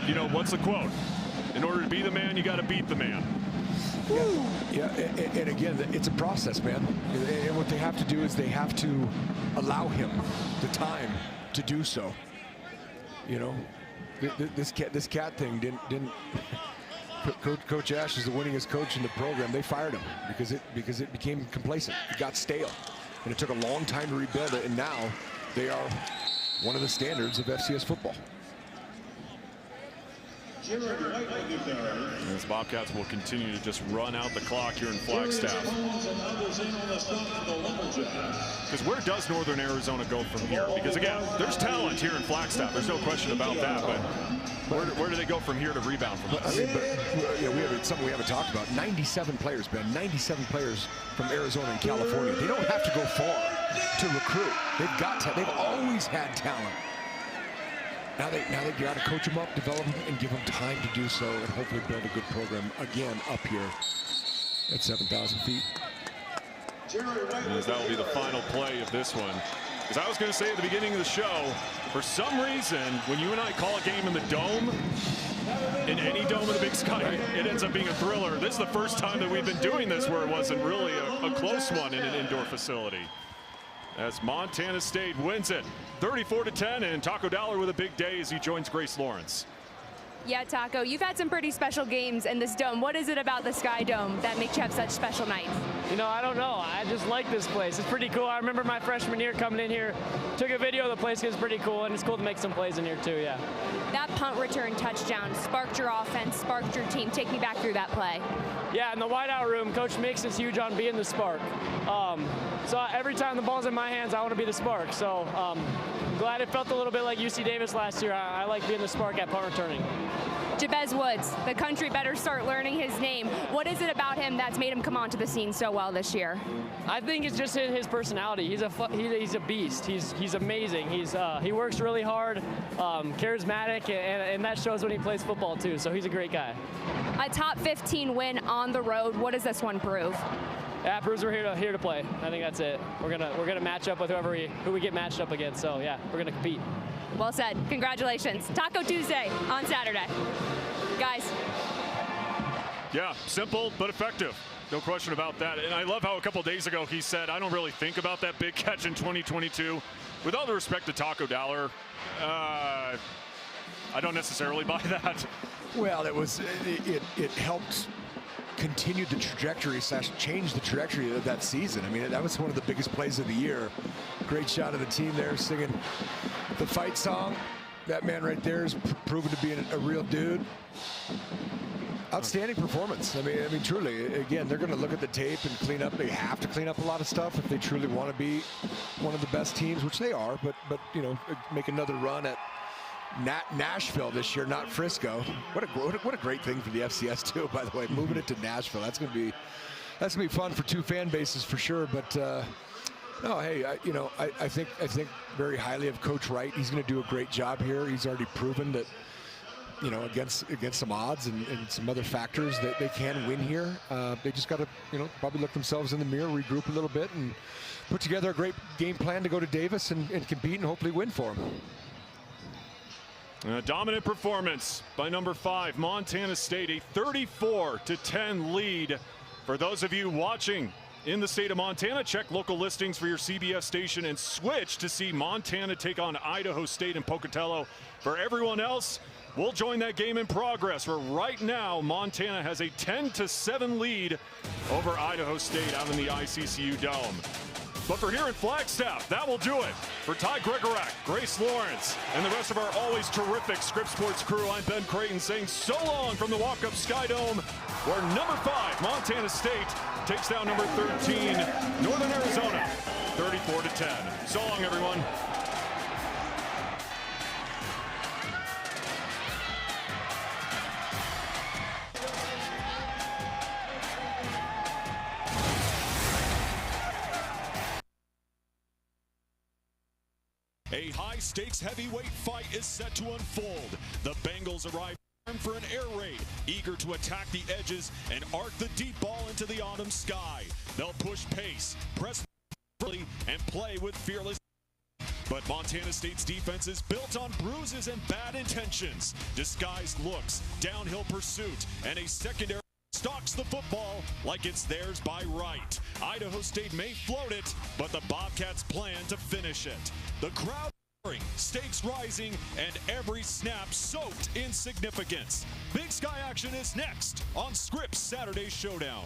you know, what's the quote? In order to be the man, you got to beat the man. Yeah, and again, it's a process, man. And what they have to do is they have to allow him the time to do so. You know, this cat thing didn't. Coach Ash is the winningest coach in the program. They fired him because it became complacent. It got stale, and it took a long time to rebuild it. And now they are one of the standards of FCS football. As Bobcats will continue to just run out the clock here in Flagstaff. Because where does Northern Arizona go from here? Because again, there's talent here in Flagstaff. There's no question about that. But where do they go from here to rebound from this? I mean, you know, we have something we haven't talked about. 97 players, Ben. 97 players from Arizona and California. They don't have to go far to recruit. They've always had talent. Now they got to coach them up, develop them, and give them time to do so, and hopefully build a good program again up here at 7,000 feet. As that will be the final play of this one. As I was going to say at the beginning of the show, for some reason, when you and I call a game in the dome, in any dome in the Big Sky, it ends up being a thriller. This is the first time that we've been doing this where it wasn't really a close one in an indoor facility. As Montana State wins it 34-10, and Taco Dowler with a big day as he joins Grace Lawrence. Yeah, Taco, you've had some pretty special games in this dome. What is it about the Sky Dome that makes you have such special nights? You know, I don't know. I just like this place. It's pretty cool. I remember my freshman year coming in here, took a video of the place. It was pretty cool, and it's cool to make some plays in here too, yeah. That punt return touchdown sparked your offense, sparked your team. Take me back through that play. Yeah, in the wideout room, Coach Mix is huge on being the spark. So every time the ball's in my hands, I want to be the spark. So I'm glad it felt a little bit like UC Davis last year. I like being the spark at punt returning. Jabez Woods, the country better start learning his name. What is it about him that's made him come onto the scene so well this year? I think it's just his personality. He's a beast. He's amazing. He works really hard, charismatic, and that shows when he plays football too. So he's a great guy. A top 15 win on the road. What does this one prove? Yeah, it proves we're here to play. I think that's it. We're gonna match up with who we get matched up against. So yeah, we're gonna compete. Well said. Congratulations. Taco Tuesday on Saturday. Guys. Yeah, simple but effective. No question about that. And I love how a couple days ago he said, I don't really think about that big catch in 2022. With all the respect to Taco Dowler, I don't necessarily buy that. Well, it helped continue the trajectory / change the trajectory of that season. I mean, that was one of the biggest plays of the year. Great shot of the team there singing the fight song. That man right there is proven to be a real dude. Outstanding performance. I mean, truly, again, they're going to look at the tape and clean up. They have to clean up a lot of stuff if they truly want to be one of the best teams, which they are, but you know, make another run at Nashville this year, not Frisco. What a great thing for the FCS too, by the way, moving it to Nashville. That's gonna be fun for two fan bases for sure. But no, hey, I think very highly of Coach Wright. He's gonna do a great job here. He's already proven that, you know, against some odds and some other factors that they can win here. They just got to, you know, probably look themselves in the mirror, regroup a little bit, and put together a great game plan to go to Davis and compete and hopefully win for them. A dominant performance by number 5, Montana State, a 34-10 lead. For those of you watching in the state of Montana, check local listings for your CBS station and switch to see Montana take on Idaho State in Pocatello. For everyone else, we'll join that game in progress, where right now Montana has a 10-7 lead over Idaho State out in the ICCU Dome. But for here in Flagstaff, that will do it. For Ty Gregorak, Grace Lawrence, and the rest of our always terrific Scripps Sports crew, I'm Ben Creighton saying so long from the walk-up Sky Dome, where number 5, Montana State, takes down number 13, Northern Arizona, 34-10. So long, everyone. A high-stakes heavyweight fight is set to unfold. The Bengals arrive for an air raid, eager to attack the edges and arc the deep ball into the autumn sky. They'll push pace, press and play with fearless. But Montana State's defense is built on bruises and bad intentions, disguised looks, downhill pursuit, and a secondary stalks the football like it's theirs by right. Idaho State may float it, but the Bobcats plan to finish it. The crowd roaring, stakes rising, and every snap soaked in significance. Big Sky action is next on Scripps Saturday Showdown.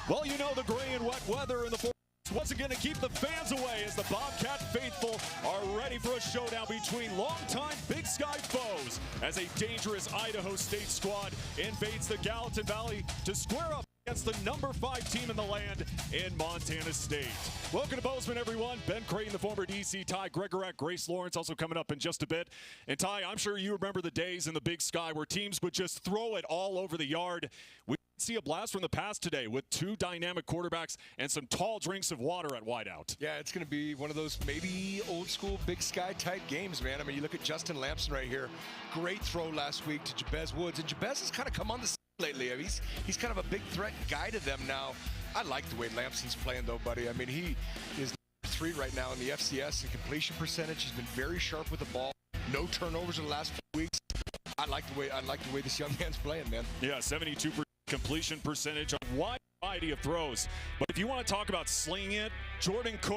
Well, you know the gray and wet weather in the wasn't going to keep the fans away as the Bobcat faithful are ready for a showdown between longtime Big Sky foes as a dangerous Idaho State squad invades the Gallatin Valley to square up against the number 5 team in the land in Montana State. Welcome to Bozeman, everyone. Ben Creighton, the former DC, Ty Gregorak, Grace Lawrence also coming up in just a bit. And Ty, I'm sure you remember the days in the Big Sky where teams would just throw it all over the yard. We see a blast from the past today with 2 dynamic quarterbacks and some tall drinks of water at wideout. Yeah, it's going to be one of those maybe old school Big Sky type games, man. I mean, you look at Justin Lamson right here. Great throw last week to Jabez Woods, and Jabez has kind of come on the lately. I mean, he's kind of a big threat guy to them now. I like the way Lamson's playing, though, buddy. I mean, he is 3 right now in the FCS in completion percentage. He's been very sharp with the ball. No turnovers in the last few weeks. I like the way this young man's playing, man. Yeah, 72% completion percentage on a wide variety of throws. But if you want to talk about slinging it, Jordan Cook